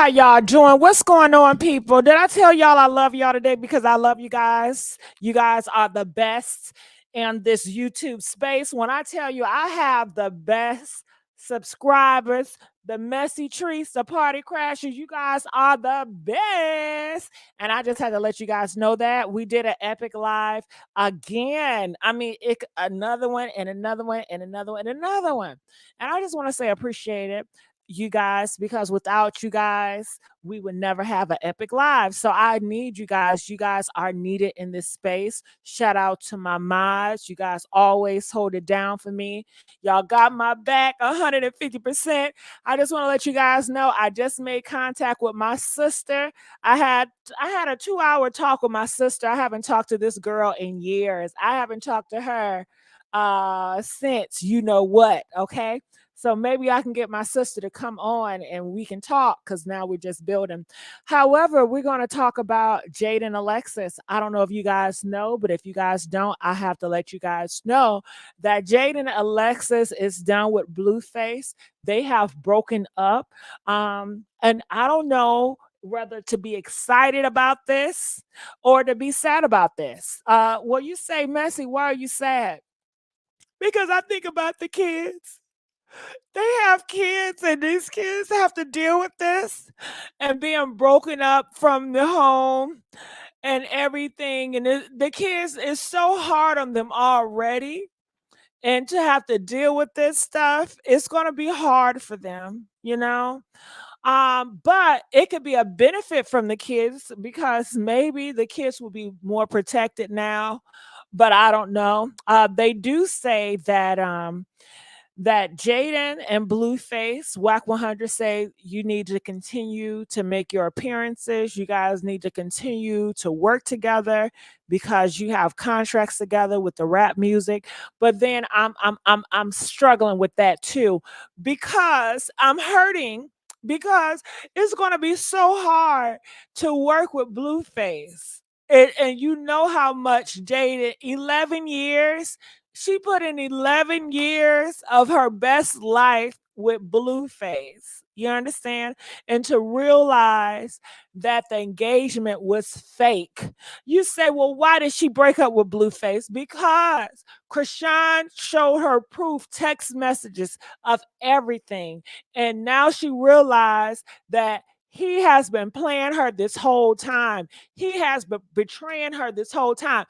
y'all doing? What's going on, people? Did I tell y'all I love y'all today because I love you guys? You guys are the best in this YouTube space. When I tell you I have the best subscribers, the messy trees, the party crashers, you guys are the best. And I just had to let you guys know that we did an epic live again. I mean, another one and another one and another one and another one. And I just want to say appreciate it, you guys, because without you guys, we would never have an epic live. So I need you guys. You guys are needed in this space. Shout out to my mods. You guys always hold it down for me. Y'all got my back 150%. I just want to let you guys know I just made contact with my sister. I had a 2-hour talk with my sister. I haven't talked to this girl in years. I haven't talked to her since you know what, okay? So maybe I can get my sister to come on and we can talk, because now we're just building. However, we're going to talk about Jaidyn Alexis. I don't know if you guys know, but if you guys don't, I have to let you guys know that Jaidyn Alexis is done with Blueface. They have broken up. And I don't know whether to be excited about this or to be sad about this. Well, you say, Messy, why are you sad? Because I think about the kids. They have kids, and these kids have to deal with this and being broken up from the home and everything. And the kids, is so hard on them already. And to have to deal with this stuff, it's going to be hard for them, you know? But it could be a benefit from the kids, because maybe the kids will be more protected now. But I don't know. They do say that that Jaden and Blueface, Whack 100, say you need to continue to make your appearances. You guys need to continue to work together because you have contracts together with the rap music. But then I'm struggling with that too, because I'm hurting, because it's going to be so hard to work with Blueface. And you know how much Jaden, 11 years, she put in 11 years of her best life with Blueface. You understand? And to realize that the engagement was fake. You say, well, why did she break up with Blueface? Because Krishan showed her proof, text messages of everything. And now she realized that he has been playing her this whole time. He has been betraying her this whole time.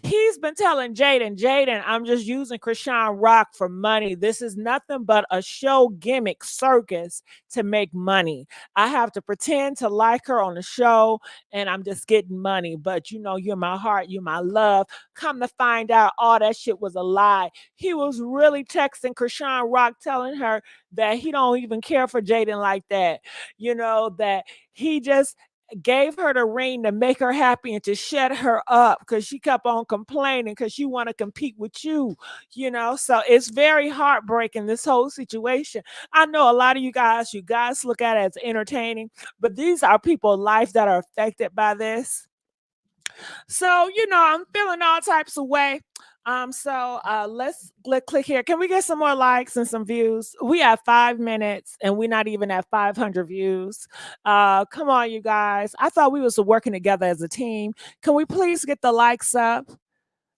He's been telling Jaden, I'm just using Krishan Rock for money. This is nothing but a show gimmick circus to make money. I have to pretend to like her on the show and I'm just getting money. But you know, you're my heart, you're my love. Come to find out, all that shit was a lie. He was really texting Krishan Rock, telling her that he don't even care for Jaden like that. You know, that he just gave her the ring to make her happy and to shut her up, because she kept on complaining because she want to compete with you, you know. So it's very heartbreaking, this whole situation. I know a lot of you guys look at it as entertaining, but these are people's life that are affected by this. So, you know, I'm feeling all types of way. Let's click here. Can we get some more likes and some views? We have 5 minutes and we're not even at 500 views. Come on, you guys. I thought we was working together as a team. Can we please get the likes up?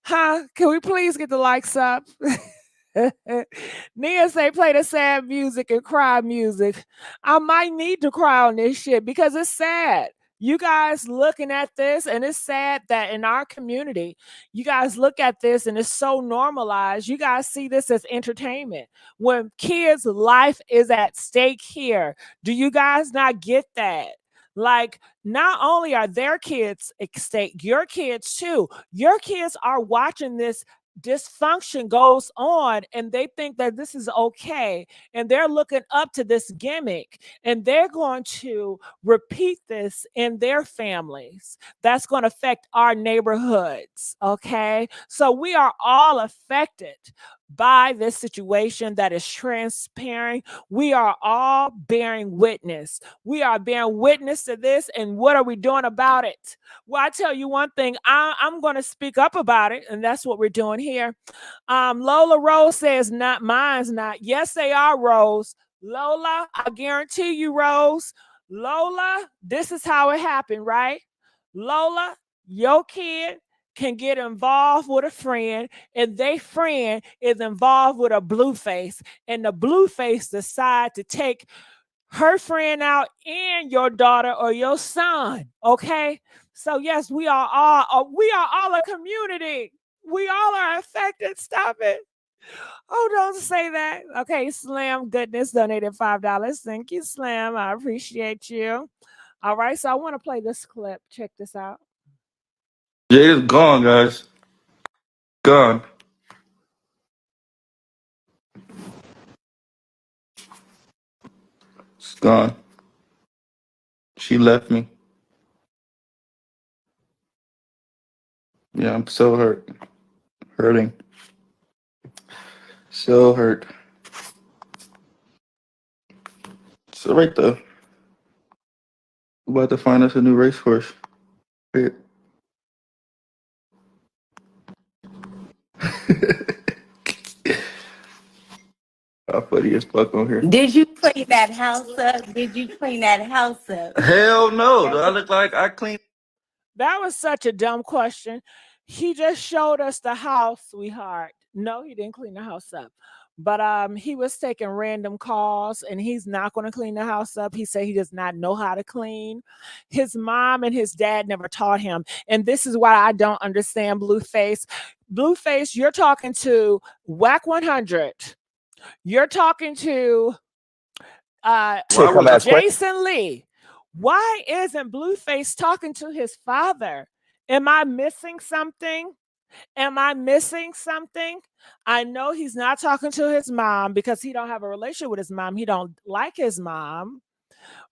Huh? Can we please get the likes up? Nia say play the sad music and cry music. I might need to cry on this shit because it's sad. You guys looking at this, and it's sad that in our community, you guys look at this and it's so normalized. You guys see this as entertainment when kids' life is at stake here. Do you guys not get that? Like, not only are their kids at stake, your kids too. Your kids are watching this dysfunction goes on and they think that this is okay, and they're looking up to this gimmick, and they're going to repeat this in their families. That's going to affect our neighborhoods. Okay, so we are all affected by this situation that is transparent. We are all bearing witness. We are bearing witness to this, and what are we doing about it? Well, I tell you one thing, I'm going to speak up about it, and that's what we're doing here. Lola Rose says, not mine's not. Yes, they are, Rose. Lola, I guarantee you, Rose, Lola, this is how it happened, right? Lola, your kid can get involved with a friend, and they friend is involved with a Blueface, and the Blueface decide to take her friend out and your daughter or your son. Okay, so yes, we are all a community. We all are affected. Stop it. Oh, don't say that. Okay, Slam Goodness donated $5. Thank you, Slam. I appreciate you. All right, so I want to play this clip. Check this out. Jada's gone, guys. Gone. She's gone. She left me. Yeah, I'm so hurt. Hurting. So hurt. So right though. We're about to find us a new racehorse. Right. How funny as fuck on here. Did you clean that house up? Did you clean that house up? Hell no. Do I look like I clean? That was such a dumb question. He just showed us the house, sweetheart. No, he didn't clean the house up. But he was taking random calls and he's not going to clean the house up. He said he does not know how to clean. His mom and his dad never taught him. And this is why I don't understand Blueface. Blueface, you're talking to Whack 100. You're talking to Jason Lee. Why isn't Blueface talking to his father? Am I missing something? Am I missing something? I know he's not talking to his mom because he don't have a relationship with his mom. He don't like his mom.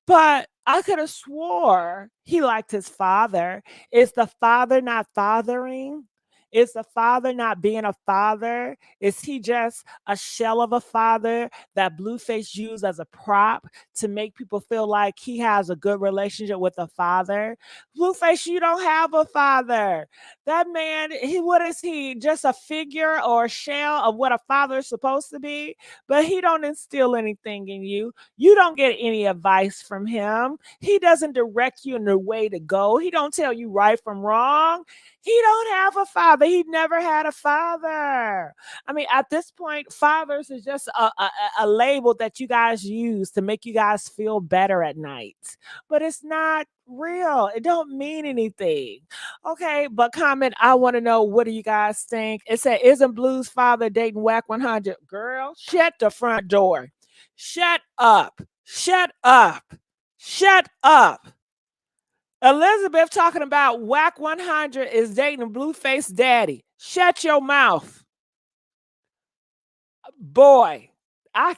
But I could have swore he liked his father. Is the father not fathering? Is the father not being a father? Is he just a shell of a father that Blueface used as a prop to make people feel like he has a good relationship with a father? Blueface, you don't have a father. That man, what is he? Just a figure or a shell of what a father is supposed to be? But he don't instill anything in you. You don't get any advice from him. He doesn't direct you in the way to go. He don't tell you right from wrong. He don't have a father. He never had a father. I mean, at this point, fathers is just a label that you guys use to make you guys feel better at night. But it's not real. It don't mean anything. Okay, but comment, I want to know, what do you guys think? It said, isn't Blue's father dating Whack 100? Girl, shut the front door. Shut up. Shut up. Shut up. Elizabeth talking about Whack 100 is dating Blueface daddy. Shut your mouth. Boy, I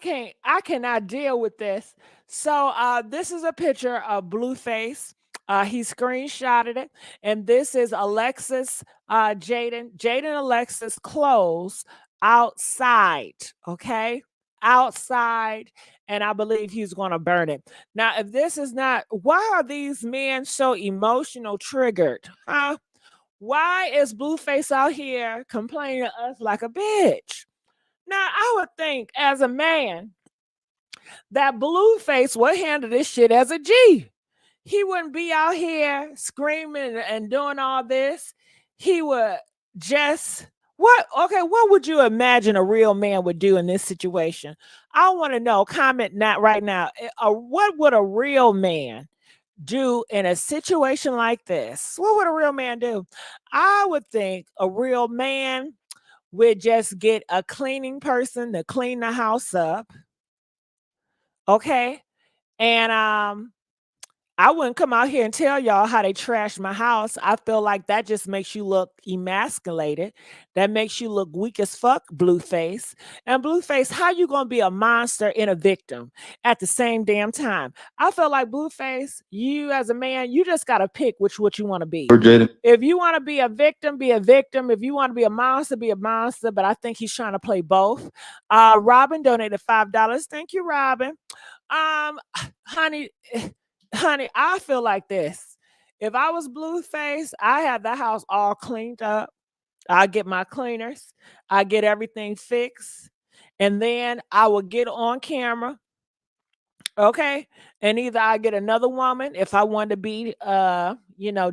cannot deal with this. So this is a picture of Blueface. He screenshotted it, and this is Alexis Jaidyn Alexis clothes outside. Okay, outside, and I believe he's going to burn it. Now, if this is not, why are these men so emotional triggered? Huh? Why is Blueface out here complaining to us like a bitch? Now, I would think as a man that Blueface would handle this shit as a G. He wouldn't be out here screaming and doing all this. He would just, what would you imagine a real man would do in this situation? I want to know. Comment not right now. What would a real man do in a situation like this? What would a real man do? I would think a real man would just get a cleaning person to clean the house up. Okay. And I wouldn't come out here and tell y'all how they trashed my house. I feel like that just makes you look emasculated. That makes you look weak as fuck, Blueface. And Blueface, how you gonna be a monster and a victim at the same damn time? I feel like Blueface, you as a man, you just gotta pick what you want to be. If you want to be a victim, be a victim. If you want to be a monster, be a monster. But I think he's trying to play both. Robin donated $5. Thank you, Robin. Honey, I feel like this. If I was Blueface, I have the house all cleaned up. I get my cleaners. I get everything fixed. And then I will get on camera Okay. And either I get another woman if I want to be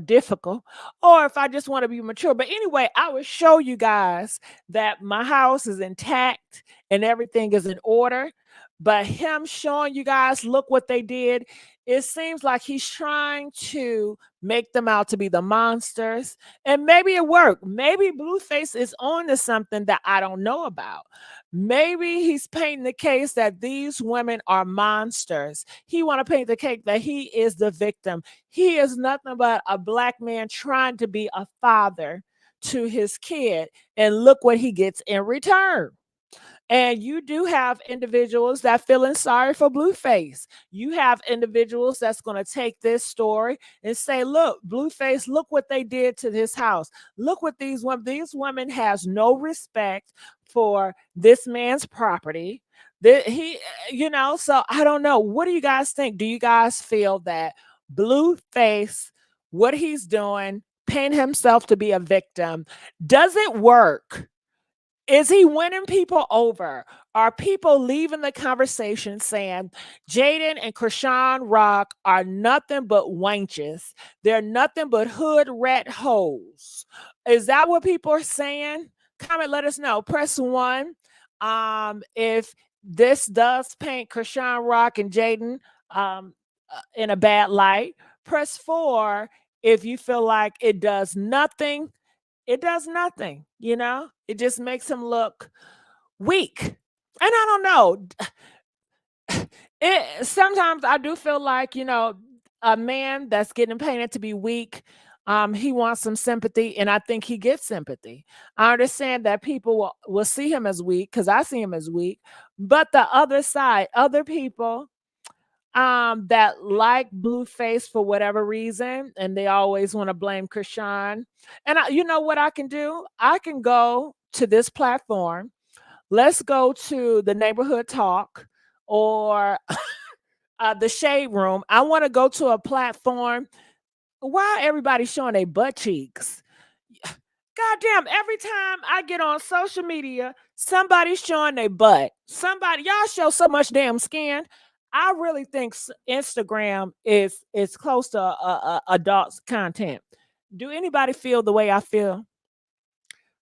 difficult, or if I just want to be mature. But anyway, I will show you guys that my house is intact and everything is in order. But him showing you guys, look what they did. It seems like he's trying to make them out to be the monsters. And maybe it worked. Maybe Blueface is on to something that I don't know about. Maybe he's painting the case that these women are monsters. He want to paint the case that he is the victim. He is nothing but a black man trying to be a father to his kid. And look what he gets in return. And you do have individuals that feeling sorry for Blueface. You have individuals that's going to take this story and say, look, Blueface, look what they did to this house. Look what these women, has no respect for this man's property. So I don't know. What do you guys think? Do you guys feel that Blueface, what he's doing, paint himself to be a victim, does it work? Is he winning people over? Are people leaving the conversation saying Jaden and Krishan Rock are nothing but wenches? They're nothing but hood rat hoes. Is that what people are saying? Comment, let us know. Press 1. If this does paint Krishan Rock and Jaden in a bad light. Press 4 if you feel like it does nothing. It does nothing, it just makes him look weak. And I don't know. Sometimes I do feel like, a man that's getting painted to be weak, he wants some sympathy, and I think he gets sympathy. I understand that people will see him as weak because I see him as weak, but the other side, other people that like Blueface for whatever reason, and they always want to blame Krishan. And you know what I can do? I can go to this platform. Let's go to the neighborhood talk or the shade room. I want to go to a platform. Why everybody showing their butt cheeks? Goddamn, every time I get on social media, somebody's showing their butt. Y'all show so much damn skin. I really think Instagram is close to adults content. Do anybody feel the way I feel?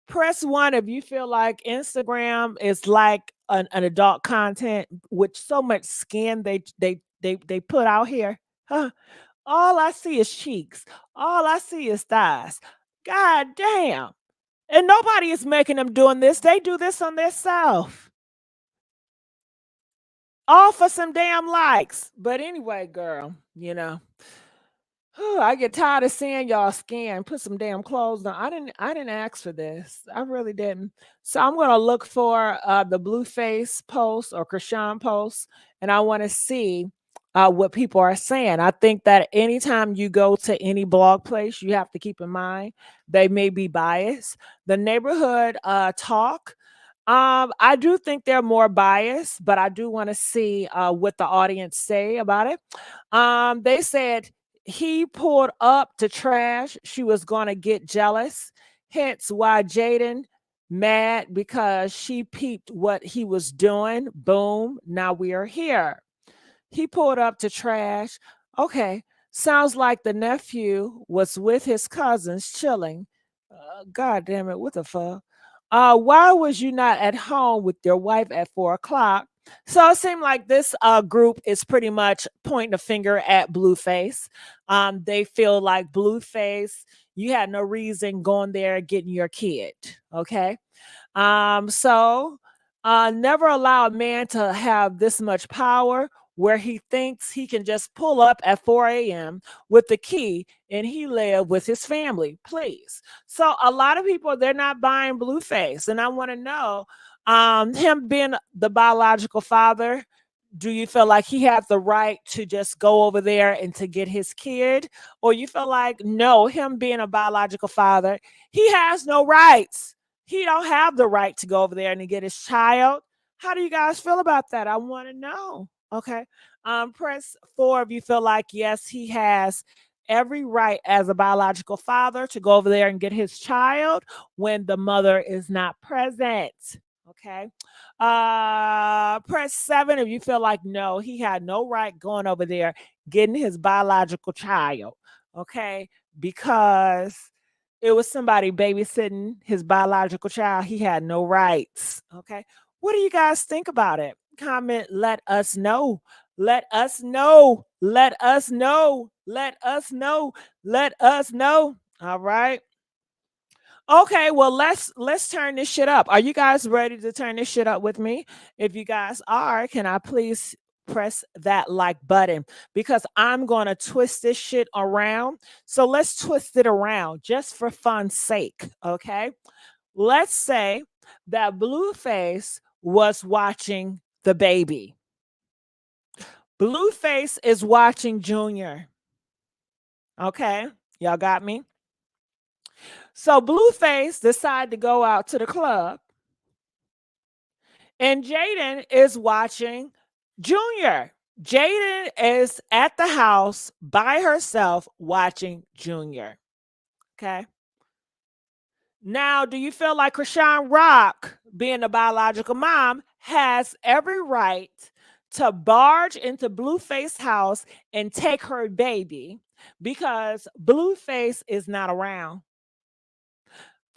Press 1 if you feel like Instagram is like an adult content with so much skin they put out here. Huh? All I see is cheeks. All I see is thighs. God damn. And nobody is making them doing this. They do this on their self. All for some damn likes. But anyway, girl, I get tired of seeing y'all skin. Put some damn clothes on. I didn't ask for this. I really didn't. So I'm gonna look for the Blueface post or Krishan post, and I want to see what people are saying. I think that anytime you go to any blog place, you have to keep in mind they may be biased. The neighborhood talk. I do think they're more biased, but I do want to see what the audience say about it. They said he pulled up to trash. She was gonna get jealous. Hence why Jaden mad because she peeped what he was doing. Boom. Now we are here. He pulled up to trash. Okay. Sounds like the nephew was with his cousins chilling. God damn it. What the fuck? Why was you not at home with your wife at 4 o'clock? So it seemed like this group is pretty much pointing a finger at Blueface. They feel like Blueface, you had no reason going there getting your kid. Okay. So never allow a man to have this much power where he thinks he can just pull up at 4 a.m. with the key and he live with his family, please. So a lot of people, they're not buying Blueface. And I want to know, him being the biological father, do you feel like he has the right to just go over there and to get his kid? Or you feel like, no, him being a biological father, he has no rights. He don't have the right to go over there and to get his child. How do you guys feel about that? I want to know. Okay. Press 4 if you feel like, yes, he has every right as a biological father to go over there and get his child when the mother is not present. Okay. Press 7 if you feel like no, he had no right going over there getting his biological child. Okay. Because it was somebody babysitting his biological child. He had no rights. Okay. What do you guys think about it? Comment, let us know. Let us know. Let us know. Let us know. Let us know. All right. Okay, well let's turn this shit up. Are you guys ready to turn this shit up with me? If you guys are, can I please press that like button because I'm going to twist this shit around. So let's twist it around just for fun's sake, okay? Let's say that Blueface was watching the baby. Blueface is watching Junior. Okay? Y'all got me? So Blueface decided to go out to the club. And Jaidyn is watching Junior. Jaidyn is at the house by herself watching Junior. Okay. Now, do you feel like Krishan Rock, being the biological mom, has every right to barge into Blueface's house and take her baby because Blueface is not around?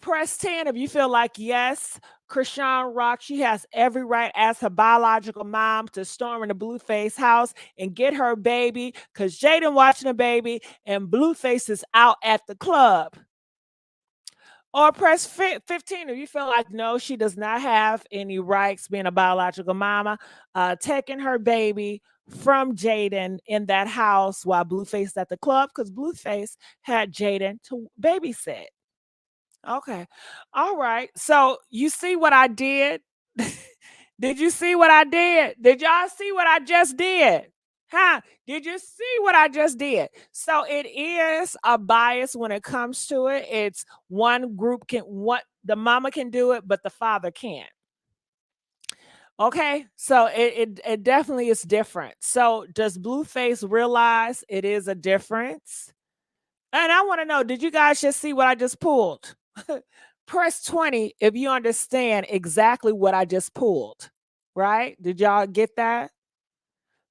Press 10 if you feel like yes, Krishan Rock, she has every right as her biological mom to storm into Blueface house and get her baby because Jaidyn watching the baby and Blueface is out at the club. Or press 15 if you feel like no, she does not have any rights being a biological mama, taking her baby from Jaidyn in that house while Blueface at the club because Blueface had Jaidyn to babysit. Okay. All right. So you see what I did? Did you see what I did? Did y'all see what I just did? Huh? Did you see what I just did? So it is a bias when it comes to it. It's one group can what the mama can do it, but the father can't. Okay, so it definitely is different. So does Blueface realize it is a difference? And I want to know, did you guys just see what I just pulled? Press 20 if you understand exactly what I just pulled, right? Did y'all get that?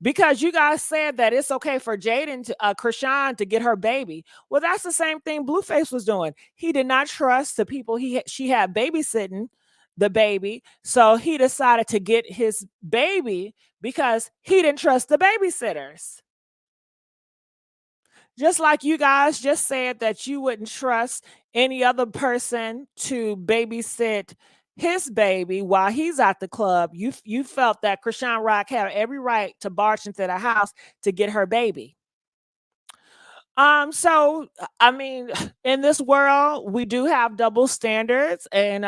Because you guys said that it's okay for Jaidyn to Krishan to get her baby. Well, that's the same thing Blueface was doing. He did not trust the people she had babysitting the baby, so he decided to get his baby because he didn't trust the babysitters. Just like you guys just said that you wouldn't trust any other person to babysit his baby while he's at the club, you felt that Krishan Rock had every right to barge into the house to get her baby. So I mean, in this world, we do have double standards, and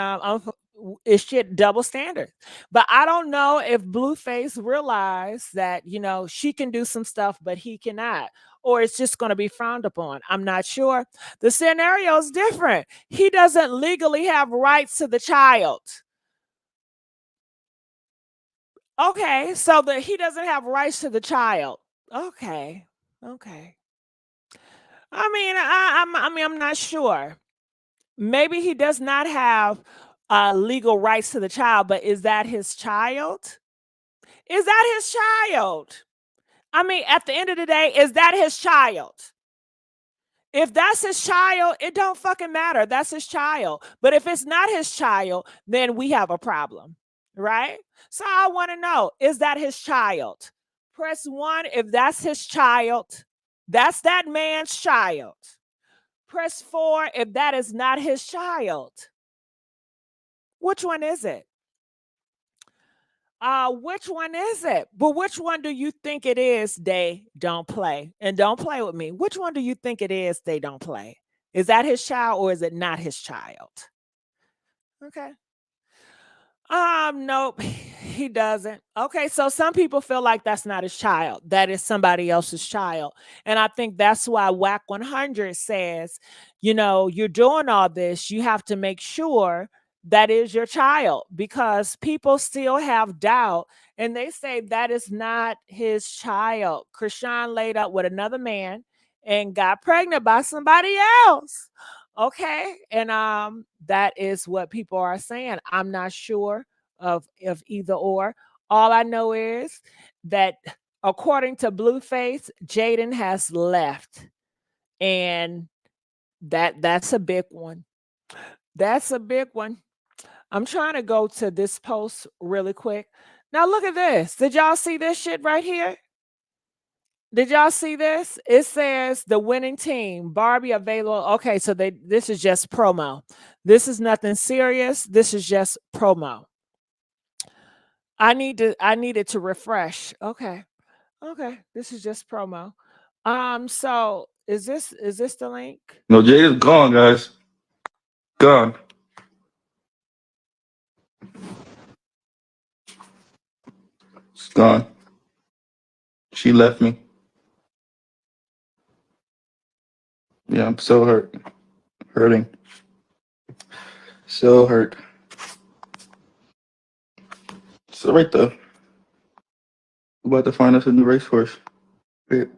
it's shit double standards. But I don't know if Blueface realized that she can do some stuff, but he cannot, or it's just going to be frowned upon. I'm not sure. The scenario is different. He doesn't legally have rights to the child. Okay, so he doesn't have rights to the child. Okay. I'm not sure. Maybe he does not have legal rights to the child, but is that his child? Is that his child? I mean, at the end of the day, is that his child? If that's his child, it don't fucking matter. That's his child. But if it's not his child, then we have a problem, right? So I want to know, is that his child? Press 1 if that's his child. That's that man's child. Press 4 if that is not his child. Which one is it? Which one is it? But which one do you think it is they don't play? And don't play with me. Which one do you think it is they don't play? Is that his child or is it not his child? Okay. Nope, he doesn't. Okay, so some people feel like that's not his child. That is somebody else's child. And I think that's why WAC 100 says, you're doing all this, you have to make sure that is your child because people still have doubt and they say that is not his child. Krishan laid up with another man and got pregnant by somebody else. Okay. And that is what people are saying. I'm not sure of either or. All I know is that according to Blueface, Jaden has left. And that's a big one. That's a big one. I'm trying to go to this post really quick. Now look at this. Did y'all see this shit right here? Did y'all see this? It says the winning team, Barbie available. Okay, so this is just promo. This is nothing serious. This is just promo. I needed to refresh. Okay. This is just promo. So is this the link? No, Jaden's gone, guys. Gone. It's gone. She left me. Yeah, I'm so hurt. Hurting. So hurt. So right there. We're about to find us a new racehorse. Wait.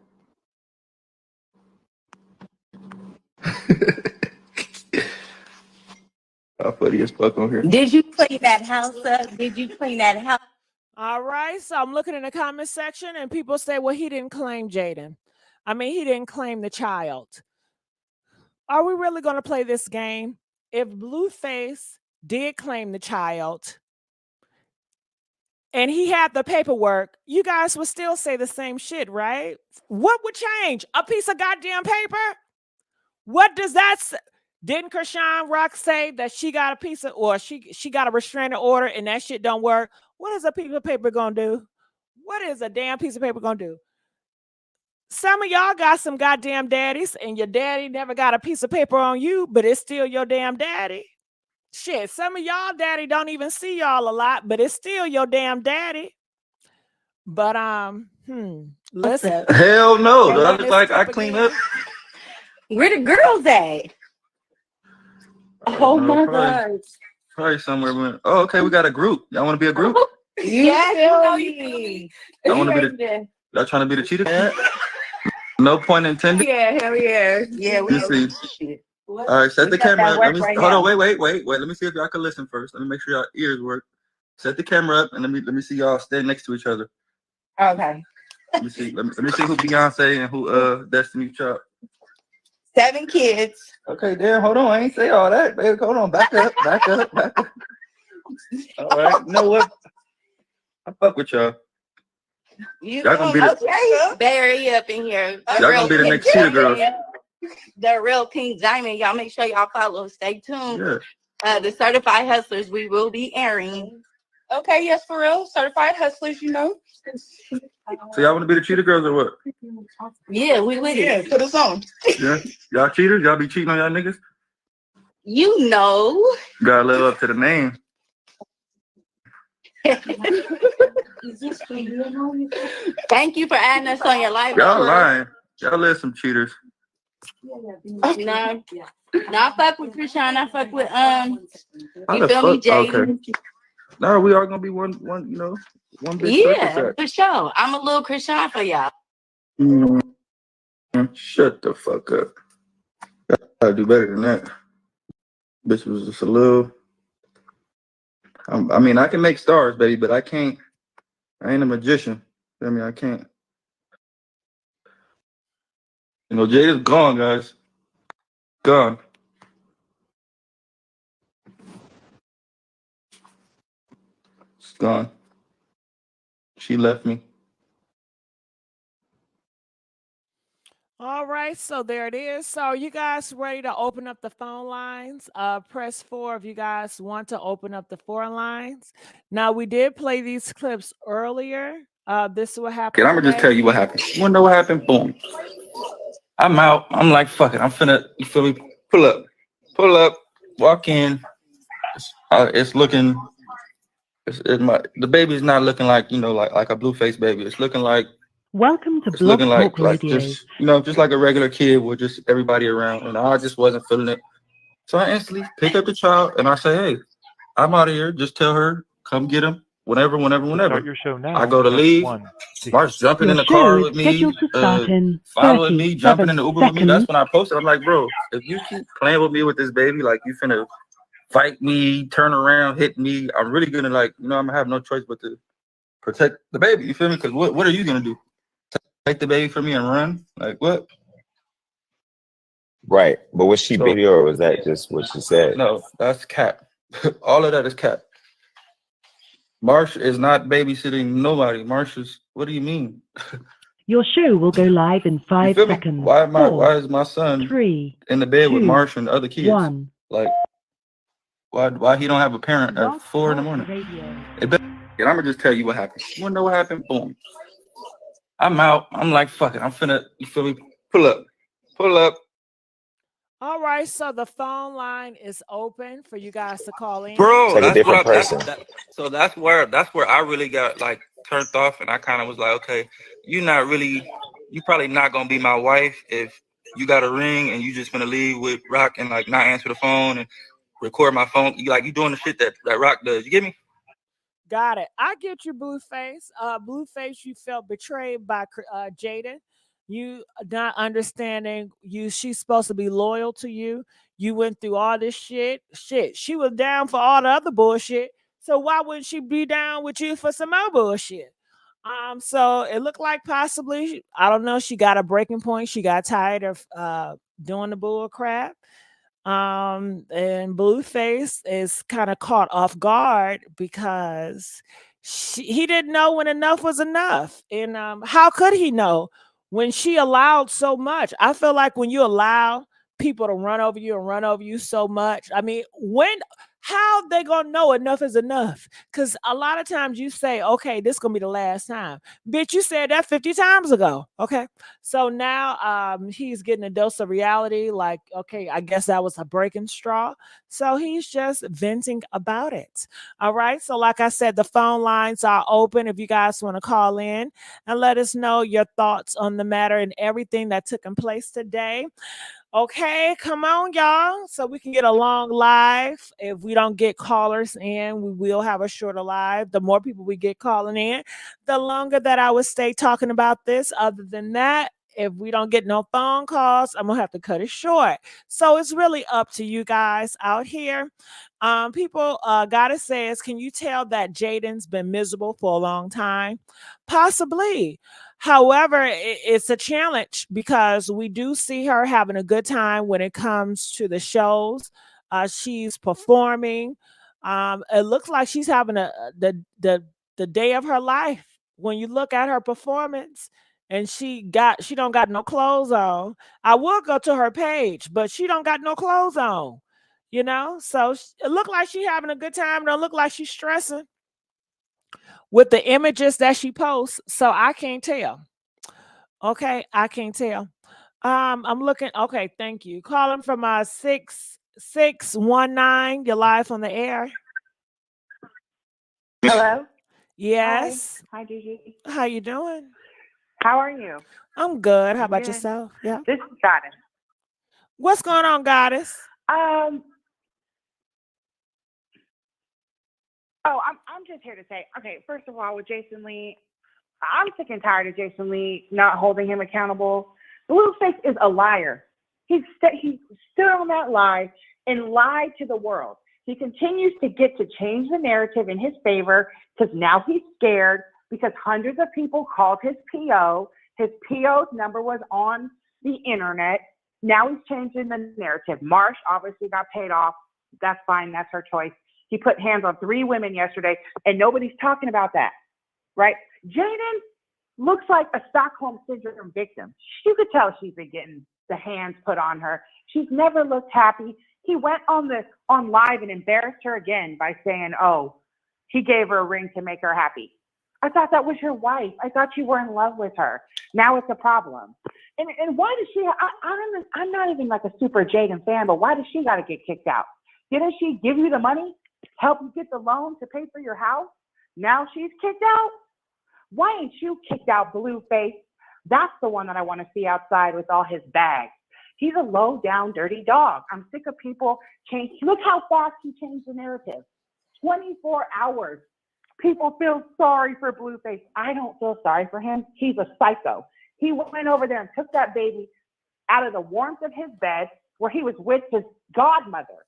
How funny as fuck on here. Did you clean that house up? Did you clean that house? All right, so I'm looking in the comment section and people say, well, he didn't claim Jaden. I mean, he didn't claim the child. Are we really going to play this game? If Blueface did claim the child and he had the paperwork, you guys would still say the same shit, right? What would change? A piece of goddamn paper? What does that say? Didn't Krishan Rock say that she got a piece of, or she got a restraining order and that shit don't work? What is a piece of paper gonna do? What is a damn piece of paper gonna do? Some of y'all got some goddamn daddies and your daddy never got a piece of paper on you, but it's still your damn daddy. Shit, some of y'all daddy don't even see y'all a lot, but it's still your damn daddy. But listen. Hell no. I was like, I clean up. Where the girls at? Oh my God. Probably somewhere. Oh, okay, we got a group. Y'all want to be a group? Yeah, you know you. I want to be y'all trying to be the cheetah? No point intended. Yeah, hell yeah. Yeah, we see. All right, set the camera up. Hold on, wait. Let me see if y'all can listen first. Let me make sure y'all ears work. Set the camera up and let me see y'all stand next to each other. Okay. Let me see. Let me see who Beyonce and who Destiny Child. 7 kids. Okay, damn, hold on. I ain't say all that, baby. Hold on. Back up. All right. You know what? I fuck with y'all. Y'all gonna be the Barry up in here. Y'all gonna be the next cheetah girls. The real Pink Diamond. Y'all make sure y'all follow. Stay tuned. Yeah. The Certified Hustlers we will be airing. Okay, yes, for real. Certified Hustlers, you know. So y'all want to be the cheetah girls or what? Yeah, we with it. Put us on. Yeah. Y'all cheaters? Y'all be cheating on y'all niggas? You know. Gotta live up to the name. Thank you for adding us on your live. Y'all lying. Y'all live some cheaters. No, I fuck with Krishan. I fuck with you feel me, Jaden? Okay. No, we are gonna be one, you know, one big circus act. For sure. I'm a little Krishan for y'all. Shut the fuck up. Gotta do better than that. Bitch was just a little. I mean, I can make stars, baby, but I can't. I ain't a magician. I mean, I can't. You know, Jada's gone, guys. Gone. It's gone. She left me. All right, so there it is. So you guys ready to open up the phone lines? Press 4 if you guys want to open up the phone lines. Now, we did play these clips earlier. This is what happened. Okay, I'm gonna just tell you what happened. You wanna know what happened? Boom. I'm out. I'm like, fuck it. I'm finna, you feel me? Pull up, walk in. It's looking, the baby's not looking like, you know, like a Blueface baby. It's looking like, welcome to it's looking like Radio. just, you know, just like a regular kid with just everybody around. And I just wasn't feeling it. So I instantly pick up the child and I say, hey, I'm out of here. Just tell her, come get him. Whenever. Start your show now. I go to leave. Mark's jumping in the car with me, following me, jumping in the Uber with me. That's when I posted. I'm like, bro, if you keep playing with me with this baby, like you finna fight me, turn around, hit me, I'm really gonna like, I'm gonna have no choice but to protect the baby. You feel me? Because what are you gonna do? Take the baby from me and run? Like what? Right. But was she baby or was that just what she said? No, that's cap. All of that is cap. Marsh is not babysitting nobody. Marsh is, what do you mean? Your show will go live in 5 seconds. Why is my son 3, in the bed 2, with Marsh and other kids? 1. Like why he don't have a parent at 4 in the morning? And I'm gonna just tell you what happened. You wanna know what happened? Boom. I'm out. I'm like, fuck it. I'm finna, you feel me? Pull up. Pull up. All right, so the phone line is open for you guys to call in. Bro, It's like a different person. So that's where I really got like turned off, and I kind of was like, okay, you probably not gonna be my wife if you got a ring and you just gonna leave with Rock and like not answer the phone and record my phone. You doing the shit that Rock does. You get me? Got it. I get you, Blueface. Blueface, you felt betrayed by Jaidyn. You not understanding she's supposed to be loyal to you. You went through all this shit. She was down for all the other bullshit. So why wouldn't she be down with you for some more bullshit? So it looked like possibly, I don't know, she got a breaking point. She got tired of doing the bull crap. And Blueface is kind of caught off guard because he didn't know when enough was enough. And how could he know when she allowed so much? I feel like when you allow people to run over you and run over you so much, I mean, how they gonna know enough is enough? Because a lot of times you say, okay, this gonna be the last time. Bitch, you said that 50 times ago. Okay. So now he's getting a dose of reality, like, okay, I guess that was a breaking straw. So he's just venting about it. All right. So, like I said, the phone lines are open if you guys want to call in and let us know your thoughts on the matter and everything that took in place today. Okay, come on, y'all. So we can get a long live. If we don't get callers in, we will have a shorter live. The more people we get calling in, the longer that I would stay talking about this. Other than that, if we don't get no phone calls, I'm gonna have to cut it short. So it's really up to you guys out here. People, Goddess says, can you tell that Jaidyn's been miserable for a long time? Possibly. However, it's a challenge because we do see her having a good time when it comes to the shows. She's performing. It looks like she's having the day of her life. When you look at her performance, and she don't got no clothes on. I will go to her page, but she don't got no clothes on. So it looked like she having a good time. Don't look like she's stressing with the images that she posts. So I can't tell. Okay, I can't tell. I'm looking. Okay, thank you. Calling from 6619. You're live on the air. Hello. Yes. Hi, Gigi. How you doing? How are you? I'm good. How about Good. yourself? Yeah. This is Goddess. What's going on, Goddess? I'm just here to say, okay, first of all, with Jason Lee, I'm sick and tired of Jason Lee not holding him accountable. Blueface is a liar. He stood on that lie and lied to the world. He continues to get to change the narrative in his favor because now he's scared because hundreds of people called his PO. His PO's number was on the internet. Now he's changing the narrative. Marsh obviously got paid off. That's fine. That's her choice. He put hands on 3 women yesterday, and nobody's talking about that, right? Jaidyn looks like a Stockholm Syndrome victim. You could tell she's been getting the hands put on her. She's never looked happy. He went on live and embarrassed her again by saying, oh, he gave her a ring to make her happy. I thought that was your wife. I thought you were in love with her. Now it's a problem. And why does she, I'm not even like a super Jaidyn fan, but why does she got to get kicked out? Didn't she give you the money, help you get the loan to pay for your house? Now she's kicked out? Why ain't you kicked out, Blueface? That's the one that I want to see outside with all his bags. He's a low down, dirty dog. I'm sick of people change. Look how fast he changed the narrative. 24 hours. People feel sorry for Blueface. I don't feel sorry for him. He's a psycho. He went over there and took that baby out of the warmth of his bed where he was with his godmother.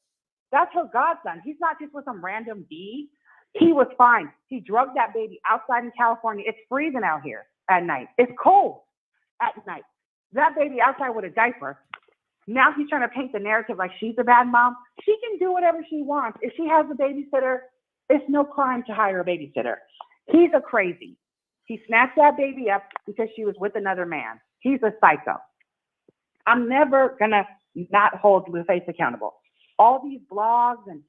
That's her godson. He's not just with some random B. He was fine. He drugged that baby outside in California. It's freezing out here at night. It's cold at night. That baby outside with a diaper. Now he's trying to paint the narrative like she's a bad mom. She can do whatever she wants. If she has a babysitter, it's no crime to hire a babysitter. He's a crazy. He snatched that baby up because she was with another man. He's a psycho. I'm never going to not hold Blueface accountable. All these blogs and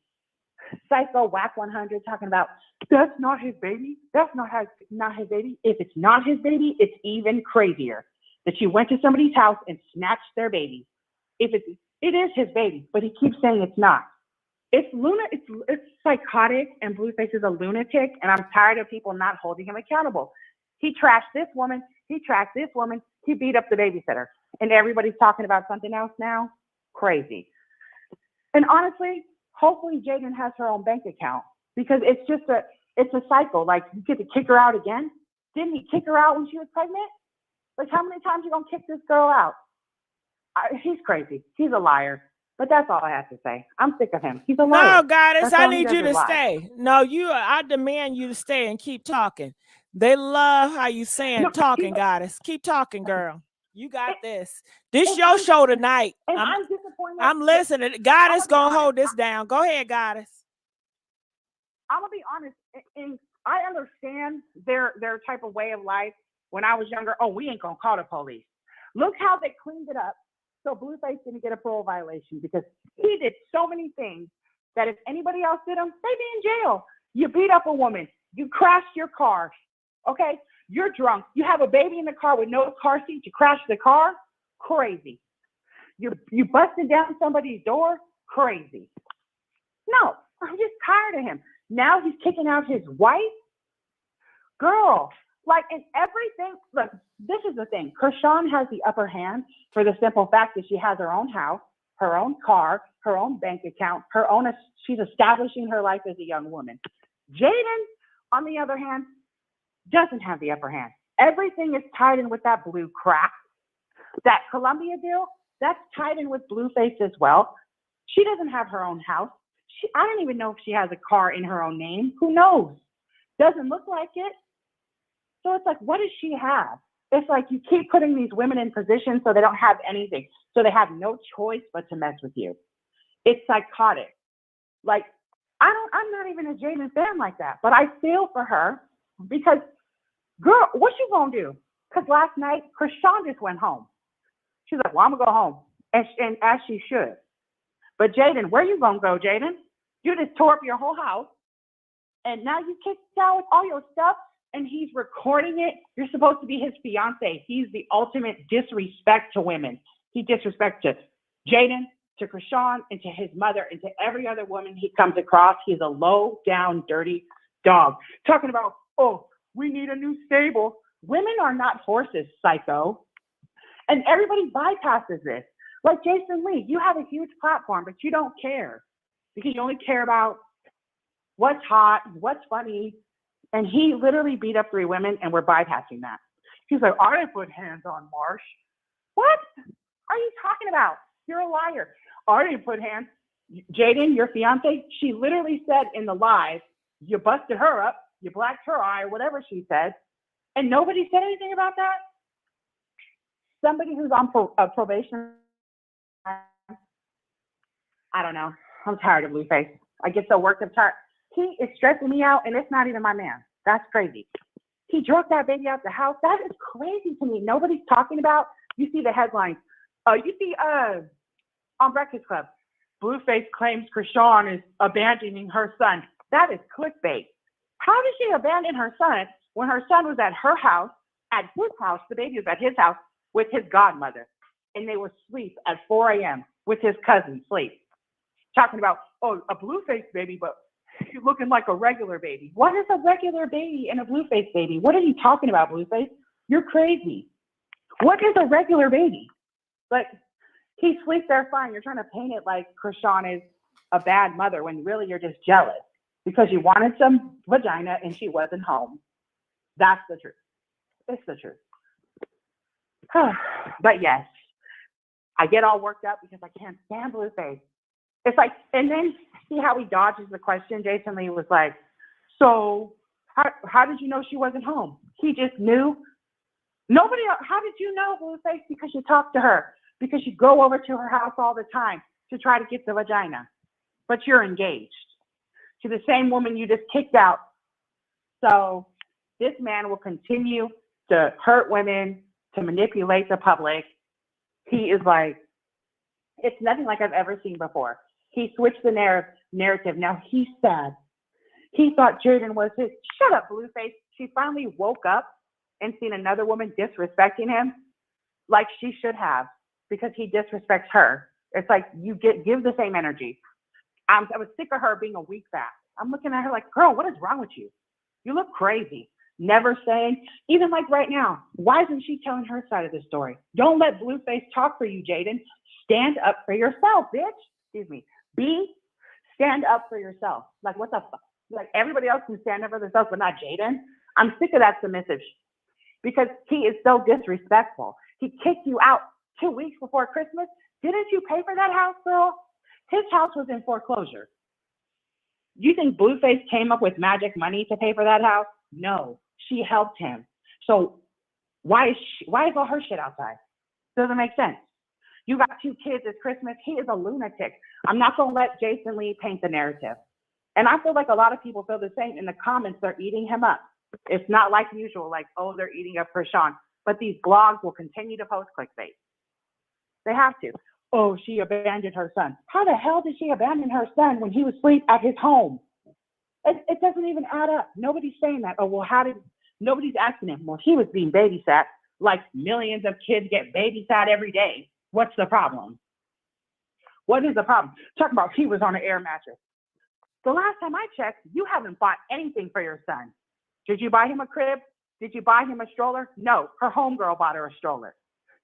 Psycho Whack 100 talking about, that's not his baby. That's not his baby. If it's not his baby, it's even crazier that you went to somebody's house and snatched their baby. If it is his baby, but he keeps saying it's not. It's psychotic, and Blueface is a lunatic, and I'm tired of people not holding him accountable. He trashed this woman. He trashed this woman. He beat up the babysitter, and everybody's talking about something else now. Crazy. And honestly, hopefully Jaidyn has her own bank account, because it's a cycle. Like, you get to kick her out again. Didn't he kick her out when she was pregnant? Like, how many times you gonna kick this girl out? He's crazy. He's a liar. But that's all I have to say. I'm sick of him. He's a liar. No, Goddess, That's I all he need does you is to lie. stay. No, I demand you to stay and keep talking. They love how you talking, Goddess. Keep talking, girl. You got this. This your show tonight. And I'm disappointed. I'm listening. Goddess gonna hold this down. Go ahead, Goddess. I'm gonna be honest, and I understand their type of way of life. When I was younger, oh, we ain't gonna call the police. Look how they cleaned it up. So Blueface didn't get a parole violation because he did so many things that if anybody else did them, they'd be in jail. You beat up a woman. You crashed your car. Okay? You're drunk. You have a baby in the car with no car seat. You crashed the car. Crazy. You busted down somebody's door. Crazy. No, I'm just tired of him. Now he's kicking out his wife. Girl, like, in everything, look, this is the thing. Krishan has the upper hand for the simple fact that she has her own house, her own car, her own bank account, she's establishing her life as a young woman. Jaidyn, on the other hand, doesn't have the upper hand. Everything is tied in with that blue crap. That Columbia deal, that's tied in with Blueface as well. She doesn't have her own house. I don't even know if she has a car in her own name. Who knows? Doesn't look like it. So it's like, what does she have? It's like you keep putting these women in positions so they don't have anything. So they have no choice but to mess with you. It's psychotic. Like, I'm not even a Jaidyn fan like that, but I feel for her because, girl, what you gonna do? Because last night, Krishan just went home. She's like, well, I'm gonna go home. And as she should. But Jaidyn, where you gonna go, Jaidyn? You just tore up your whole house. And now you kicked out with all your stuff. And he's recording it. You're supposed to be his fiance. He's the ultimate disrespect to women. He disrespects to Jaidyn, to Krishan, and to his mother, and to every other woman he comes across. He's a low down, dirty dog. Talking about, oh, we need a new stable. Women are not horses, psycho. And everybody bypasses this. Like Jason Lee, you have a huge platform, but you don't care because you only care about what's hot, what's funny. And he literally beat up 3 women, and we're bypassing that. He's like, I didn't put hands on Marsh. What are you talking about? You're a liar. I didn't put hands. Jaidyn, your fiance, she literally said in the live, you busted her up, you blacked her eye, or whatever she said, and nobody said anything about that? Somebody who's on probation, I don't know. I'm tired of Blueface. I get so worked up, tired. He is stressing me out, and it's not even my man. That's crazy. He drug that baby out the house. That is crazy to me. Nobody's talking about. You see the headlines. You see on Breakfast Club, Blueface claims Krishan is abandoning her son. That is clickbait. How did she abandon her son when her son was at her house, at his house, the baby was at his house with his godmother, and they were asleep at 4 a.m. with his cousin sleep. Talking about, oh, a Blueface baby, but you're looking like a regular baby. What is a regular baby and a Blueface baby? What are you talking about, Blueface? You're crazy. What is a regular baby? Like, he sleeps there fine. You're trying to paint it like Krishan is a bad mother when really you're just jealous because you wanted some vagina and she wasn't home. That's the truth. It's the truth. But yes, I get all worked up because I can't stand Blueface. It's like, and then see how he dodges the question. Jason Lee was like, so how did you know she wasn't home? He just knew. Nobody else, how did you know, Blueface? Because you talked to her. Because you go over to her house all the time to try to get the vagina. But you're engaged to the same woman you just kicked out. So this man will continue to hurt women, to manipulate the public. He is like, it's nothing like I've ever seen before. He switched the narrative. Now he's sad. He thought Jaidyn was his. Shut up, Blueface. She finally woke up and seen another woman disrespecting him like she should have, because he disrespects her. It's like you give the same energy. I was sick of her being a weak fat. I'm looking at her like, girl, what is wrong with you? You look crazy. Never saying, even like right now, why isn't she telling her side of the story? Don't let Blueface talk for you, Jaidyn. Stand up for yourself, bitch. Excuse me. Stand up for yourself. Like, what the fuck? Like, everybody else can stand up for themselves, but not Jaidyn. I'm sick of that submissive because he is so disrespectful. He kicked you out 2 weeks before Christmas. Didn't you pay for that house, girl? His house was in foreclosure. You think Blueface came up with magic money to pay for that house? No, she helped him. So why is all her shit outside? Doesn't make sense. You got 2 kids, it's Christmas. He is a lunatic. I'm not going to let Jason Lee paint the narrative. And I feel like a lot of people feel the same. In the comments, they're eating him up. It's not like usual, like, oh, they're eating up Krishan. But these blogs will continue to post clickbait. They have to. Oh, she abandoned her son. How the hell did she abandon her son when he was asleep at his home? It doesn't even add up. Nobody's saying that. Oh, well, nobody's asking him. Well, he was being babysat like millions of kids get babysat every day. What's the problem? What is the problem? Talk about he was on an air mattress. The last time I checked, you haven't bought anything for your son. Did you buy him a crib? Did you buy him a stroller? No, her homegirl bought her a stroller.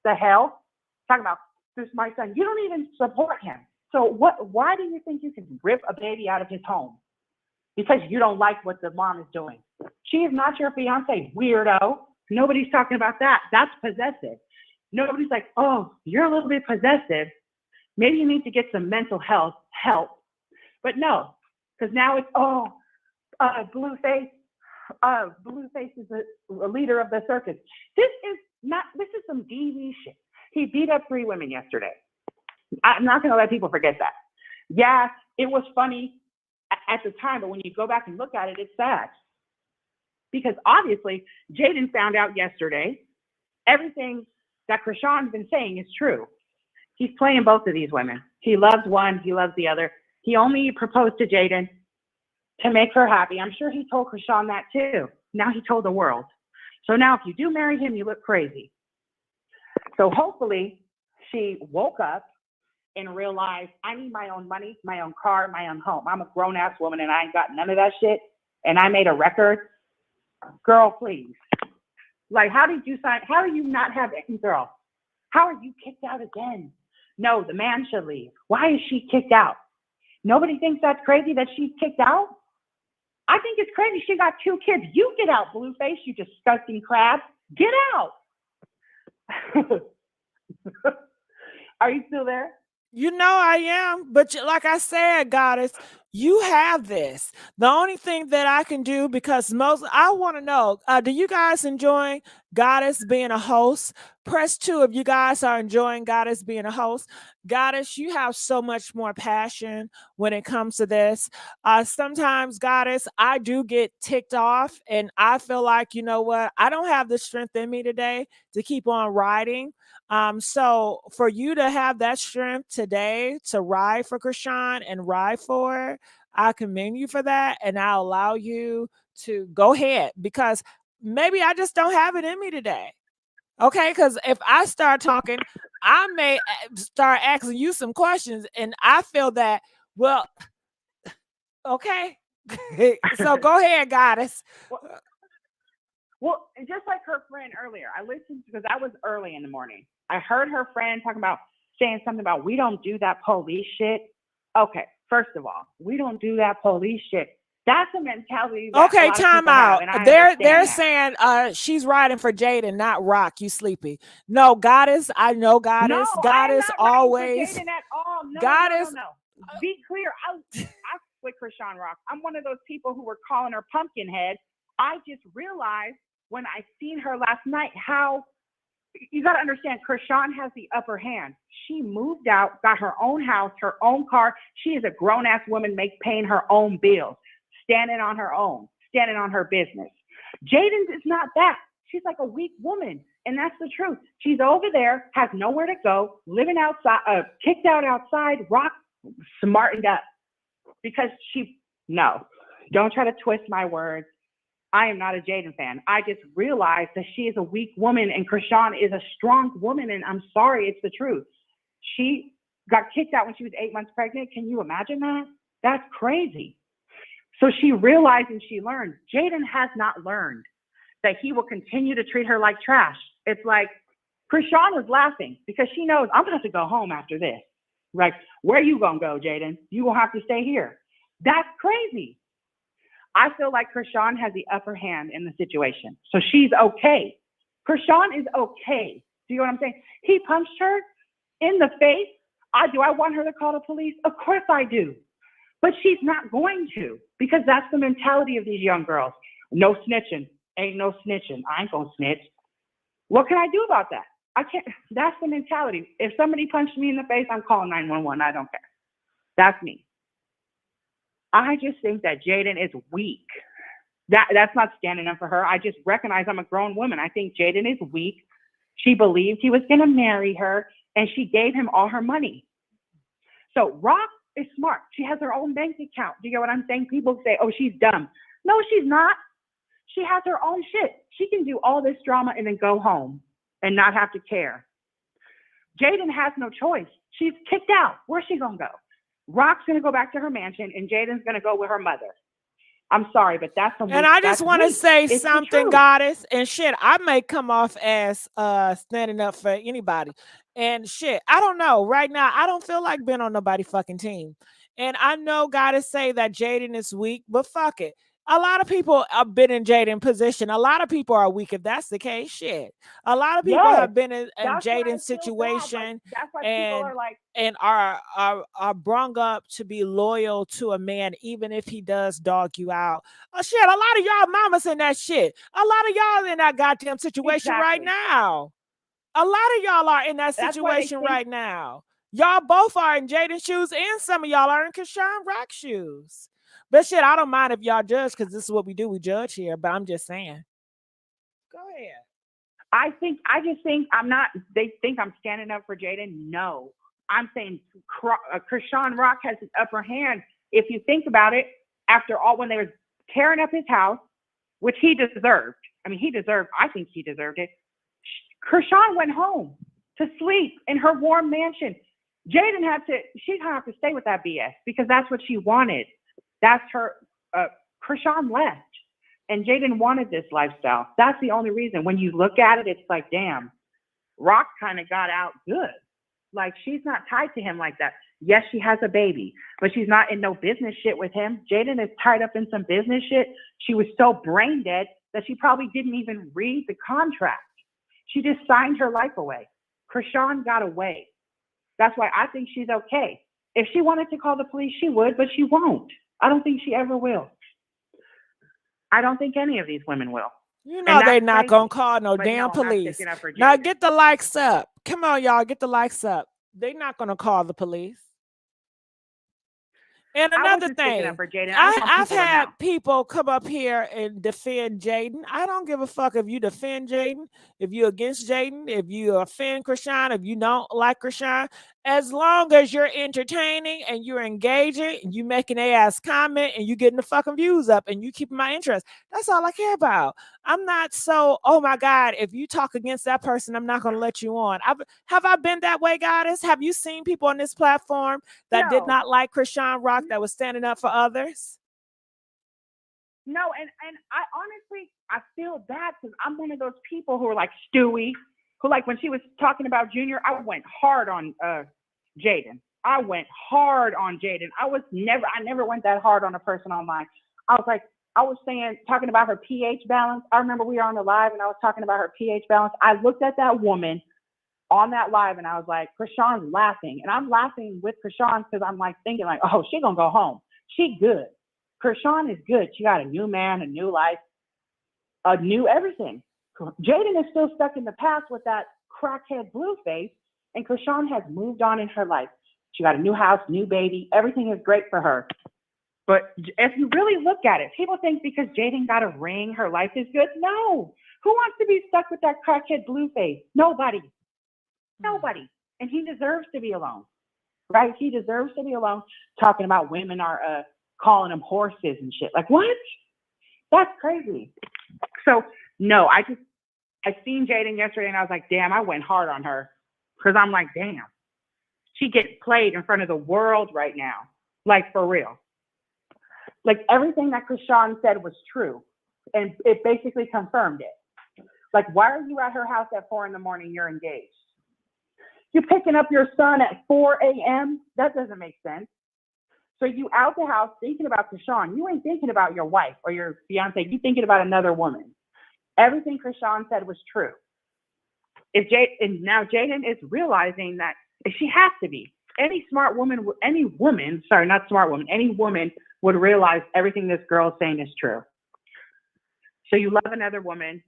The hell? Talking about, this is my son. You don't even support him. So why do you think you can rip a baby out of his home? Because you don't like what the mom is doing. She is not your fiance, weirdo. Nobody's talking about that. That's possessive. Nobody's like, oh, you're a little bit possessive. Maybe you need to get some mental health help. But no, because now it's, Blueface. Blueface is a leader of the circus. This is some DV shit. He beat up 3 women yesterday. I'm not going to let people forget that. Yeah, it was funny at the time, but when you go back and look at it, it's sad. Because obviously, Jaidyn found out yesterday everything that Krishan's been saying is true. He's playing both of these women. He loves one, he loves the other. He only proposed to Jaidyn to make her happy. I'm sure he told Krishan that too. Now he told the world. So now if you do marry him, you look crazy. So hopefully she woke up and realized, I need my own money, my own car, my own home. I'm a grown-ass woman and I ain't got none of that shit. And I made a record. Girl, please. Like, how do you not have it, girl? How are you kicked out again? No, the man should leave. Why is she kicked out? Nobody thinks that's crazy that she's kicked out? I think it's crazy. She got 2 kids. You get out, Blueface, you disgusting crab. Get out. Are you still there? You know I am, but like I said, Goddess, you have this. The only thing that I can do, because I want to know, do you guys enjoy Goddess being a host? Press 2 if you guys are enjoying Goddess being a host. Goddess, you have so much more passion when it comes to this. Sometimes, Goddess, I do get ticked off and I feel like, you know what? I don't have the strength in me today to keep on riding. So for you to have that strength today to ride for Krishan and ride for her, I commend you for that. And I'll allow you to go ahead, because maybe I just don't have it in me today. Okay, because if I start talking, I may start asking you some questions, and I feel that, well, okay. So go ahead, Goddess. Well, just like her friend earlier, I listened because I was early in the morning. I heard her friend saying something about, we don't do that police shit. Okay, first of all, we don't do that police shit. That's a mentality. Okay, time out. They're saying she's riding for Jaidyn, not Rock. You sleepy? No, Goddess. I know Goddess. No, Goddess I'm not always. riding for Jaidyn at all. No, Goddess. no. be clear. I with Krishan Rock. I'm one of those people who were calling her Pumpkinhead. I just realized when I seen her last night how you got to understand. Krishan has the upper hand. She moved out, got her own house, her own car. She is a grown ass woman, paying her own bills, standing on her own, standing on her business. Jaidyn is not that. She's like a weak woman. And that's the truth. She's over there, has nowhere to go, living outside, kicked out outside, Rock smartened up. Because no, don't try to twist my words. I am not a Jaidyn fan. I just realized that she is a weak woman and Krishan is a strong woman. And I'm sorry, it's the truth. She got kicked out when she was 8 months pregnant. Can you imagine that? That's crazy. So she realized and she learned. Jaidyn has not learned that he will continue to treat her like trash. It's like Krishan was laughing because she knows I'm going to have to go home after this. Like, where you going to go, Jaidyn? You will have to stay here. That's crazy. I feel like Krishan has the upper hand in the situation. So she's okay. Krishan is okay. Do you know what I'm saying? He punched her in the face. Do I want her to call the police? Of course I do. But she's not going to because that's the mentality of these young girls. No snitching. Ain't no snitching. I ain't gonna snitch. What can I do about that? I can't. That's the mentality. If somebody punched me in the face, I'm calling 911. I don't care. That's me. I just think that Jaidyn is weak. That's not standing up for her. I just recognize I'm a grown woman. I think Jaidyn is weak. She believed he was going to marry her, and she gave him all her money. So Rock is smart. She has her own bank account. Do you get what I'm saying? People say, oh, she's dumb. No, she's not. She has her own shit. She can do all this drama and then go home and not have to care. Jaidyn has no choice. She's kicked out. Where's she going to go? Rock's going to go back to her mansion, and Jaden's going to go with her mother. I'm sorry, but that's the. And I just want to say something, Goddess, and shit, I may come off as standing up for anybody. And shit, I don't know. Right now, I don't feel like being on nobody's fucking team. And I know Goddess say that Jaidyn is weak, but fuck it. A lot of people have been in Jaidyn's position. A lot of people are weak if that's the case. Shit. A lot of people have been in Jaidyn's situation and are brung up to be loyal to a man, even if he does dog you out. Oh shit, a lot of y'all mamas in that shit. A lot of y'all in that goddamn situation right now. A lot of y'all are in that situation right now. Y'all both are in Jaidyn's shoes, and some of y'all are in Krishan Rock's shoes. But shit, I don't mind if y'all judge because this is what we do. We judge here, but I'm just saying. Go ahead. I just think I'm not, they think I'm standing up for Jaidyn. No, I'm saying Krishan Rock has an upper hand. If you think about it, after all, when they were tearing up his house, which he deserved. I mean, I think he deserved it. Krishan went home to sleep in her warm mansion. Jaidyn she'd have to stay with that BS because that's what she wanted. That's her. Krishan left, and Jaidyn wanted this lifestyle. That's the only reason. When you look at it, it's like, damn, Rock kind of got out good. Like, she's not tied to him like that. Yes, she has a baby, but she's not in no business shit with him. Jaidyn is tied up in some business shit. She was so brain dead that she probably didn't even read the contract. She just signed her life away. Krishan got away. That's why I think she's okay. If she wanted to call the police, she would, but she won't. I don't think she ever will. I don't think any of these women will. You know they're not going to call no damn police. Now get the likes up. Come on, y'all. Get the likes up. They're not going to call the police. And another thing, I've had people come up here and defend Jaidyn. I don't give a fuck if you defend Jaidyn, if you're against Jaidyn, if you offend Krishan, if you don't like Krishan. As long as you're entertaining and you're engaging and you making a ass comment and you getting the fucking views up and you keeping my interest, that's all I care about. I'm not so, oh my God, if you talk against that person, I'm not going to let you on. Have I been that way, Goddess? Have you seen people on this platform that did not like Krishan Rock that was standing up for others? No, and I honestly, I feel bad because I'm one of those people who are like Stewie, who like when she was talking about Junior, I went hard on Jaidyn. I went hard on Jaidyn. I never went that hard on a person online. I was talking about her pH balance. I remember we were on the live and I was talking about her pH balance. I looked at that woman on that live, and I was like, Krishan's laughing. And I'm laughing with Krishan because I'm like thinking like, oh, she gonna go home. She good. Krishan is good. She got a new man, a new life, a new everything. Jaidyn is still stuck in the past with that crackhead Blueface, and Krishan has moved on in her life. She got a new house, new baby. Everything is great for her. But if you really look at it, people think because Jaidyn got a ring, her life is good. No. Who wants to be stuck with that crackhead Blueface? Nobody. Nobody. And he deserves to be alone, right? He deserves to be alone. Talking about women are calling him horses and shit. Like, what? That's crazy. So, no, I seen Jaidyn yesterday and I was like, damn, I went hard on her. Because I'm like, damn. She gets played in front of the world right now. Like, for real. Like, everything that Krishan said was true. And it basically confirmed it. Like, why are you at her house at 4 a.m? You're engaged. You're picking up your son at 4 a.m.? That doesn't make sense. So you out the house thinking about Krishan. You ain't thinking about your wife or your fiance. You thinking about another woman. Everything Krishan said was true. And now Jaidyn is realizing that she has to be. Any woman would realize everything this girl is saying is true. So you love another woman,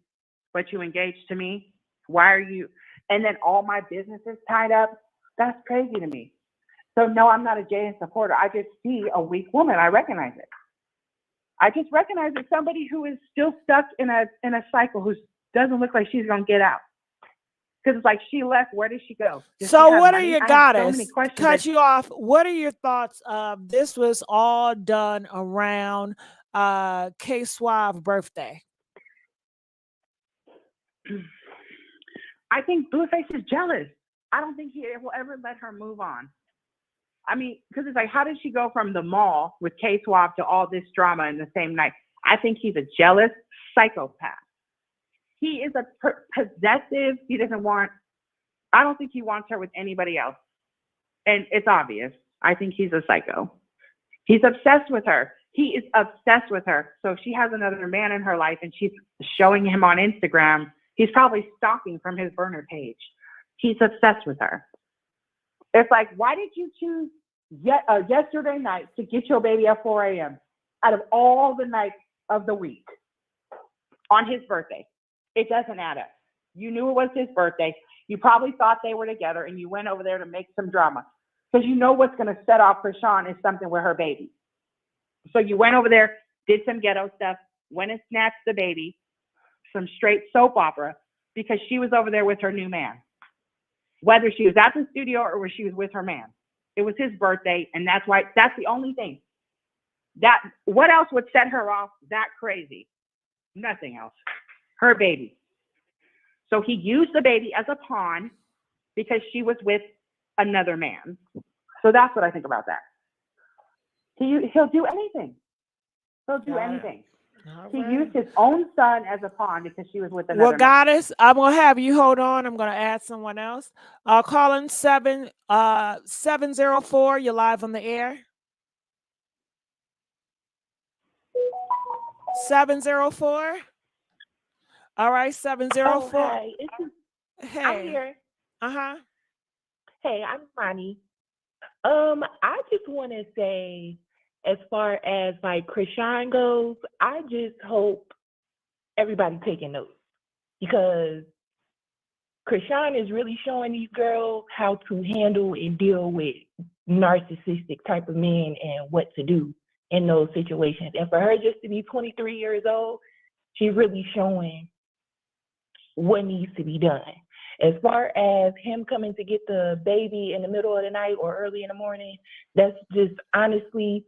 but you engaged to me? Why are you? And then all my business is tied up? That's crazy to me. So no, I'm not a Jaidyn supporter. I just see a weak woman. I recognize it. I just recognize it's somebody who is still stuck in a cycle, who doesn't look like she's gonna get out. Because it's like she left. Where did she go? So what are your goddess? So many questions. Cut you off. What are your thoughts of this? Was all done around K Suave birthday? I think Blueface is jealous. I don't think he will ever let her move on. I mean, because it's like, how did she go from the mall with K Suave to all this drama in the same night? I think he's a jealous psychopath. He is a possessive. He doesn't want, I don't think he wants her with anybody else. And it's obvious. I think he's a psycho. He's obsessed with her. He is obsessed with her. So if she has another man in her life and she's showing him on Instagram, he's probably stalking from his burner page. He's obsessed with her. It's like, why did you choose yesterday night to get your baby at 4 a.m. out of all the nights of the week on his birthday? It doesn't add up. You knew it was his birthday. You probably thought they were together and you went over there to make some drama because you know what's going to set off Krishan is something with her baby. So you went over there, did some ghetto stuff, went and snatched the baby, some straight soap opera, because she was over there with her new man. Whether she was at the studio or where she was with her man. It was his birthday, and that's the only thing. What else would set her off that crazy? Nothing else. Her baby. So he used the baby as a pawn because she was with another man. So that's what I think about that. He'll do anything. He'll do anything. Right. He used his own son as a pawn because she was with another man. Well, goddess, I'm gonna have you hold on. I'm gonna add someone else. Calling 704. You're live on the air. 704. All right, 704. Oh, hi. Hey. I'm here. Hey, I'm Ronnie. I just want to say, as far as like Krishan goes, I just hope everybody taking notes, because Krishan is really showing these girls how to handle and deal with narcissistic type of men and what to do in those situations. And for her just to be 23 years old, she's really showing what needs to be done. As far as him coming to get the baby in the middle of the night or early in the morning, that's just honestly,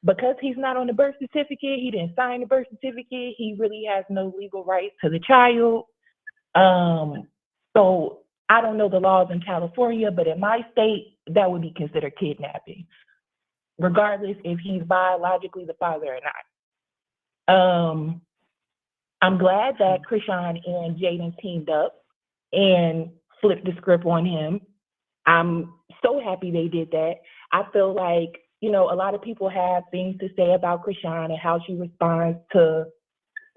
because he's not on the birth certificate, he didn't sign the birth certificate, he really has no legal rights to the child. So I don't know the laws in California, but in my state, that would be considered kidnapping, regardless if he's biologically the father or not. I'm glad that Krishan and Jaden teamed up and flipped the script on him. I'm so happy they did that. I feel like, you know, a lot of people have things to say about Krishan and how she responds to,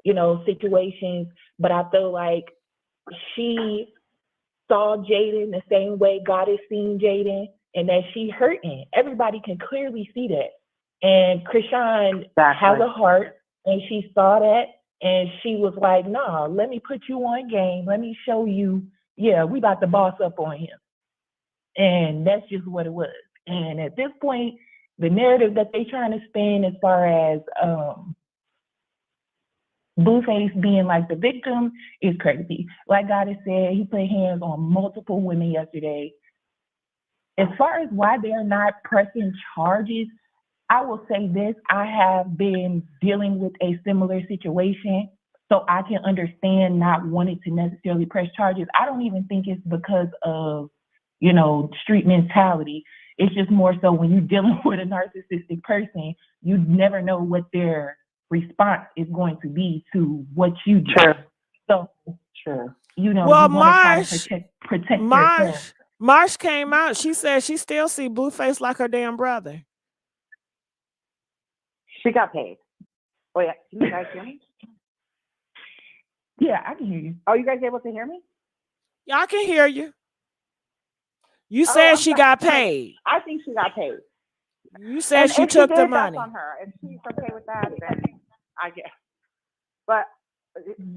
you know, situations, but I feel like she saw Jaden the same way God is seeing Jaden, and that she hurting. Everybody can clearly see that. And Krishan has a heart, and she saw that, and she was like, nah, let me put you on game. Let me show you, yeah, we about to boss up on him. And that's just what it was. And at this point, the narrative that they trying to spin as far as Blueface being like the victim is crazy. Like God has said, he put hands on multiple women yesterday. As far as why they're not pressing charges, I will say this, I have been dealing with a similar situation, so I can understand not wanting to necessarily press charges. I don't even think it's because of, you know, street mentality. It's just more so when you're dealing with a narcissistic person, you never know what their response is going to be to what you do. Sure. So, Sure. you know, Well, you want to try to protect yourself. Marsh came out. She said she still see Blueface like her damn brother. She got paid. Oh yeah, can you guys hear me? Yeah, I can hear you. Are you guys able to hear me? Yeah, I can hear you. You said she got paid. I think she got paid. You said she if took she the did, money. That's on her. If she's okay with that, then I guess. But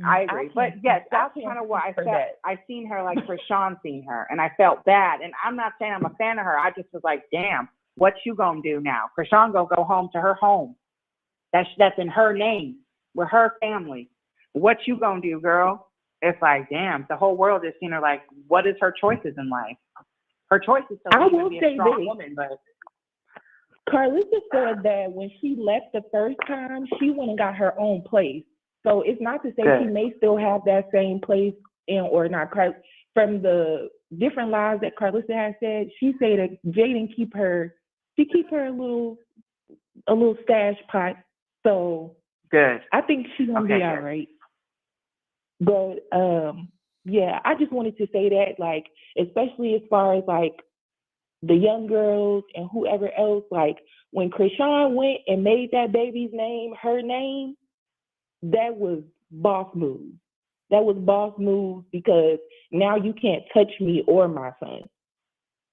I agree. But yes, that's kind of what I felt. I seen her like Krishan seen her, and I felt bad. And I'm not saying I'm a fan of her. I just was like, damn, what you gonna do now? Krishan gonna go home to her home. That's in her name with her family. What you gonna do, girl? It's like, damn, the whole world is seeing her like, what is her choices in life? Her choices to be a strong woman, but Carlissa said that when she left the first time, she went and got her own place. So it's not to say she may still have that same place or not. From the different lies that Carlissa has said, she said that Jaden keep her a little stash pot. So good. I think she's gonna be all right. But yeah, I just wanted to say that, like, especially as far as like the young girls and whoever else, like when Krishan went and made that baby's name her name, that was boss move. That was boss move because now you can't touch me or my son,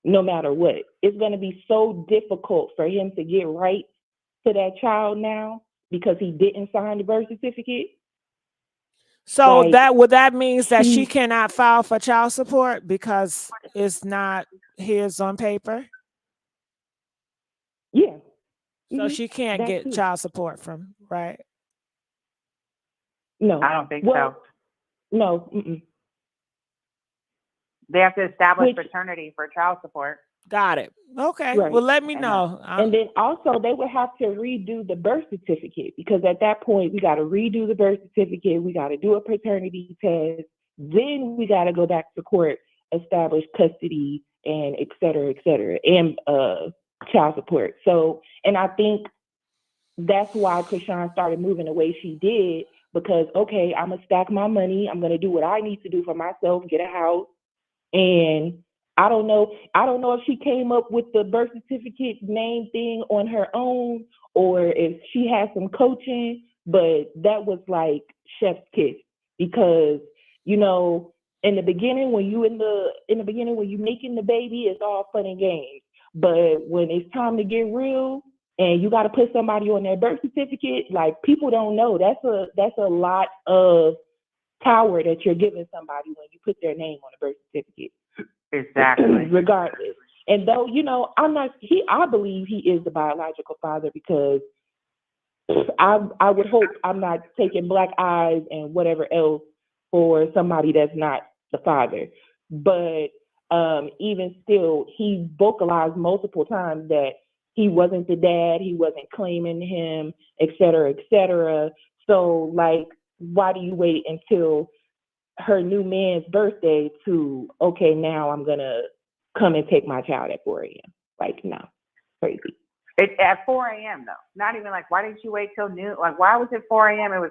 no matter what. It's gonna be so difficult for him to get right to that child now because he didn't sign the birth certificate. So like, that means that she cannot file for child support because it's not his on paper. Yeah. So she can't get child support from, right? No, I don't think so. No. They have to establish paternity for child support. Got it. Okay. Right. Well, let me know. And then also they would have to redo the birth certificate because at that point we got to redo the birth certificate. We got to do a paternity test. Then we got to go back to court, establish custody, and et cetera, and child support. So, and I think that's why Krishan started moving the way she did because, okay, I'm going to stack my money. I'm going to do what I need to do for myself, get a house. And I don't know if she came up with the birth certificate name thing on her own or if she had some coaching, but that was like chef's kiss because, you know, in the beginning when you making the baby, it's all fun and games. But when it's time to get real and you got to put somebody on their birth certificate, like people don't know. That's a lot of power that you're giving somebody when you put their name on a birth certificate. Exactly. Regardless. And though, you know, I believe he is the biological father because I would hope I'm not taking black eyes and whatever else for somebody that's not the father. But even still, he vocalized multiple times that he wasn't the dad, he wasn't claiming him, et cetera, et cetera. So, like, why do you wait until her new man's birthday to, okay, now I'm going to come and take my child at 4 a.m.? Like, no, crazy. At 4 a.m. though. Not even like, why didn't you wait till noon? Like, why was it 4 a.m.?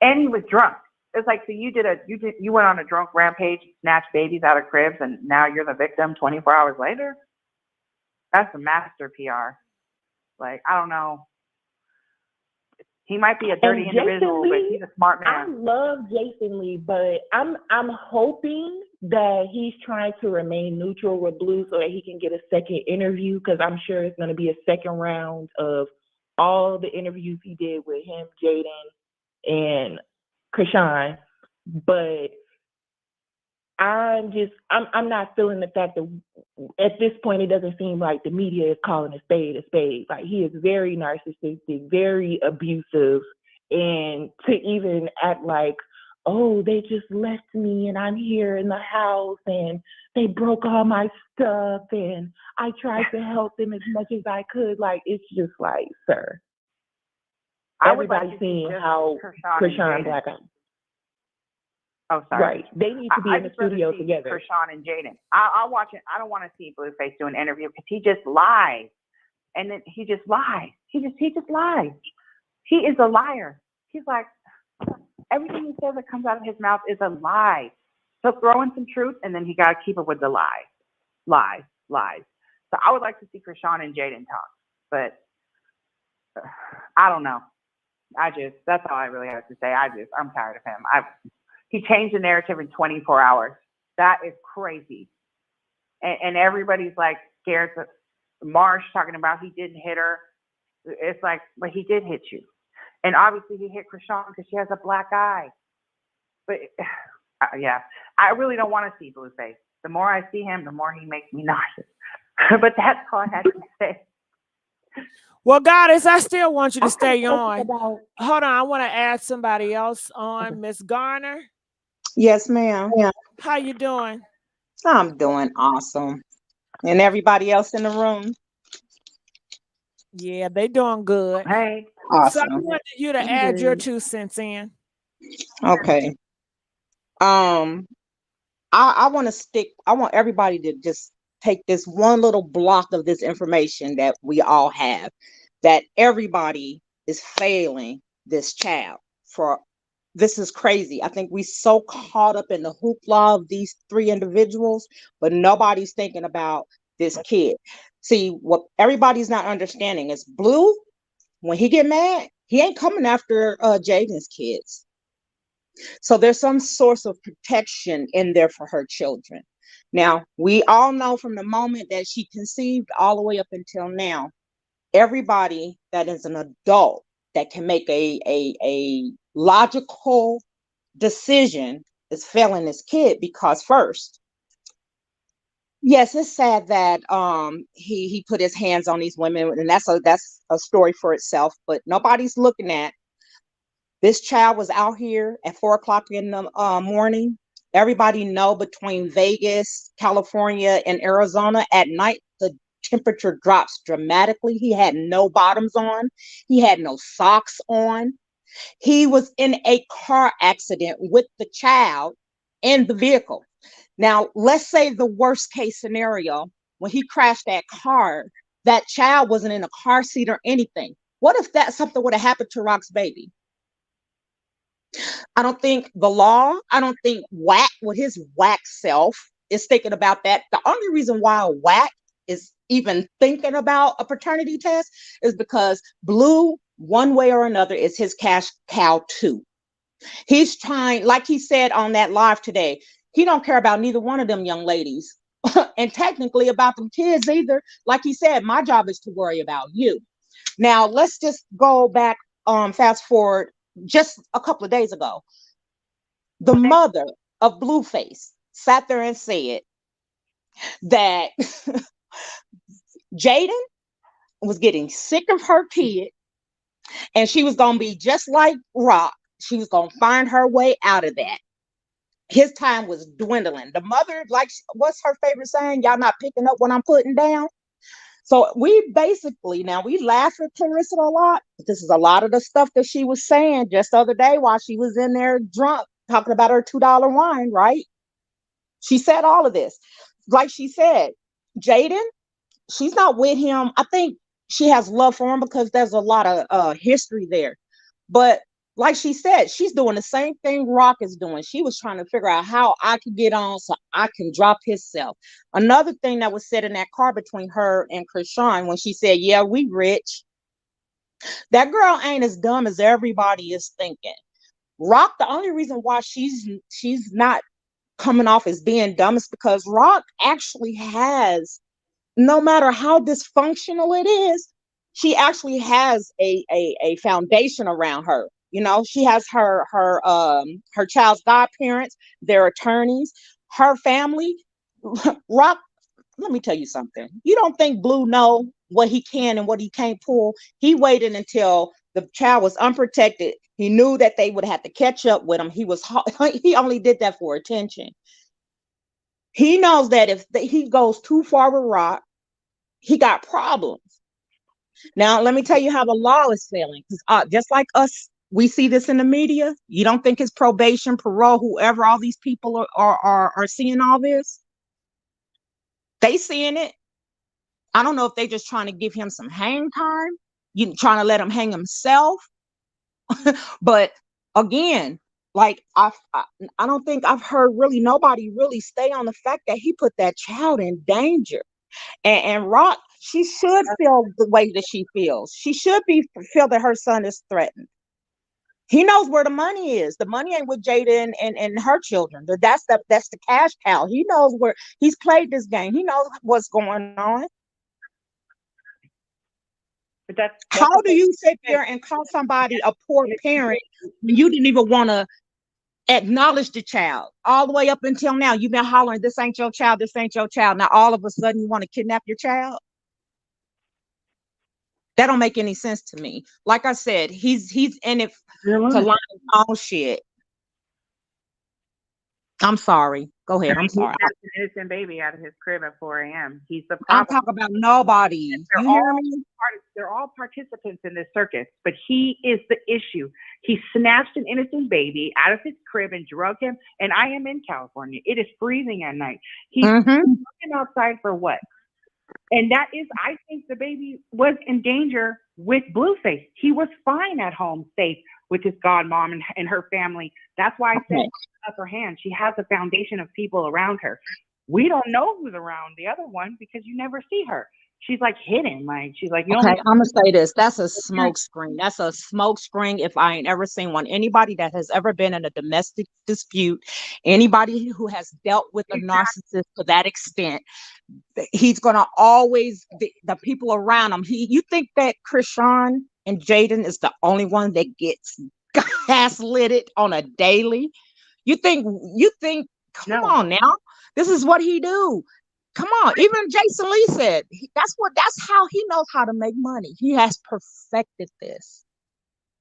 And he was drunk. It's like, so you went on a drunk rampage, snatched babies out of cribs, and now you're the victim 24 hours later? That's a master PR. Like, I don't know. He might be a dirty And Jason individual, but Lee, he's a smart I man. love Jason Lee, but I'm hoping that he's trying to remain neutral with Blue so that he can get a second interview, because I'm sure it's going to be a second round of all the interviews he did with him, Jaden, and Krishan. But I'm not feeling the fact that at this point it doesn't seem like the media is calling a spade a spade. Like, he is very narcissistic, very abusive, and to even act like, oh, they just left me and I'm here in the house and they broke all my stuff and I tried to help them as much as I could. Like, it's just like, sir. Everybody's seeing how Krishan Black out. Oh, sorry. Right. They need to be in the studio together. Krishan and Jaden. I'll watch it. I don't want to see Blueface do an interview because he just lies. And then he just lies. He just lies. He is a liar. He's like, everything he says that comes out of his mouth is a lie. He'll throw in some truth and then he got to keep up with the lies. Lies. So I would like to see Krishan and Jaden talk. But I don't know. That's all I really have to say. I'm tired of him. He changed the narrative in 24 hours. That is crazy. And everybody's like scared. Marsh talking about he didn't hit her. It's like, but he did hit you. And obviously he hit Krishan because she has a black eye. But yeah, I really don't want to see Blueface. The more I see him, the more he makes me nauseous. But that's all I had to say. Well, Goddess, I still want you to stay on. Hold on, I want to add somebody else on. Miss Garner. Yes, ma'am. Yeah. How you doing? I'm doing awesome. And everybody else in the room? Yeah, they doing good. Hey. Awesome. So I wanted you to add your 2 cents in. Okay. I want everybody to just take this one little block of this information that we all have, that everybody is failing this child for. This is crazy. I think we so caught up in the hoopla of these 3 individuals, but nobody's thinking about this kid. See, what everybody's not understanding is Blue, when he get mad, he ain't coming after Jaden's kids. So there's some source of protection in there for her children. Now, we all know from the moment that she conceived all the way up until now, everybody that is an adult that can make a logical decision is failing this kid, because first, yes, it's sad that he put his hands on these women, and that's a story for itself, but nobody's looking at this child was out here at 4:00 in the morning. Everybody know between Vegas, California, and Arizona at night, the temperature drops dramatically. He had no bottoms on. He had no socks on. He was in a car accident with the child in the vehicle. Now, let's say the worst case scenario, when he crashed that car, that child wasn't in a car seat or anything. What if that something would have happened to Rock's baby? I don't think the law, I don't think Whack with his whack self is thinking about that. The only reason why Whack is even thinking about a paternity test is because Blue, one way or another, is his cash cow too. He's trying, like he said on that live today, he don't care about neither one of them young ladies and technically about them kids either. Like he said, my job is to worry about you. Now, let's just go back, fast forward just a couple of days ago. The mother of Blueface sat there and said that Jaden was getting sick of her kid and she was going to be just like Rock. She was going to find her way out of that. His time was dwindling. The mother, like, what's her favorite saying? Y'all not picking up what I'm putting down? So we basically, now we laugh at Clarissa a lot, but this is a lot of the stuff that she was saying just the other day while she was in there drunk, talking about her $2 wine, right? She said all of this. Like she said, Jaden, she's not with him. I think she has love for him because there's a lot of history there. But like she said, she's doing the same thing Rock is doing. She was trying to figure out how I could get on so I can drop himself. Another thing that was said in that car between her and Krishan when she said, yeah, we rich. That girl ain't as dumb as everybody is thinking. Rock, the only reason why she's not coming off as being dumb is because Rock actually has, no matter how dysfunctional it is, she actually has a foundation around her. You know, she has her child's godparents, their attorneys, her family. Rock, let me tell you something. You don't think Blue know what he can and what he can't pull? He waited until the child was unprotected. He knew that they would have to catch up with him. He only did that for attention. He knows that if he goes too far with Rock, he got problems. Now, let me tell you how the law is failing. Because just like us, we see this in the media. You don't think his probation, parole, whoever, all these people are seeing all this? They seeing it. I don't know if they just trying to give him some hang time. You trying to let him hang himself. But again, like I don't think I've heard really nobody really stay on the fact that he put that child in danger. And Rock, she should feel the way that she feels. She should feel that her son is threatened. He knows where the money is. The money ain't with Jada and her children. That's the cash cow. He knows where he's played this game. He knows what's going on. But that's how do you sit there and call somebody a poor parent when you didn't even want to acknowledge the child all the way up until now? You've been hollering, this ain't your child, this ain't your child. Now all of a sudden you want to kidnap your child? That don't make any sense to me. Like I said, he's in it to line his own shit. I'm sorry. Go ahead. I'm sorry. He has an innocent baby out of his crib at 4 a.m. He's the problem. I'm talking about nobody. You hear me? They're all participants in this circus, but he is the issue. He snatched an innocent baby out of his crib and drugged him. And I am in California. It is freezing at night. He's looking outside for what? And that is, I think the baby was in danger with Blueface. He was fine at home, safe with his godmom and her family. That's why I said upper hand. She has a foundation of people around her. We don't know who's around the other one because you never see her. She's like hidden. Like she's like, okay, I'm gonna say this. That's a smoke screen. That's a smoke screen if I ain't ever seen one. Anybody that has ever been in a domestic dispute, anybody who has dealt with a narcissist to that extent, he's gonna always the people around him. You think that Krishan and Jaden is the only one that gets gaslit on a daily? You think? Come on now. This is what he do. Come on. Even Jason Lee said that's how he knows how to make money. He has perfected this.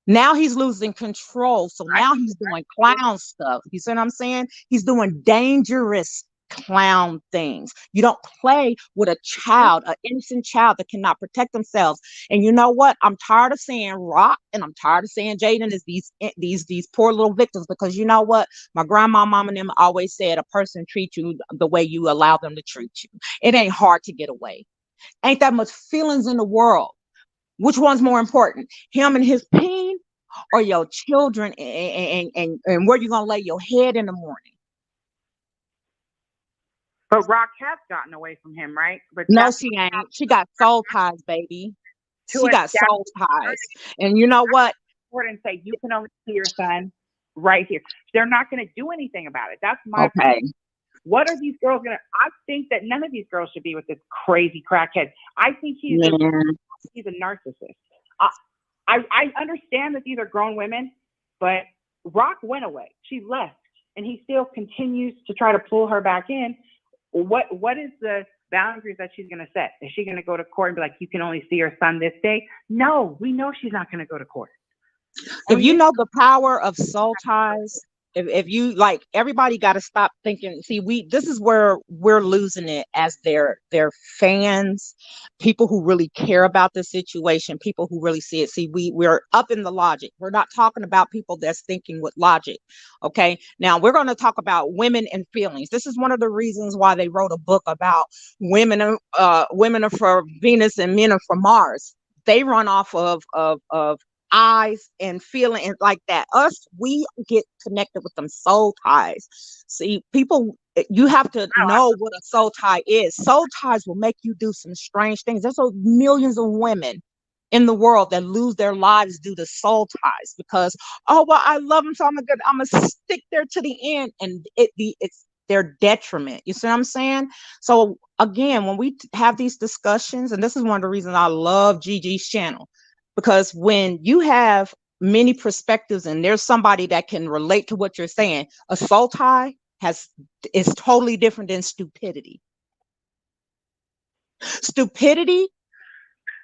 Now he's losing control. So now he's doing clown stuff. You see what I'm saying? He's doing dangerous clown things. You don't play with a child, an innocent child that cannot protect themselves. And you know what? I'm tired of seeing Rock and I'm tired of seeing Jaden as these poor little victims, because you know what? My grandma, mom, and them always said a person treats you the way you allow them to treat you. It ain't hard to get away. Ain't that much feelings in the world. Which one's more important? Him and his pain or your children and where you gonna lay your head in the morning? But Rock has gotten away from him, right? But no, she ain't. She got soul ties, baby. She got soul ties. And you know what? And say, you can only see your son right here. They're not going to do anything about it. That's my point. What are these girls going to? I think that none of these girls should be with this crazy crackhead. I think he's a narcissist. I understand that these are grown women, but Rock went away. She left. And he still continues to try to pull her back in. What is the boundaries that she's going to set? Is she going to go to court and be like, you can only see your son this day? No, we know she's not going to go to court. If you know the power of soul ties, if you like, everybody got to stop thinking. See, this is where we're losing it as their fans, people who really care about the situation, people who really see it. See, we're up in the logic. We're not talking about people that's thinking with logic. Okay, now we're going to talk about women and feelings. This is one of the reasons why they wrote a book about women are for Venus and men are for Mars. They run off of eyes and feeling and like that. Us, we get connected with them soul ties. See, people, you have to know what a soul tie is. Soul ties will make you do some strange things. There's millions of women in the world that lose their lives due to soul ties because, oh, well, I love them, so I'm gonna stick there to the end, and it's their detriment. You see what I'm saying? So again, when we have these discussions, and this is one of the reasons I love Gigi's channel, because when you have many perspectives and there's somebody that can relate to what you're saying, a soul tie is totally different than stupidity. Stupidity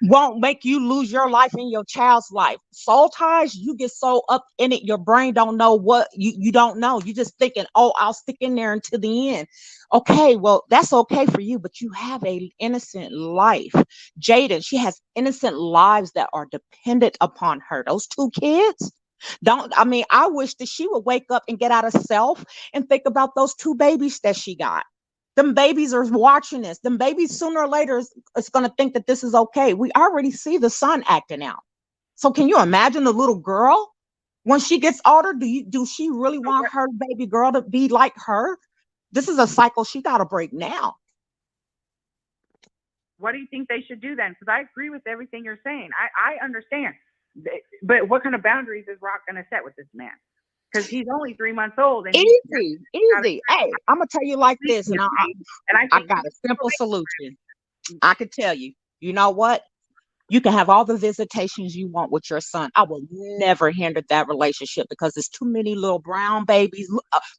won't make you lose your life and your child's life. Soul ties, you get so up in it, your brain don't know what you don't know. You just thinking, oh, I'll stick in there until the end. Okay, well, that's okay for you, but you have a innocent life. Jaidyn, she has innocent lives that are dependent upon her. Those 2 kids. I wish that she would wake up and get out of self and think about those 2 babies that she got. Them babies are watching this. Them babies sooner or later is going to think that this is okay. We already see the son acting out. So can you imagine the little girl when she gets older? Do she really want her baby girl to be like her? This is a cycle she got to break now. What do you think they should do then? Because I agree with everything you're saying. I understand. But what kind of boundaries is Rock going to set with this man? Because he's only 3 months old. And easy. Hey, I'm gonna tell you like this, and I got a simple solution. I could tell you. You know what? You can have all the visitations you want with your son. I will never hinder that relationship because there's too many little brown babies,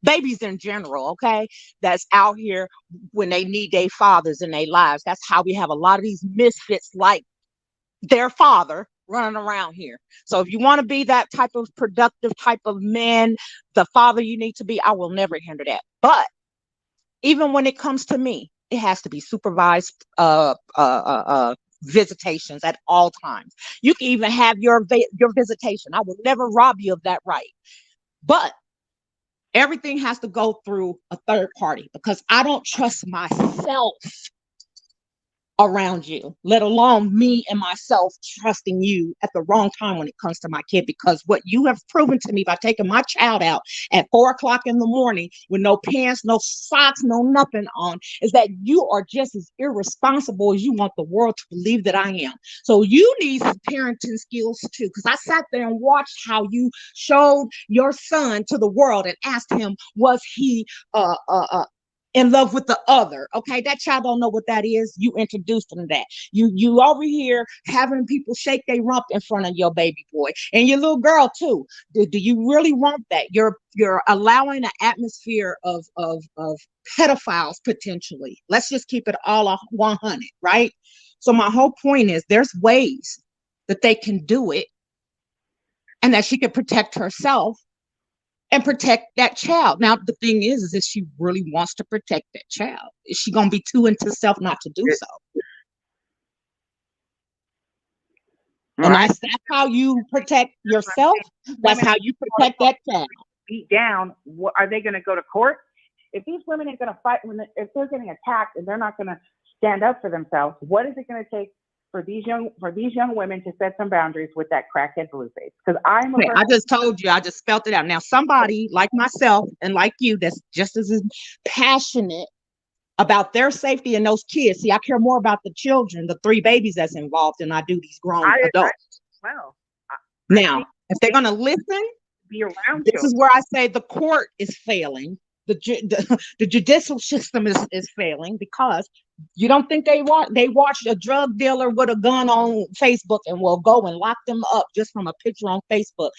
babies in general, okay, that's out here when they need their fathers in their lives. That's how we have a lot of these misfits like their father running around here. So if you want to be that type of productive type of man, the father you need to be, I will never hinder that. But even when it comes to me, it has to be supervised visitations at all times. You can even have your visitation. I will never rob you of that right. But everything has to go through a third party because I don't trust myself around you, let alone me and myself trusting you at the wrong time when it comes to my kid. Because what you have proven to me by taking my child out at 4 o'clock in the morning with no pants, no socks, no nothing on, is that you are just as irresponsible as you want the world to believe that I am. So you need some parenting skills too, because I sat there and watched how you showed your son to the world and asked him, was he in love with the other? Okay, that child don't know what that is. You introduced them to that. You over here having people shake their rump in front of your baby boy and your little girl too. Do you really want that? You're allowing an atmosphere of pedophiles potentially. Let's just keep it all 100, right? So my whole point is there's ways that they can do it and that she can protect herself and protect that child. Now, the thing is if she really wants to protect that child, is she going to be too into self not to do so? And that's how you protect yourself. That's how you protect that child. Beat down. What, are they going to go to court? If these women ain't going to fight, if they're getting attacked and they're not going to stand up for themselves, what is it going to take for these young women to set some boundaries with that crackhead Blueface? Because I just told you, I just spelled it out. Now, somebody like myself and like you that's just as passionate about their safety and those kids. See, I care more about the children, the 3 babies that's involved, than I do these grown adults. Now, if they're going to listen, this is where I say the court is failing. The judicial system is failing because you don't think they watched a drug dealer with a gun on Facebook and will go and lock them up just from a picture on Facebook.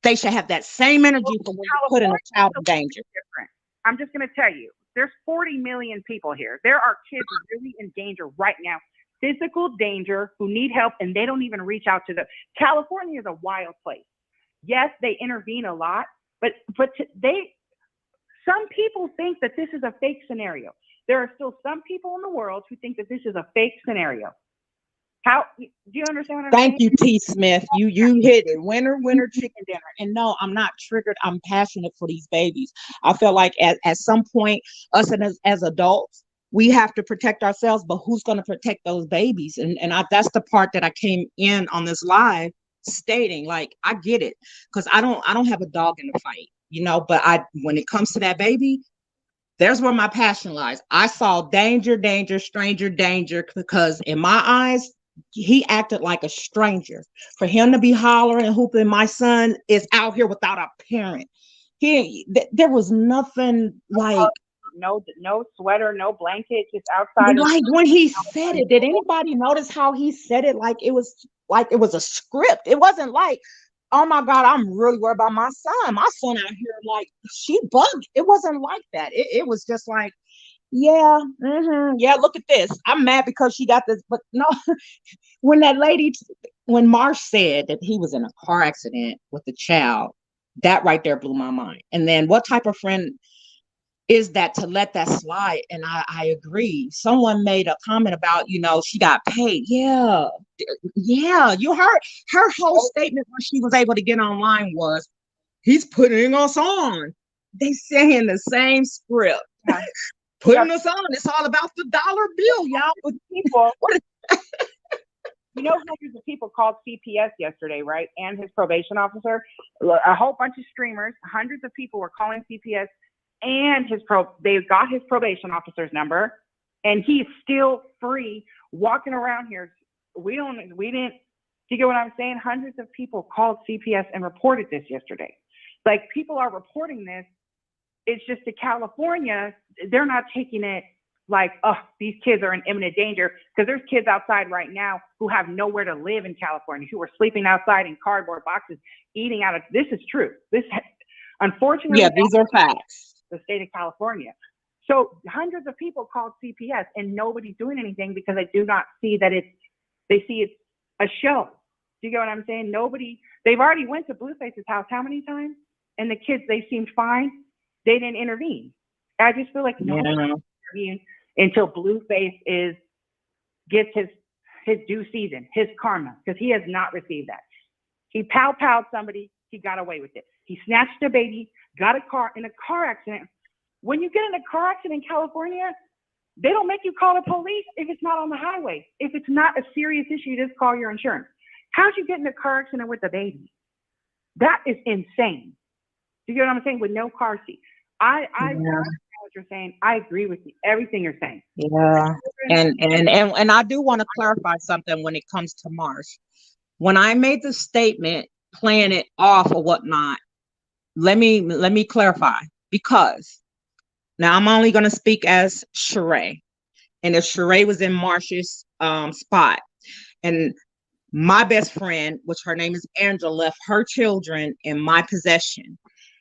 They should have that same energy for when you put in a child in danger. I'm just going to tell you, there's 40 million people here. There are kids really in danger right now, physical danger, who need help, and they don't even reach out to them. California is a wild place. Yes, they intervene a lot, but some people think that this is a fake scenario. There are still some people in the world who think that this is a fake scenario. How do you understand what I'm saying? Thank you, T. Smith. You hit it. Winner, chicken dinner. And no, I'm not triggered. I'm passionate for these babies. I feel like at some point, us as adults, we have to protect ourselves, but who's going to protect those babies? And that's the part that I came in on this live stating, like, I get it, because I don't have a dog in the fight. But when it comes to that baby, there's where my passion lies. I saw danger, stranger danger, because in my eyes, he acted like a stranger. For him to be hollering and hooping, my son is out here without a parent. There was nothing like no sweater, no blanket, just outside. Like when he said it, did anybody notice how he said it? Like it was a script. It wasn't like, oh my God, I'm really worried about my son. My son out here, like, she bugged. It wasn't like that. It was just like, yeah, yeah, look at this. I'm mad because she got this. But no, when Marsh said that he was in a car accident with the child, that right there blew my mind. And then what type of friend is that to let that slide? And I agree. Someone made a comment about, she got paid. Yeah. You heard her whole statement when she was able to get online was, he's putting us on. They saying the same script. Putting us on. It's all about the dollar bill, y'all. With people. Hundreds of people called CPS yesterday, right? And his probation officer. A whole bunch of streamers. Hundreds of people were calling CPS. And they got his probation officer's number, and he's still free walking around here. We didn't. You get what I'm saying? Hundreds of people called CPS and reported this yesterday. Like, people are reporting this. It's just to California, they're not taking it like, oh, these kids are in imminent danger, because there's kids outside right now who have nowhere to live in California, who are sleeping outside in cardboard boxes, eating out of. This is true. This, unfortunately, yeah, these are facts. The state of California. So hundreds of people called CPS and nobody's doing anything because they do not see that they see it's a show. Do you get what I'm saying? They've already went to Blueface's house how many times? And the kids, they seemed fine. They didn't intervene. I just feel like nobody intervened until Blueface gets his due season, his karma, because he has not received that. He pow-powed somebody, he got away with it. He snatched a baby, got in a car accident. When you get in a car accident in California, they don't make you call the police if it's not on the highway. If it's not a serious issue, you just call your insurance. How'd you get in a car accident with a baby? That is insane. Do you get what I'm saying? With no car seat. I know what you're saying. I agree with you. Everything you're saying. Yeah. And I do want to clarify something when it comes to Marsh. When I made the statement, playing it off or whatnot, let me clarify, because now I'm only going to speak as Sheree, and if Sheree was in Marsh's spot, and my best friend, which her name is Angela, left her children in my possession,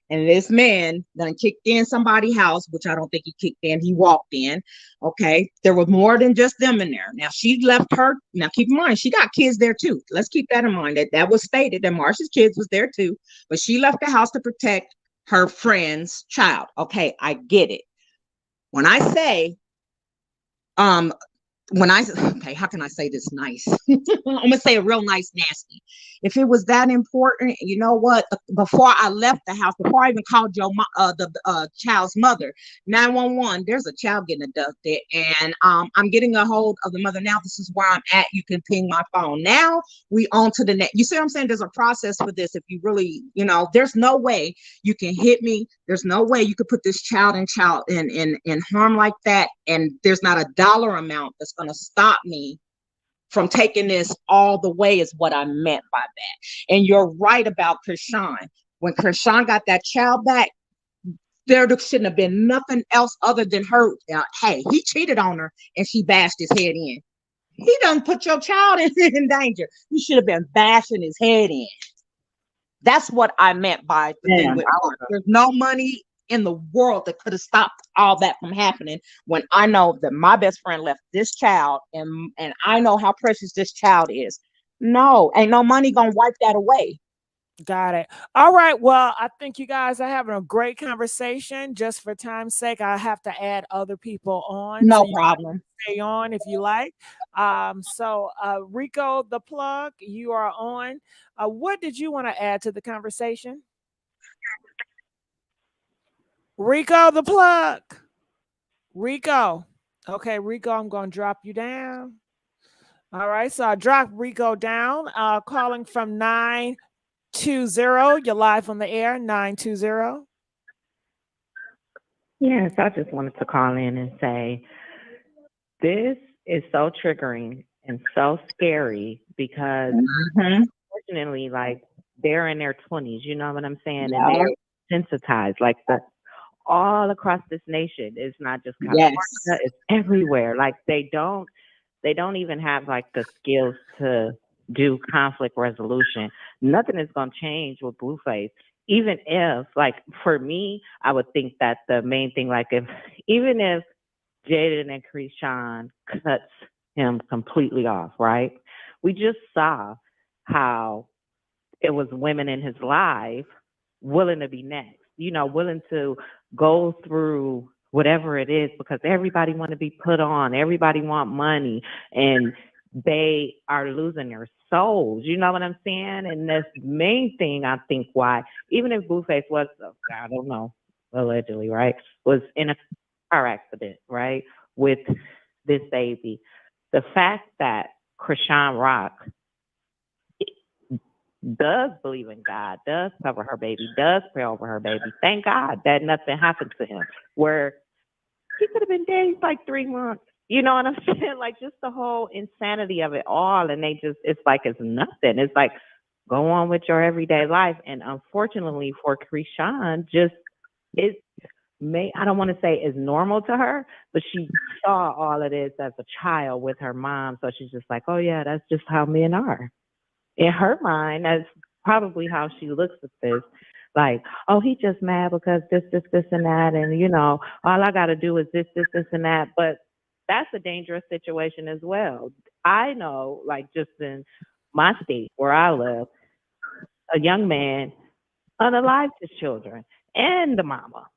and this man done kicked in somebody's house, which I don't think he kicked in, he walked in. Okay, there was more than just them in there. Now she left her. Now keep in mind, she got kids there too. Let's keep that in mind. That was stated that Marsh's kids was there too, but she left the house to protect her friend's child. Okay, I get it. When I say, okay, how can I say this nice? I'm gonna say a real nice nasty. If it was that important, you know what? Before I left the house, before I even called the child's mother, 911, there's a child getting abducted, and I'm getting a hold of the mother now. This is where I'm at. You can ping my phone. Now we on to the next. You see what I'm saying? There's a process for this. If you really, there's no way you can hit me. There's no way you could put this child in harm like that, and there's not a dollar amount that's going to stop me from taking this all the way, is what I meant by that. And you're right about Krishan. When Krishan got that child back, there shouldn't have been nothing else other than her. Hey, he cheated on her and she bashed his head in. He done put your child in danger. You should have been bashing his head in. That's what I meant by the thing with Mark. There's no money in the world that could have stopped all that from happening, when I know that my best friend left this child, and I know how precious this child is. No, ain't no money gonna wipe that away. Got it. All right. Well, I think you guys are having a great conversation. Just for time's sake, I have to add other people on. No so problem. Stay on if you like. Rico the Plug, you are on. What did you want to add to the conversation? Rico the Plug. Rico. Okay, Rico, I'm going to drop you down. All right, so I dropped Rico down. Calling from 920. You're live on the air, 920. Yes, I just wanted to call in and say this is so triggering and so scary because unfortunately, like they're in their 20s, you know what I'm saying? And they're sensitized, like all across this nation. It's not just California, it's everywhere. Like they don't even have like the skills to do conflict resolution. Nothing is gonna change with Blueface. Even if, like for me, I would think that the main thing, like even if Jaden and Krishan cuts him completely off, right? We just saw how it was women in his life willing to be next, willing to go through whatever it is because everybody want to be put on, everybody want money, and they are losing their souls. You know what I'm saying? And that's the main thing I think why, even if Blueface was, I don't know, allegedly, right, was in a car accident, right, with this baby, the fact that Krishan Rock does believe in God, does cover her baby, does pray over her baby. Thank God that nothing happened to him. Where he could have been dead like 3 months. You know what I'm saying? Like just the whole insanity of it all. And it's like it's nothing. It's like go on with your everyday life. And unfortunately for Krishan, I don't want to say is normal to her, but she saw all of this as a child with her mom. So she's just like, oh yeah, that's just how men are. In her mind, that's probably how she looks at this. Like, oh, he just mad because this, and that. And, all I got to do is this, and that. But that's a dangerous situation as well. I know, like, just in my state where I live, a young man unalived his children and the mama,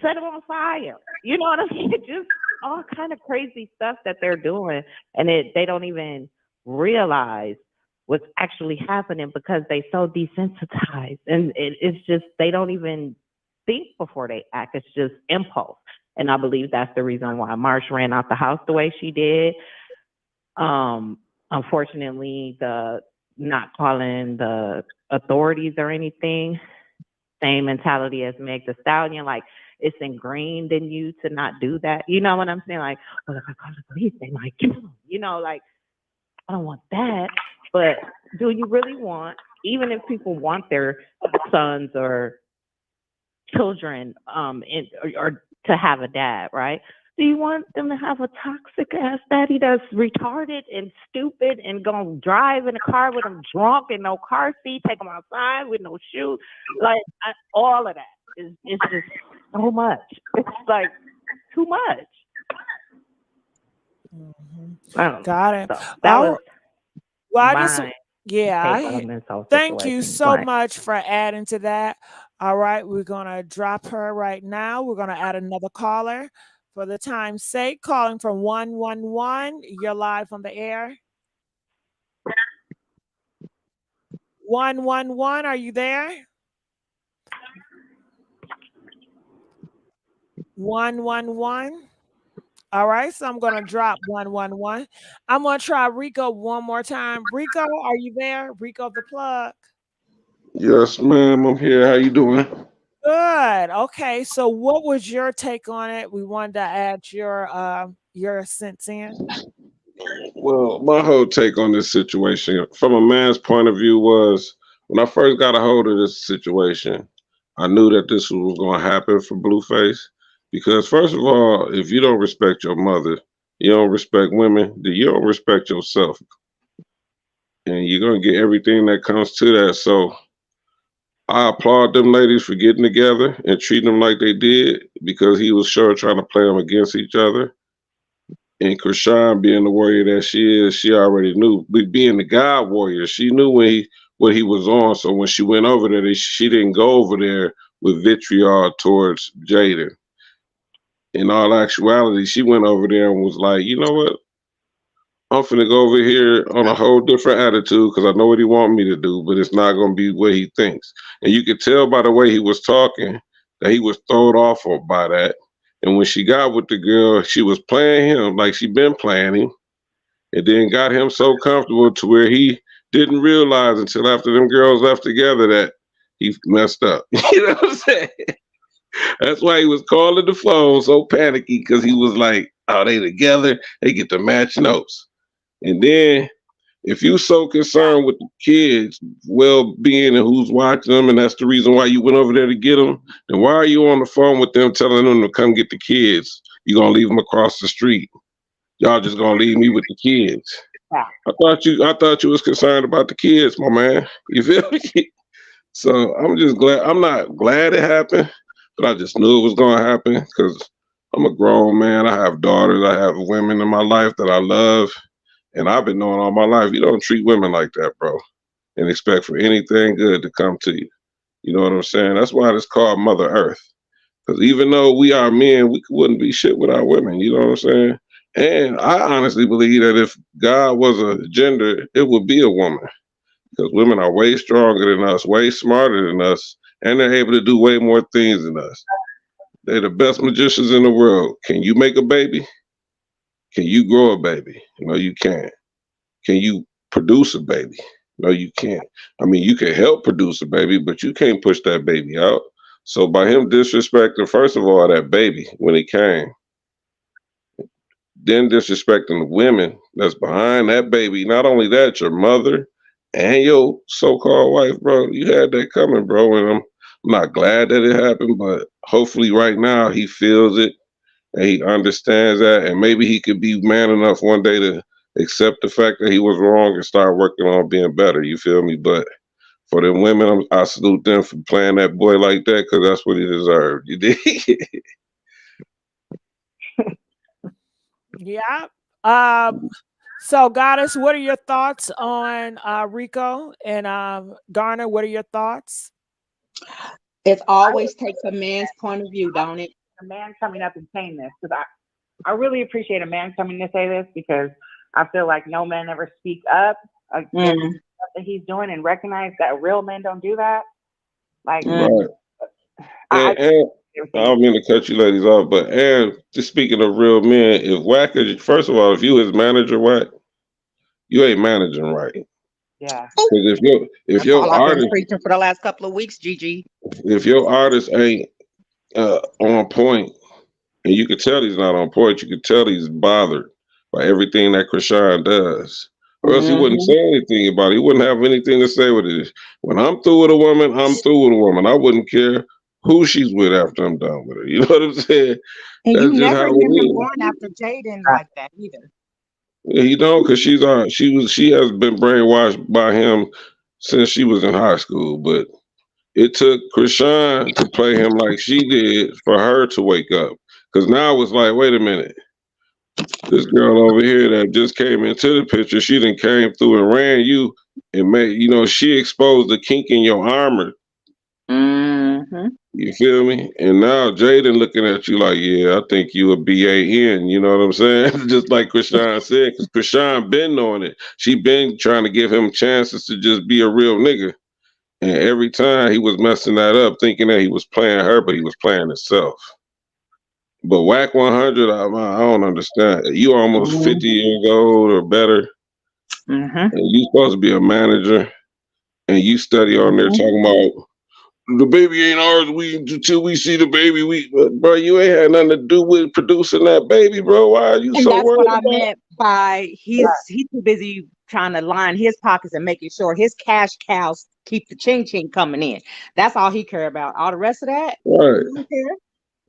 set them on fire. You know what I'm saying? Just all kind of crazy stuff that they're doing. And they don't even realize what's actually happening because they so desensitized. And it's just, they don't even think before they act. It's just impulse. And I believe that's the reason why Marsh ran out the house the way she did. Unfortunately, the not calling the authorities or anything, same mentality as Meg Thee Stallion, like it's ingrained in you to not do that. You know what I'm saying? Like, well, if I call the police, they might kill them. Like, I don't want that. But do you really want, even if people want their sons or children or to have a dad, right? Do you want them to have a toxic ass daddy that's retarded and stupid and gonna drive in a car with them drunk and no car seat, take them outside with no shoes? Like all of that is just so much. It's like too much. Got it. So that was Thank you so much for adding to that. All right, we're gonna drop her right now. We're gonna add another caller for the time's sake. Calling from 111. You're live on the air. 111, are you there? 111. All right, so I'm gonna drop 111. I'm gonna try Rico one more time. Rico, are you there? Rico the plug. Yes, ma'am. I'm here. How you doing? Good. Okay, so what was your take on it? We wanted to add your sense in. Well, my whole take on this situation, from a man's point of view, was when I first got a hold of this situation, I knew that this was going to happen for Blueface. Because first of all, if you don't respect your mother, you don't respect women, then you don't respect yourself. And you're going to get everything that comes to that. So I applaud them ladies for getting together and treating them like they did, because he was sure trying to play them against each other. And Krishan, being the warrior that she is, she already knew. Being the God warrior, she knew what he was on. So when she went over there, she didn't go over there with vitriol towards Jaden. In all actuality, she went over there and was like, you know what? I'm finna go over here on a whole different attitude because I know what he want me to do, but it's not going to be what he thinks. And you could tell by the way he was talking that he was thrown off by that. And when she got with the girl, she was playing him like she been playing him, and then got him so comfortable to where he didn't realize until after them girls left together that he messed up. You know what I'm saying? That's why he was calling the phone so panicky, because he was like, oh, they together, they get to match notes. And then if you so concerned with the kids' well-being and who's watching them, and that's the reason why you went over there to get them, then why are you on the phone with them telling them to come get the kids? You gonna leave them across the street? Y'all just gonna leave me with the kids? Yeah. I thought you was concerned about the kids, my man. You feel me? So I'm just glad. I'm not glad it happened, but I just knew it was gonna happen because I'm a grown man. I have daughters. I have women in my life that I love. And I've been knowing all my life, you don't treat women like that, bro, and expect for anything good to come to you. You know what I'm saying? That's why it's called Mother Earth. Because even though we are men, we wouldn't be shit without women. You know what I'm saying? And I honestly believe that if God was a gender, it would be a woman. Because women are way stronger than us, way smarter than us, and they're able to do way more things than us. They're the best magicians in the world. Can you make a baby? Can you grow a baby? No, you can't. Can you produce a baby? No, you can't. I mean, you can help produce a baby, but you can't push that baby out. So by him disrespecting, first of all, that baby when he came, then disrespecting the women that's behind that baby, not only that, your mother and your so-called wife, bro, you had that coming, bro. And I'm not glad that it happened, but hopefully right now he feels it. And he understands that, and maybe he could be man enough one day to accept the fact that he was wrong and start working on being better. You feel me? But for them women, I salute them for playing that boy like that because that's what he deserved. You dig? Yeah. So, Goddess, what are your thoughts on Rico and Garner? What are your thoughts? It always takes a man's point of view, don't it? A man coming up and saying this, because I really appreciate a man coming to say this, because I feel like no man ever speak up against stuff that he's doing and recognize that real men don't do that. Like, right. I don't mean to cut you ladies off, but and just speaking of real men, if Wack is, first of all, if you his manager, Wack, you ain't managing right. Yeah. Because if your all I've artist been preaching for the last couple of weeks, Gigi. If your artist ain't on point, and you could tell he's not on point, you could tell he's bothered by everything that Krishan does. Or else he wouldn't say anything about it. He wouldn't have anything to say with it. When I'm through with a woman, I'm through with a woman. I wouldn't care who she's with after I'm done with her. You know what I'm saying? And That's you just never how hear it him is. going after Jaden like that either. Yeah, he don't, because she has been brainwashed by him since she was in high school. But it took Krishan to play him like she did for her to wake up. Because now it's like, wait a minute. This girl over here that just came into the picture, she done came through and ran you and made, she exposed the kink in your armor. You feel me? And now Jaden looking at you like, yeah, I think you a BAN, you know what I'm saying? Just like Krishan said, because Krishan been knowing it. She been trying to give him chances to just be a real nigga. And every time he was messing that up, thinking that he was playing her, but he was playing himself. But Whack 100, I don't understand. You almost 50 years old or better, and you supposed to be a manager, and you study on there talking about the baby ain't ours. Until we see the baby, bro, you ain't had nothing to do with producing that baby, bro. Why are you And so that's worried what I about? meant by he's too busy trying to line his pockets and making sure his cash cows keep the ching ching coming in. That's all he care about. All the rest of that, Right. he don't care.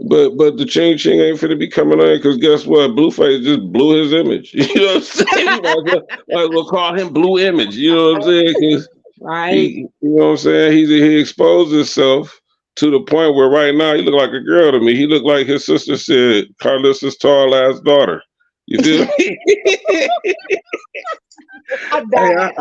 But the ching ching ain't finna be coming on because guess what? Blueface just blew his image. You know what I'm saying? You might as well call him Blue Image. You know what I'm saying? Because you know what I'm saying? He exposed himself to the point where right now he look like a girl to me. He looked like his sister said, Carlissa's tall ass daughter. You feel me? I died.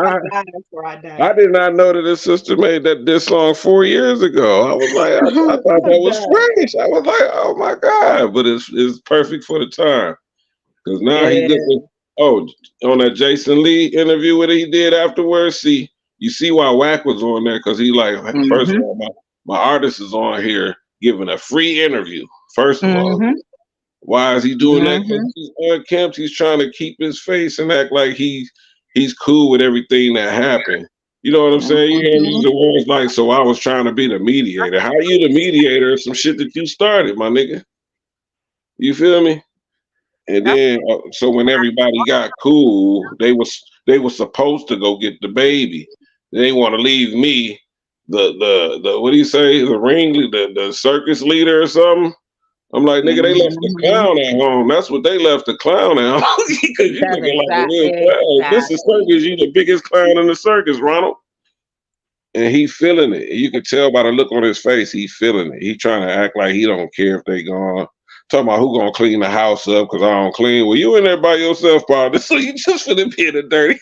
I did not know that his sister made this song 4 years ago. I was like, I thought that was fresh. I was like, oh my God. But it's perfect for the time. Because now he looking, on that Jason Lee interview that he did afterwards, you see why Wack was on there, because he like, first of all, my artist is on here giving a free interview. First of all. Why is he doing that? Because he's unkempt. He's trying to keep his face and act like he's cool with everything that happened. You know what I'm saying? You hear me? The words like, so I was trying to be the mediator. How you the mediator of some shit that you started, my nigga? You feel me? And then, so when everybody got cool, they were supposed to go get the baby. They want to leave me, the what do you say, the circus leader or something. I'm like, nigga, they left the clown at home. That's what they left the clown at home. Because you looking like a real clown. This is circus. You the biggest clown in the circus, Ronald. And he feeling it. You could tell by the look on his face, he feeling it. He trying to act like he don't care if they gone. Talking about who gonna clean the house up because I don't clean. Well, you in there by yourself, partner. So you just finna be in the dirty.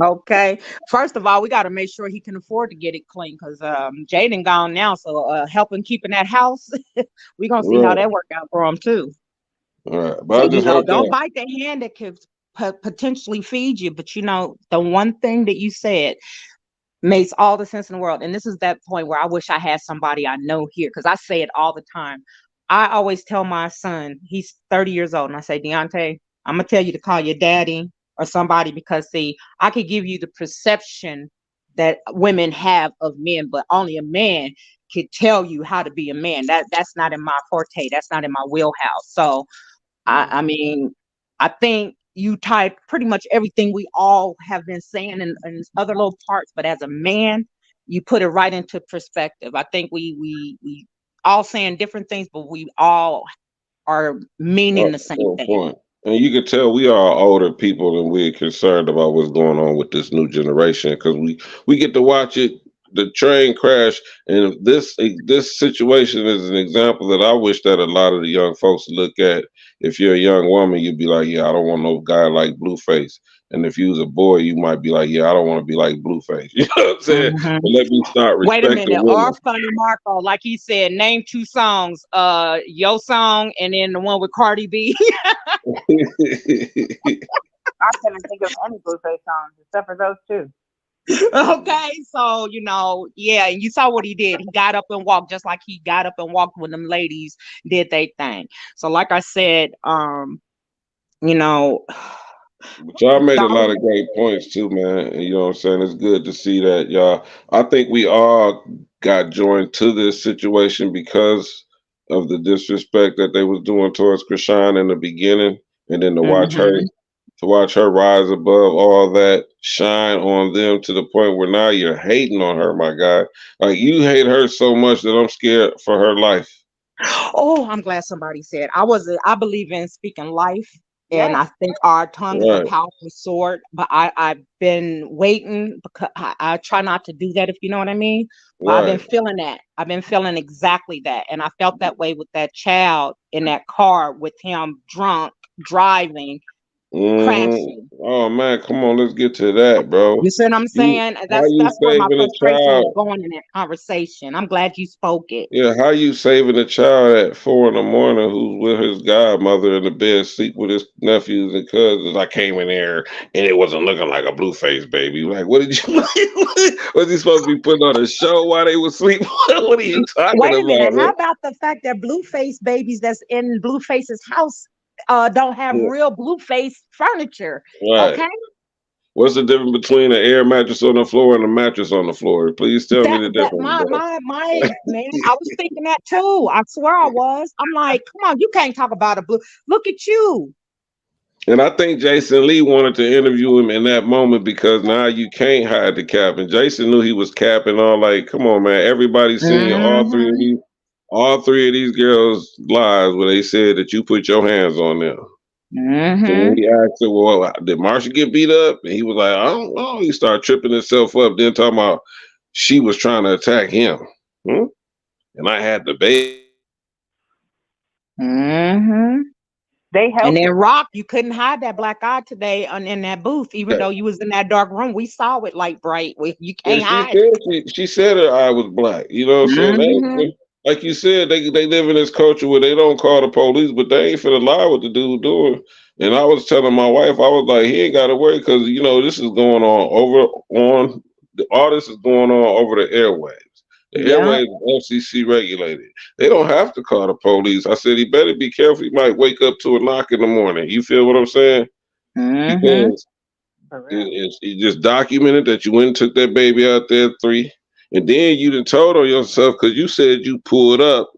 Okay. First of all, we got to make sure he can afford to get it clean because Jaden gone now. So helping keeping that house, we gonna see how that work out for him too. All right, but I just don't bite the hand that could potentially feed you. But the one thing that you said makes all the sense in the world. And this is that point where I wish I had somebody I know here because I say it all the time. I always tell my son, he's 30 years old, and I say, Deontay, I'm gonna tell you to call your daddy or somebody because see, I could give you the perception that women have of men, but only a man could tell you how to be a man. That's not in my forte. That's not in my wheelhouse. So I mean, I think you type pretty much everything we all have been saying in other little parts, but as a man, you put it right into perspective. I think we all saying different things, but we all are meaning the same thing. Point. And you can tell we are older people and we're concerned about what's going on with this new generation because we get to watch it, the train crash. And this situation is an example that I wish that a lot of the young folks look at. If you're a young woman, you'd be like, yeah, I don't want no guy like Blueface. And if you was a boy, you might be like, yeah, I don't want to be like Blueface. You know what I'm saying? But let me start respecting Wait a minute. Or Funny Marco, like he said, name 2 songs. Yo song and then the one with Cardi B. I couldn't think of any Blueface songs except for those 2. Okay, so yeah, and you saw what he did. He got up and walked just like he got up and walked when them ladies did their thing. So like I said, But y'all made a lot of great points too, man. And you know what I'm saying? It's good to see that, y'all. I think we all got joined to this situation because of the disrespect that they was doing towards Krishan in the beginning, and then to watch her rise above all that, shine on them to the point where now you're hating on her, my guy. Like you hate her so much that I'm scared for her life. Oh, I'm glad somebody said I believe in speaking life. And I think our tongue is a powerful sword, but I've been waiting because I try not to do that, if you know what I mean. But I've been feeling that. I've been feeling exactly that. And I felt that way with that child in that car with him drunk, driving, crashing. Oh, man, come on, let's get to that, bro. You see what I'm saying? That's where my frustration is going in that conversation. I'm glad you spoke it. Yeah, how you saving a child at 4 a.m. who's with his godmother in the bed, sleep with his nephews and cousins? I came in there and it wasn't looking like a Blueface baby. Like, what did you? Was he supposed to be putting on a show while they was sleeping? What are you talking about? Wait a minute. How about the fact that Blueface babies that's in Blueface's house don't have real Blueface furniture? Right. Okay. What's the difference between an air mattress on the floor and a mattress on the floor? Please tell me the difference. My man, I was thinking that too. I swear I was. I'm like, come on, you can't talk about a blue. Look at you. And I think Jason Lee wanted to interview him in that moment because now you can't hide the cap. And Jason knew he was capping all like, come on, man. Everybody's seen all three of these girls' lives where they said that you put your hands on them. And he asked her, well, did Marsha get beat up? And he was like, I don't know. He started tripping himself up, then talking about she was trying to attack him. And I had the baby. They helped. And then Rock, you couldn't hide that black eye today in that booth, even though you was in that dark room. We saw it like bright. You can't hide it. She said her eye was black. You know what I'm saying? Like you said, they live in this culture where they don't call the police, but they ain't finna lie what the dude doing. And I was telling my wife, I was like, he ain't got to worry because, this is going on all this is going on over the airwaves. The airwaves are FCC regulated. They don't have to call the police. I said, he better be careful. He might wake up to a knock in the morning. You feel what I'm saying? Because it's just documented that you went and took that baby out there at 3. And then you done told on yourself because you said you pulled up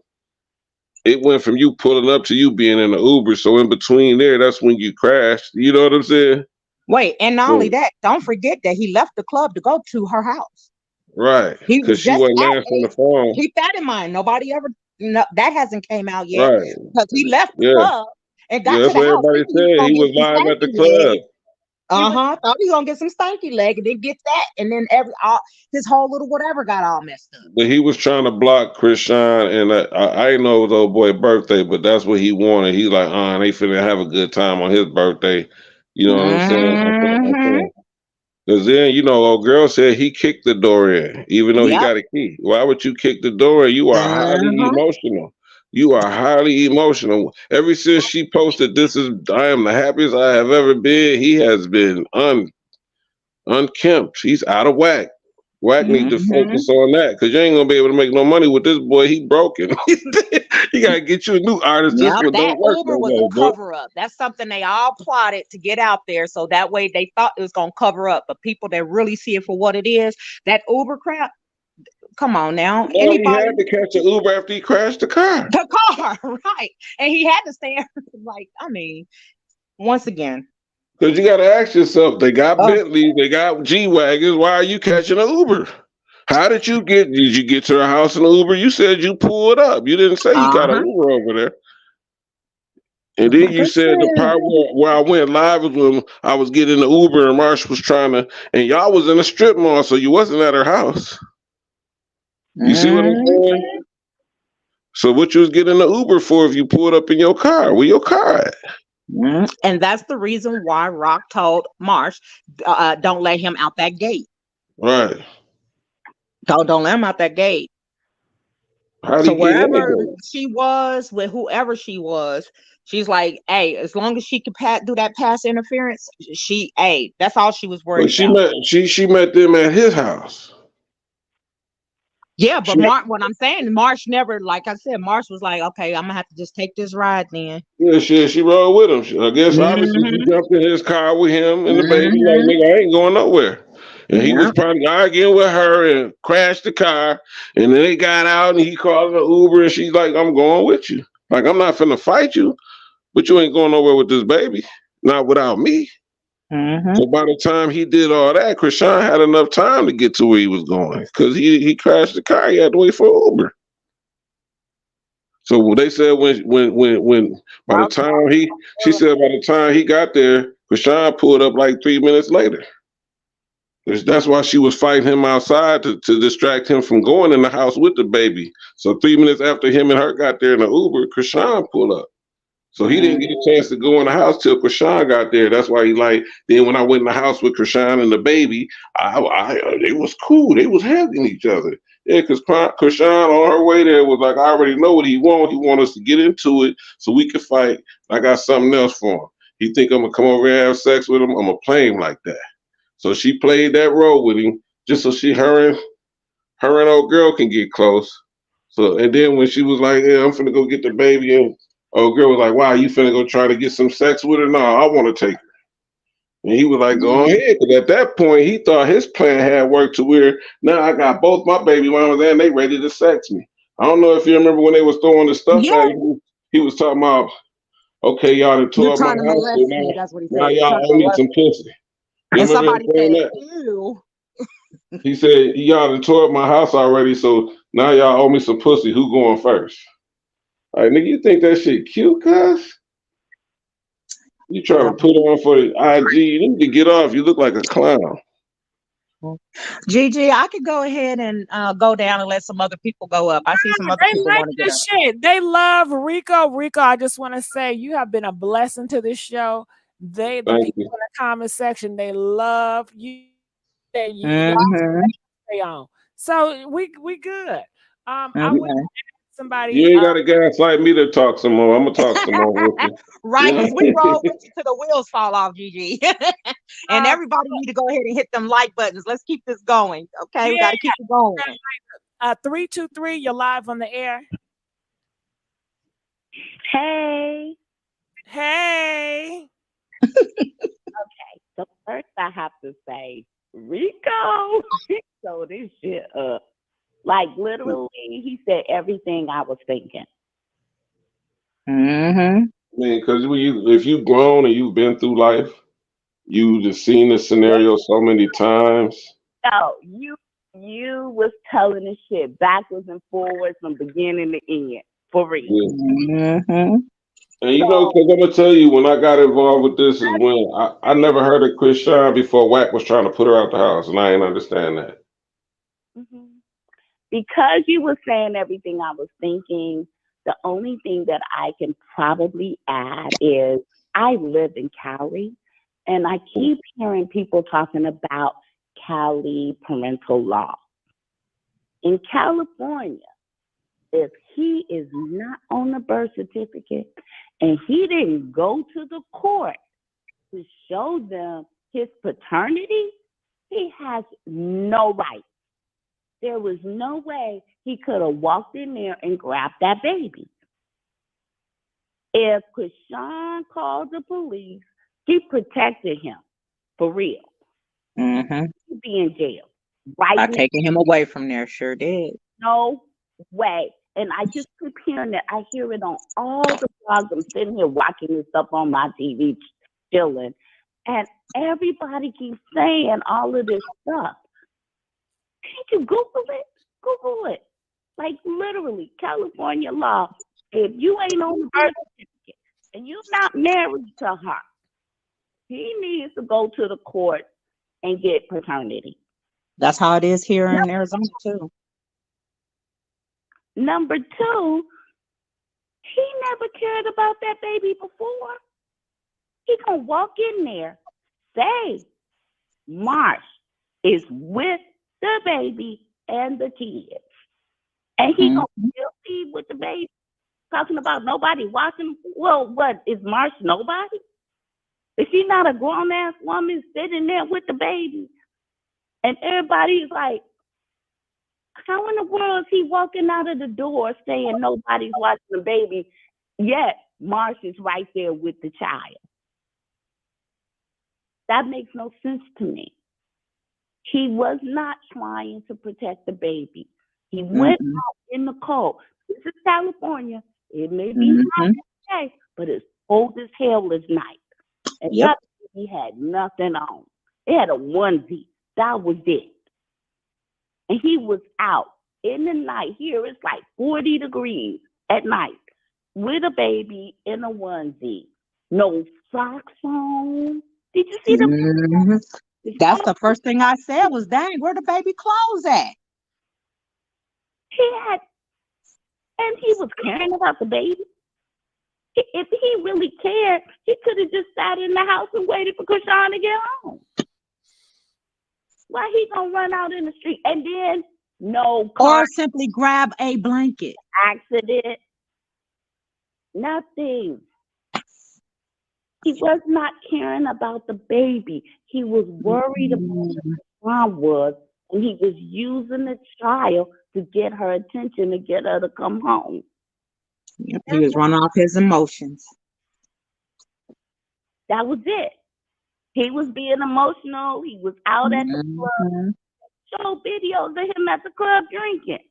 it went from you pulling up to you being in the Uber. So in between there, that's when you crashed. You know what I'm saying? Wait, and not only So, that, don't forget that he left the club to go to her house. right. He Because was she just wasn't at answering the phone. keep that in mind. Nobody ever that hasn't came out yet Right. because he left the Yeah. club and Yeah, got to that's the what house everybody thinking he was said. gonna He get was some live at the stanky club. leg. Thought he was gonna get some stanky leg and then get that, and then his whole little whatever got all messed up. But he was trying to block Krishan, and I didn't know it was old boy's birthday, but that's what he wanted. He's like, they finna have a good time on his birthday. You know what I'm saying? Because then, old girl said he kicked the door in, even though he got a key. Why would you kick the door in? You are highly emotional. You are highly emotional. Ever since she posted, I am the happiest I have ever been, he has been unkempt. He's out of whack. Whack need to focus on that because you ain't gonna be able to make no money with this boy. He broken. You gotta get you a new artist. This one That don't work Uber no was more, a bro. cover up. That's something they all plotted to get out there, so that way they thought it was gonna cover up. But people that really see it for what it is, that Uber crap. Come on now, No, he had to catch an Uber after he crashed the car. The car, right? And he had to stand. Like, I mean, once again, Because you gotta ask yourself, they got Bentleys, they got G-Wagons. Why are you catching an Uber? How did you get to her house in an Uber? You said you pulled up. You didn't say you got an Uber over there. And then you said the part where I went live was when I was getting the Uber and Marsh was and y'all was in a strip mall, so you wasn't at her house. You see what I'm saying? So what you was getting the Uber for if you pulled up in your car? Where your car at? And that's the reason why Rock told Marsh, don't let him out that gate. Right. Don't let him out that gate. So wherever she was, with whoever she was, she's like, hey, as long as she could do that pass interference, that's all she was worried about. She met them at his house. Yeah, but what I'm saying, Marsh never, like I said, Marsh was like, okay, I'm gonna have to just take this ride then. Yeah, she rode with him. I guess obviously she jumped in his car with him and the baby, like, nigga, I ain't going nowhere. And he was probably arguing with her and crashed the car. And then they got out and he called an Uber and she's like, I'm going with you. Like, I'm not finna fight you, but you ain't going nowhere with this baby. Not without me. So by the time he did all that, Krishan had enough time to get to where he was going because he crashed the car. He had to wait for Uber. So they said when by the time he got there, Krishan pulled up like 3 minutes later. That's why she was fighting him outside to distract him from going in the house with the baby. So 3 minutes after him and her got there in the Uber, Krishan pulled up. So he didn't get a chance to go in the house till Krishan got there. That's why then when I went in the house with Krishan and the baby, they was cool. They was hugging each other. Yeah, because Krishan on her way there was like, I already know what he want. He want us to get into it so we can fight. I got something else for him. He think I'm gonna come over here and have sex with him. I'm gonna play him like that. So she played that role with him just so her and old girl can get close. So and then when she was like, yeah, I'm finna go get the baby, and old girl was like, wow, you finna go try to get some sex with her? No, I want to take her. And he was like, go ahead. Because at that point, he thought his plan had worked to where now I got both my baby mamas and they ready to sex me. I don't know if you remember when they was throwing the stuff back. He was talking about, okay, y'all done tore up my house. So now y'all owe me some pussy. You remember him saying that? Ew. He said, y'all done tore up my house already, so now y'all owe me some pussy. Who going first? All right, nigga, you think that shit cute, cuz? You trying to put on for the IG, you need to get off. You look like a clown. Gigi, I could go ahead and go down and let some other people go up. I see some other people want to get up. Shit. They love Rico. Rico, I just want to say you have been a blessing to this show. The people in the comment section, they love you. Stay on. So we good. I would somebody. You ain't gotta gaslight me to talk some more. I'm gonna talk some more with you. Right, because we roll with you till the wheels fall off, Gigi. And everybody need to go ahead and hit them like buttons. Let's keep this going. Okay, we gotta keep it going. 323, you're live on the air. Hey. Okay, so first I have to say, Rico showed this shit up. Like literally, he said everything I was thinking. Mm-hmm. I mean, because if you've grown and you've been through life, you just seen this scenario so many times. No, you was telling the shit backwards and forwards from beginning to end, for real. Yeah. Mm-hmm. And you know, because I'm gonna tell you, when I got involved with this is when I never heard of Chris Shine before Wack was trying to put her out the house, and I ain't understand that. Mm-hmm. Because you were saying everything I was thinking, the only thing that I can probably add is I live in Cali, and I keep hearing people talking about Cali parental law. In California, if he is not on the birth certificate and he didn't go to the court to show them his paternity, he has no right. There was no way he could have walked in there and grabbed that baby. If Krishan called the police, he protected him, for real. Mm-hmm. He'd be in jail. Right By now. taking him away from there, sure did. No way. And I just keep hearing it. I hear it on all the blogs. I'm sitting here watching this stuff on my TV, chilling. And everybody keeps saying all of this stuff. Can't you Google it? Google it. Like literally, California law. If you ain't on the birth certificate and you're not married to her, he needs to go to the court and get paternity. That's how it is here in Arizona too. Number two, he never cared about that baby before. He gonna walk in there, say, Marsh is with the baby and the kids. And he gonna still be with the baby, talking about nobody watching. Well, what, is Marsh nobody? Is she not a grown-ass woman sitting there with the baby? And everybody's like, how in the world is he walking out of the door saying nobody's watching the baby, yet Marsh is right there with the child? That makes no sense to me. He was not trying to protect the baby. He went out in the cold. This is California. It may be hot today, but it's cold as hell this night. And that baby had nothing on. It had a onesie. That was it. And he was out in the night. Here it's like 40 degrees at night with a baby in a onesie. No socks on. Did you see the That's the first thing I said was, dang, where the baby clothes at? He had, and he was caring about the baby. If he really cared, he could have just sat in the house and waited for Krishan to get home. Why he gonna run out in the street and then no car? Or simply grab a blanket. Accident. Nothing. He was not caring about the baby. He was worried about what mom was, and he was using the child to get her attention, to get her to come home. Yep, he was running off his emotions. That was it. He was being emotional. He was out at the club. Show videos of him at the club drinking.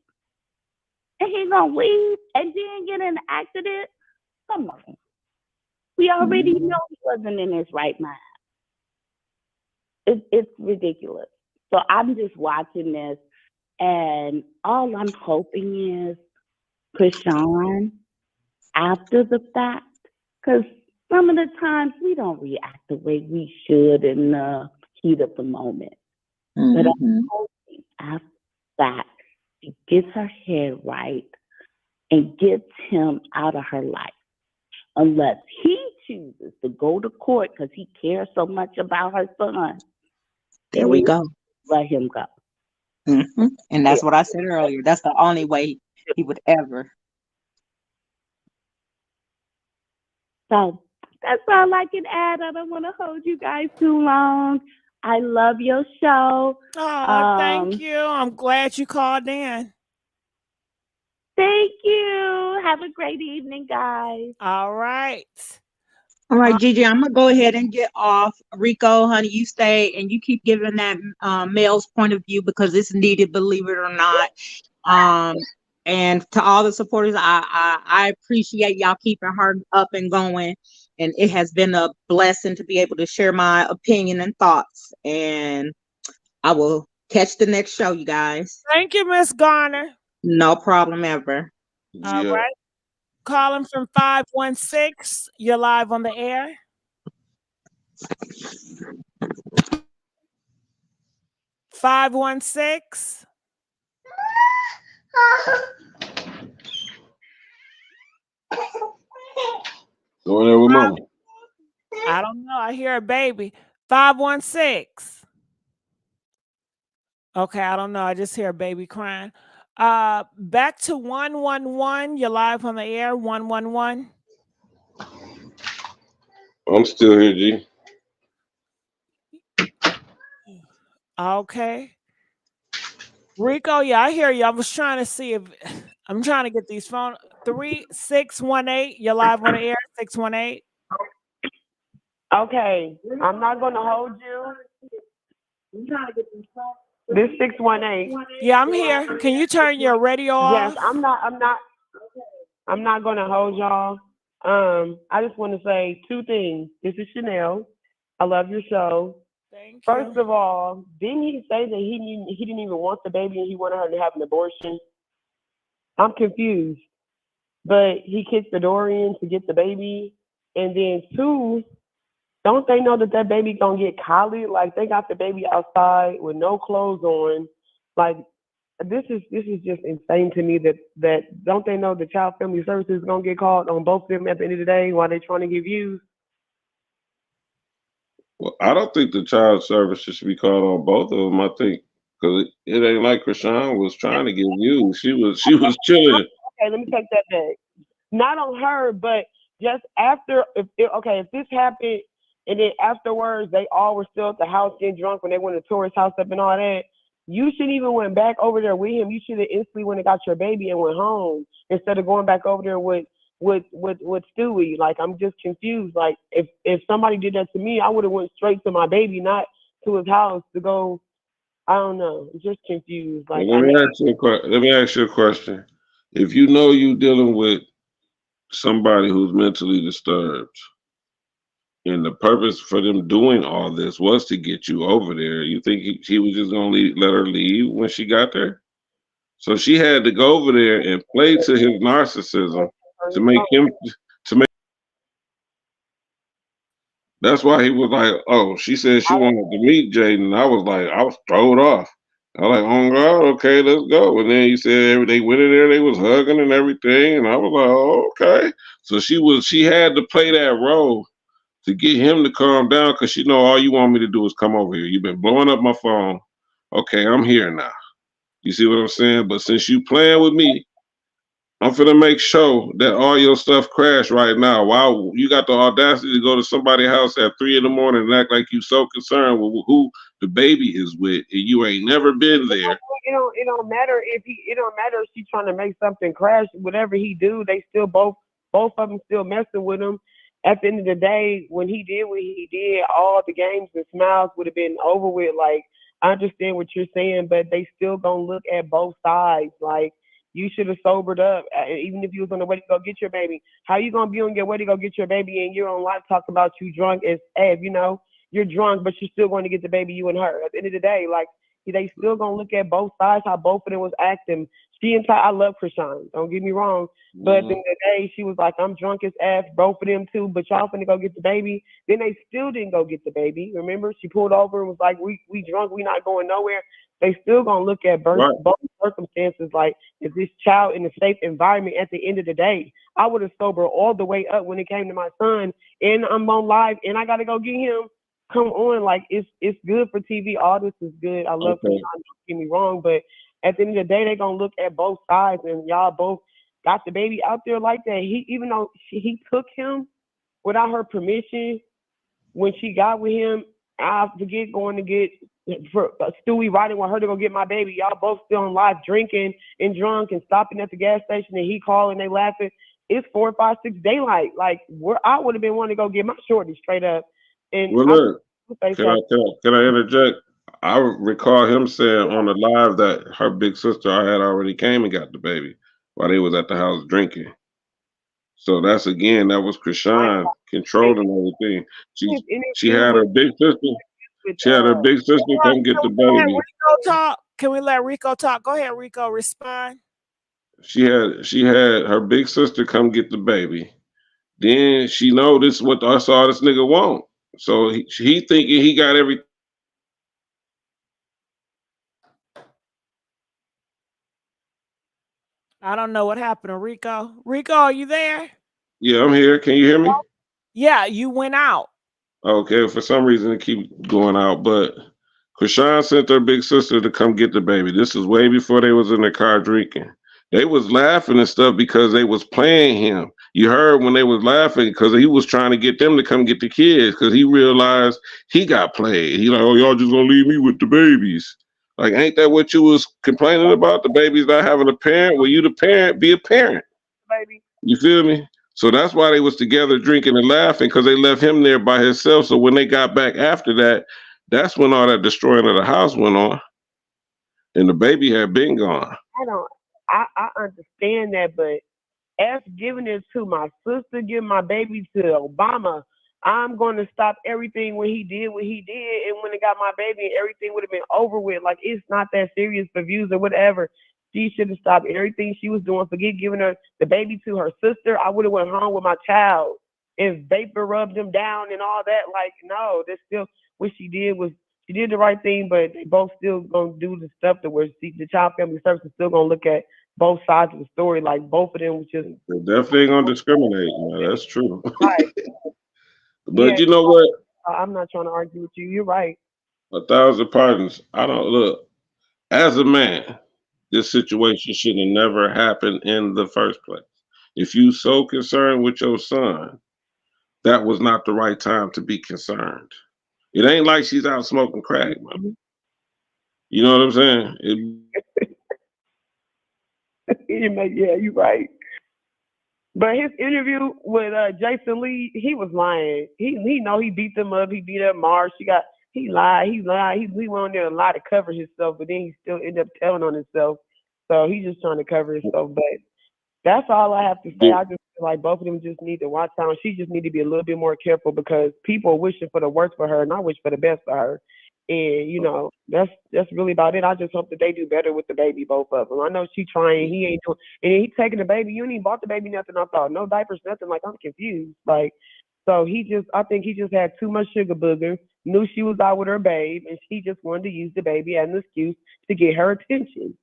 And he gonna leave and then get in an accident? Come on. We already know he wasn't in his right mind. It's ridiculous. So I'm just watching this, and all I'm hoping is Krishan, after the fact, because some of the times we don't react the way we should in the heat of the moment. But I'm hoping after that, she gets her head right and gets him out of her life. Unless he chooses to go to court because he cares so much about her son. There we go. Let him go. And that's what I said earlier. That's the only way he would ever. So that's all I can add. I don't want to hold you guys too long. I love your show. Oh, thank you. I'm glad you called in. Thank you. Have a great evening, guys. All right. All right, Gigi, I'm going to go ahead and get off. Rico, honey, you stay and you keep giving that male's point of view because it's needed, believe it or not. And to all the supporters, I appreciate y'all keeping her up and going. And it has been a blessing to be able to share my opinion and thoughts. And I will catch the next show, you guys. Thank you, Miss Garner. No problem ever. All right. Calling from 516. You're live on the air. (516) Going there with mama. I don't know. I hear a baby. 516. Okay, I don't know. I just hear a baby crying. Back to 111. You're live on the air. 111. I'm still here, G. Okay. Rico, yeah, I hear you. I was trying to see if I'm trying to get these phone 3618. You're live on the air. 618. Okay, I'm not gonna hold you. This 618. Yeah, I'm here. Can you turn your radio off? Yes, I'm not gonna hold y'all. I just want to say two things. This is Chanel. I love your show. Thank you. First of all, didn't he say that he didn't even want the baby and he wanted her to have an abortion? I'm confused. But he kicked the door in to get the baby, and then two, don't they know that baby gonna get collared? Like they got the baby outside with no clothes on. Like this is just insane to me that don't they know the Child Family Services is gonna get called on both of them at the end of the day while they're trying to give views? Well, I don't think the child services should be called on both of them. I think because it ain't like Krishan was trying to get views. She was chilling. Okay, let me take that back. Not on her, but just after. If this happened and then afterwards they all were still at the house getting drunk when they went to tourist house up and all that, you shouldn't even went back over there with him. You should have instantly went and got your baby and went home instead of going back over there with Stewie. Like I'm just confused. Like if somebody did that to me, I would have went straight to my baby, not to his house to go. I don't know. I'm just confused. Like Let me ask you a question. If you know you're dealing with somebody who's mentally disturbed, and the purpose for them doing all this was to get you over there, you think he was just gonna let her leave when she got there? So she had to go over there and play to his narcissism to make him. That's why he was like, oh, she said she wanted to meet Jaidyn. I was thrown off. I was like, oh God, okay, let's go. And then he said they went in there, they was hugging and everything, and I was like, oh, okay. So she had to play that role to get him to calm down because she know all you want me to do is come over here. You've been blowing up my phone. Okay, I'm here now. You see what I'm saying? But since you playing with me, I'm finna make sure that all your stuff crash right now. Wow, you got the audacity to go to somebody's house at 3 in the morning and act like you so concerned with who the baby is with, and you ain't never been there. It don't matter if she's trying to make something crash. Whatever he do, they still both of them still messing with him. At the end of the day, when he did what he did, all the games and smiles would have been over with. Like I understand what you're saying, but they still gonna look at both sides. Like you should have sobered up, even if you was on the way to go get your baby. How you gonna be on your way to go get your baby and you're on live talking about you drunk as you know, you're drunk, but you're still going to get the baby, you and her. At the end of the day, like they still gonna look at both sides, how both of them was acting. I love Krishan, don't get me wrong, but at the end of the day, she was like, I'm drunk as F, both of them too, but y'all finna go get the baby. Then they still didn't go get the baby. Remember, she pulled over and was like, we drunk, we not going nowhere. They still gonna look at both circumstances, like, is this child in a safe environment at the end of the day? I would have sobered all the way up when it came to my son, and I'm on live, and I gotta go get him. Come on, like, it's good for TV. All this is good. I love Krishan, don't get me wrong, but at the end of the day, they're gonna look at both sides, and y'all both got the baby out there like that. Even though he took him without her permission, when she got with him, I forget going to get Stewie riding with her to go get my baby. Y'all both still in live drinking and drunk and stopping at the gas station, and he calling, they laughing. It's 4, 5, 6 daylight. Like I would have been wanting to go get my shorty straight up. And well, look, can I interject? I recall him saying on the live that her big sister I had already came and got the baby. while they was at the house drinking. So that was Krishan controlling everything. She had her big sister. She had her big sister come get the baby. Rico talk. Can we let Rico talk? Go ahead, Rico. Respond. She had her big sister come get the baby. Then she know this is what I saw this nigga want. So he thinking he got everything. I don't know what happened to Rico. Rico, are you there? Yeah, I'm here. Can you hear me? Yeah, you went out. Okay, for some reason it keep going out, but Krishan sent her big sister to come get the baby. This is way before they was in the car drinking. They was laughing and stuff because they was playing him. You heard when they was laughing because he was trying to get them to come get the kids because he realized he got played. He like, oh, y'all just gonna leave me with the babies. Like, ain't that what you was complaining about? The babies not having a parent? Well, you the parent, be a parent. Baby. You feel me? So that's why they was together drinking and laughing because they left him there by himself. So when they got back after that, that's when all that destroying of the house went on. And the baby had been gone. I understand that, but as giving it to my sister, giving my baby to Obama, I'm going to stop everything when he did what he did. And when it got my baby, everything would have been over with. Like, it's not that serious for views or whatever. She should have stopped everything she was doing. Forget giving her the baby to her sister. I would have went home with my child and vapor rubbed him down and all that. Like, no, that's still what she did was she did the right thing, but they both still gonna do the stuff that where the child family service is still gonna look at both sides of the story. Like, both of them was just They definitely gonna discriminate. Man. That's true. right. But Yeah, you know what? I'm not trying to argue with you. You're right. 1,000 pardons. I don't look. As a man, this situation should have never happened in the first place. If you so concerned with your son, that was not the right time to be concerned. It ain't like she's out smoking crack, man. You know what I'm saying? Yeah, you're right. But his interview with Jason Lee, he was lying. He know he beat them up. He beat up Mars. He lied. He went on there a lie to cover himself, but then he still ended up telling on himself. So he's just trying to cover himself. But that's all I have to say. I just feel like both of them just need to watch out. She just need to be a little bit more careful because people are wishing for the worst for her, and I wish for the best for her. And you know, that's really about it. I just hope that they do better with the baby, both of them. I know she trying. He ain't doing, and he taking the baby. You ain't even bought the baby nothing. I thought no diapers, nothing. Like, I'm confused. Like, so I think he just had too much sugar booger. Knew she was out with her babe, and she just wanted to use the baby as an excuse to get her attention.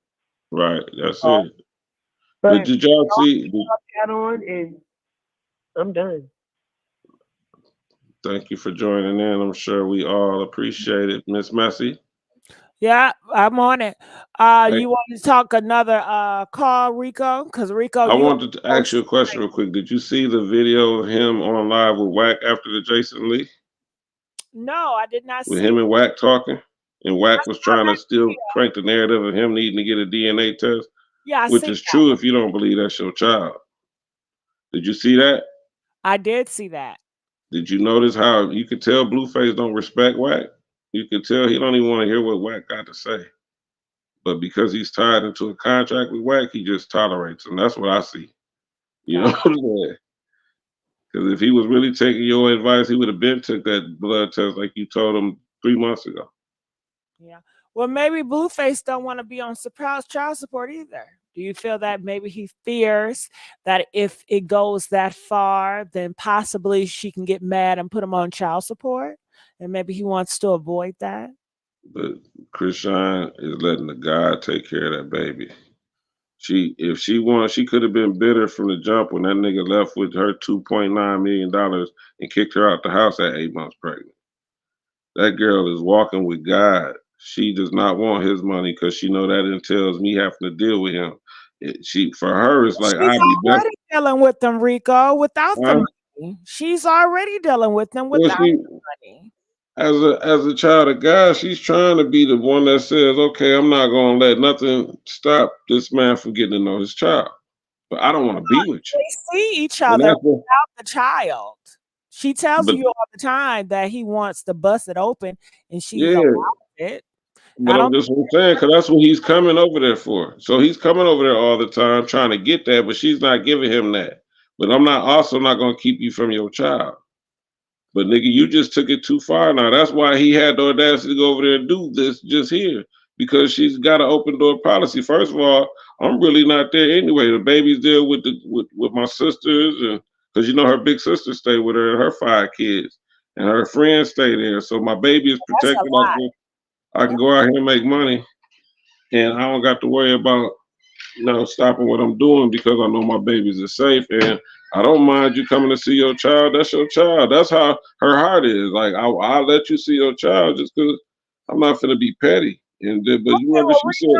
Right. That's it. But did y'all see? Hat on, and I'm done. Thank you for joining in. I'm sure we all appreciate it, Miss Messy. Yeah, I'm on it. You want to talk another call, Rico? Because Rico, I wanted to ask you a question real quick. Did you see the video of him on live with Wack after the Jason Lee? No, I did not see. With him and Wack talking, and Wack was trying to still crank the narrative of him needing to get a DNA test. Yeah, which is true if you don't believe that's your child. Did you see that? I did see that. Did you notice how you could tell Blueface don't respect Wack? You could tell he don't even want to hear what Wack got to say. But because he's tied into a contract with Wack, he just tolerates him. That's what I see. You know what I'm saying? Because if he was really taking your advice, he would have been took that blood test like you told him 3 months ago. Yeah. Well, maybe Blueface don't want to be on child support either. Do you feel that maybe he fears that if it goes that far, then possibly she can get mad and put him on child support? And maybe he wants to avoid that? But Krishan is letting the God take care of that baby. If she won, she could have been bitter from the jump when that nigga left with her $2.9 million and kicked her out the house at 8 months pregnant. That girl is walking with God. She does not want his money because she know that entails me having to deal with him. For her, it's like she's already dealing with them, Rico, without the money. She's already dealing with them without the money. As a child of God, she's trying to be the one that says, okay, I'm not going to let nothing stop this man from getting to know his child. But I don't want to be with you. They see each other without the child. She tells you all the time that he wants to bust it open, and she's allowed it. But I'm just saying, because that's what he's coming over there for. So he's coming over there all the time trying to get that, but she's not giving him that. But I'm not also not going to keep you from your child. But nigga, you just took it too far now. That's why he had the audacity to go over there and do this just here. Because she's got an open door policy. First of all, I'm really not there anyway. The baby's there with my sisters, and because you know her big sister stay with her and her 5 kids, and her friends stay there. So my baby is protected. I can go out here and make money, and I don't got to worry about stopping what I'm doing because I know my babies are safe, and I don't mind you coming to see your child. That's your child. That's how her heart is. Like I'll let you see your child just because I'm not gonna be petty. And but you remember she said,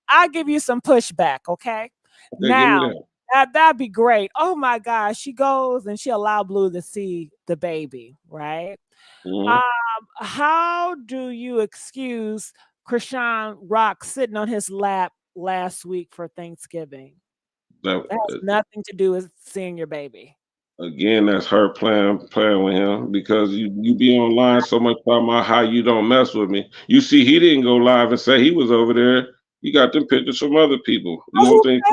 I'll give you some pushback, okay? Now that'd be great. Oh my gosh, she goes and she allow Blue to see the baby, right? Mm-hmm. How do you excuse Krishan Rock sitting on his lap last week for Thanksgiving? That has nothing to do with seeing your baby. Again, that's her playing with him because you be online so much talking about how you don't mess with me. You see, he didn't go live and say he was over there. You got them pictures from other people. You don't think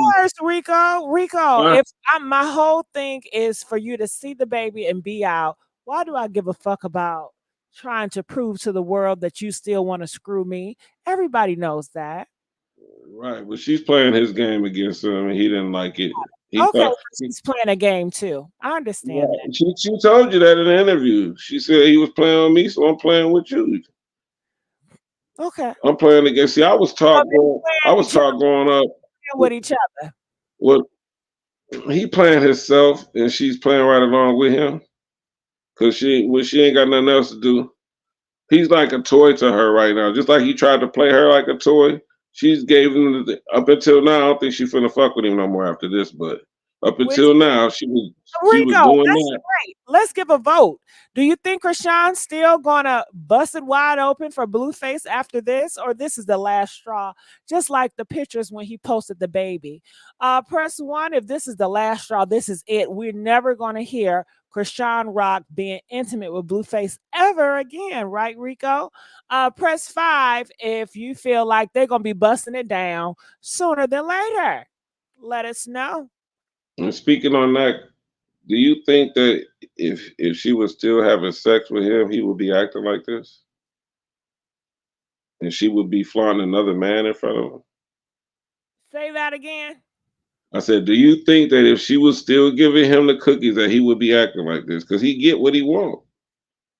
Rico? If my whole thing is for you to see the baby and be out, why do I give a fuck about trying to prove to the world that you still want to screw me? Everybody knows that. Right, but she's playing his game against him, and he didn't like it. He's playing a game too. I understand that. She told you that in the interview. She said he was playing on me, so I'm playing with you. Okay. I'm playing against. See, I was taught growing up with each other. Well, he playing himself, and she's playing right along with him, cause she ain't got nothing else to do. He's like a toy to her right now, just like he tried to play her like a toy. She's gave him up until now. I don't think she's finna fuck with him no more after this, but up until now, she was doing that. Great. Let's give a vote. Do you think Krishan's still gonna bust it wide open for Blueface after this, or this is the last straw? Just like the pictures when he posted the baby. Press 1 if this is the last straw. This is it. We're never gonna hear Krishan Rock being intimate with Blueface ever again, right, Rico? Press 5 if you feel like they're gonna be busting it down sooner than later. Let us know. And speaking on that, do you think that if she was still having sex with him, he would be acting like this? And she would be flaunting another man in front of him? Say that again. I said, do you think that if she was still giving him the cookies that he would be acting like this? Because he get what he wants.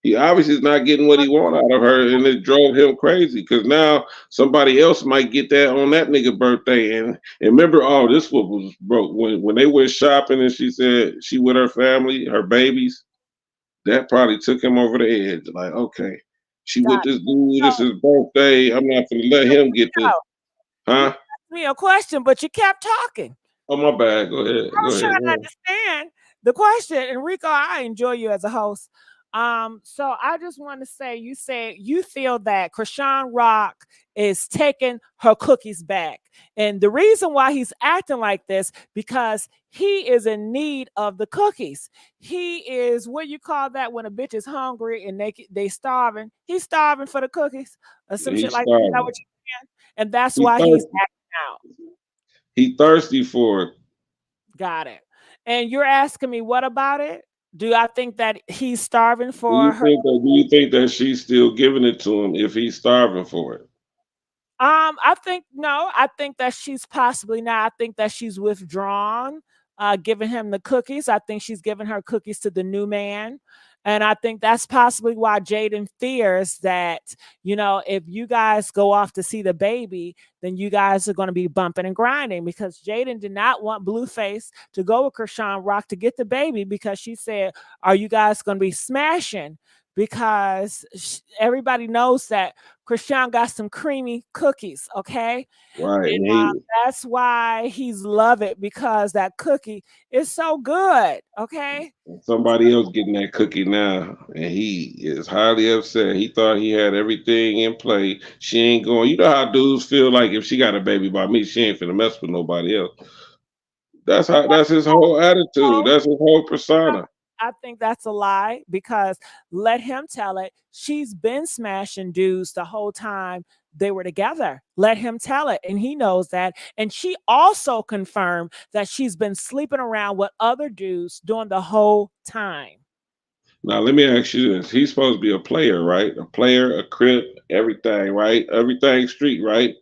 He obviously is not getting what he want out of her, and it drove him crazy. Because now somebody else might get that on that nigga birthday. And remember, this was broke when they went shopping, and she said she with her family, her babies. That probably took him over the edge. Like, okay, she with this dude. This is his birthday. I'm not gonna let him get this. Huh? You asked me a question, but you kept talking. Oh, my bad. Go ahead. I was trying to understand the question. Enrico, I enjoy you as a host. So I just want to say, you said you feel that Krishan Rock is taking her cookies back. And the reason why he's acting like this, because he is in need of the cookies. He is, what you call that when a bitch is hungry and they starving? He's starving for the cookies or some shit like that. Is that what you can? And that's why he's acting out. He thirsty for it. Got it. And you're asking me, what about it? Do I think that he's starving for her? Do you think that she's still giving it to him if he's starving for it? I think no. I think that she's possibly not. I think that she's withdrawn, giving him the cookies. I think she's giving her cookies to the new man. And I think that's possibly why Jaden fears that, if you guys go off to see the baby, then you guys are going to be bumping and grinding, because Jaden did not want Blueface to go with Krishan Rock to get the baby, because she said, are you guys going to be smashing? Because everybody knows that Krishan got some creamy cookies, okay? Right. And, that's why he's love it, because that cookie is so good, okay? Somebody else getting that cookie now, and he is highly upset. He thought he had everything in play. She ain't going. You know how dudes feel like if she got a baby by me, she ain't finna mess with nobody else. That's his whole attitude. That's his whole persona. I think that's a lie, because let him tell it. She's been smashing dudes the whole time they were together. Let him tell it. And he knows that. And she also confirmed that she's been sleeping around with other dudes during the whole time. Now, let me ask you this. He's supposed to be a player, right? A player, a crip, everything, right? Everything street, right?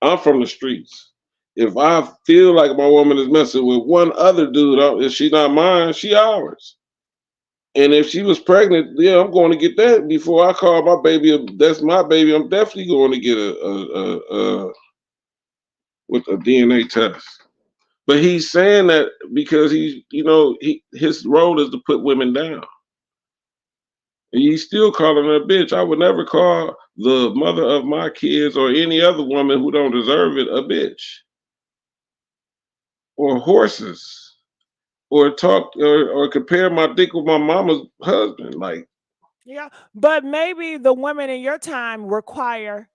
I'm from the streets. If I feel like my woman is messing with one other dude, if she's not mine, she ours. And if she was pregnant, yeah, I'm going to get that before I call my baby. That's my baby. I'm definitely going to get with a DNA test. But he's saying that because his role is to put women down. And he's still calling her a bitch. I would never call the mother of my kids or any other woman who don't deserve it a bitch. Or horses. Or talk or compare my dick with my mama's husband. Like, yeah, but maybe the women in your time require,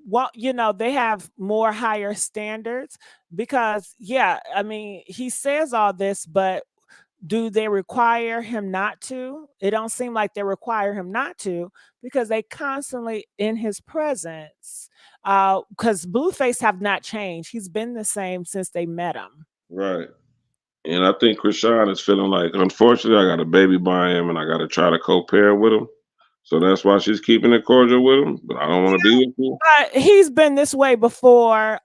well, they have more higher standards because, yeah, I mean, he says all this, but do they require him not to? It don't seem like they require him not to because they constantly in his presence. Because Blueface have not changed. He's been the same since they met him. right. And I think Krishan is feeling like, unfortunately, I got a baby by him and I got to try to co-parent with him. So that's why she's keeping it cordial with him. But I don't want to be with you. But he's been this way before.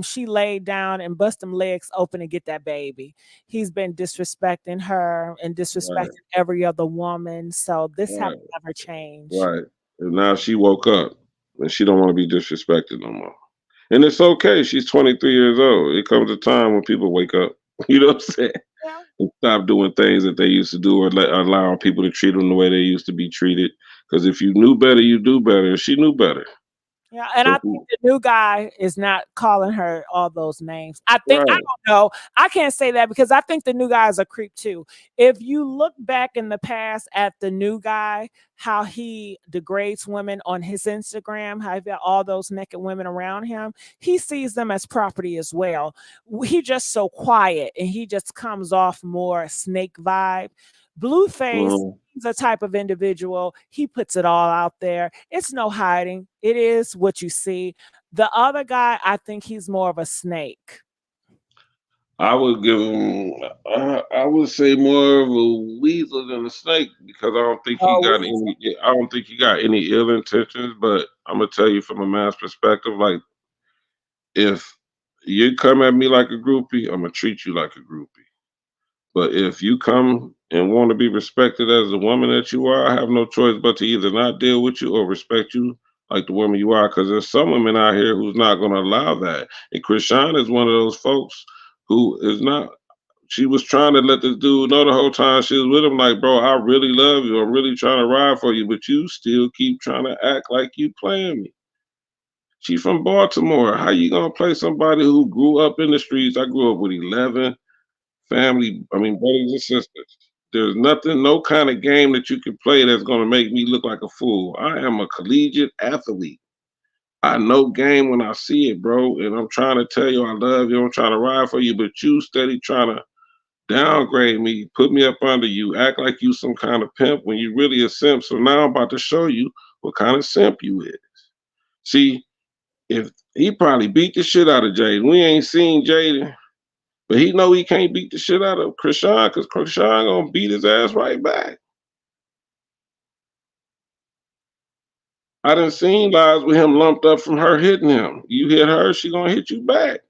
She laid down and bust them legs open to get that baby. He's been disrespecting her and disrespecting every other woman. So this has never changed. Right. And now she woke up and she don't want to be disrespected no more. And it's okay. She's 23 years old. It comes a time when people wake up. You know what I'm saying? Yeah. And stop doing things that they used to do or allowing people to treat them the way they used to be treated. Because if you knew better, you do better. She knew better. Yeah, and I think the new guy is not calling her all those names. I think, I don't know. I can't say that because I think the new guy is a creep too. If you look back in the past at the new guy, how he degrades women on his Instagram, how he got all those naked women around him, he sees them as property as well. He just so quiet and he just comes off more snake vibe. Blueface, he's a type of individual. He puts it all out there. It's no hiding. It is what you see. The other guy, I think he's more of a snake. I would give him, I would say more of a weasel than a snake because I don't think he got any ill intentions. But I'm gonna tell you from a man's perspective, like if you come at me like a groupie, I'm gonna treat you like a groupie. But if you come and want to be respected as the woman that you are, I have no choice but to either not deal with you or respect you like the woman you are. Because there's some women out here who's not going to allow that. And Krishan is one of those folks who is not. She was trying to let this dude know the whole time she was with him, like, bro, I really love you. I'm really trying to ride for you, but you still keep trying to act like you playing me. She from Baltimore. How you gonna play somebody who grew up in the streets? I grew up with 11 brothers and sisters. There's nothing, no kind of game that you can play that's gonna make me look like a fool. I am a collegiate athlete. I know game when I see it, bro. And I'm trying to tell you I love you. I'm trying to ride for you, but you steady trying to downgrade me, put me up under you, act like you some kind of pimp when you really a simp. So now I'm about to show you what kind of simp you is. See, if he probably beat the shit out of Jaden. We ain't seen Jaden. But he know he can't beat the shit out of Krishan because Krishan gonna beat his ass right back. I done seen lives with him lumped up from her hitting him. You hit her, she gonna hit you back.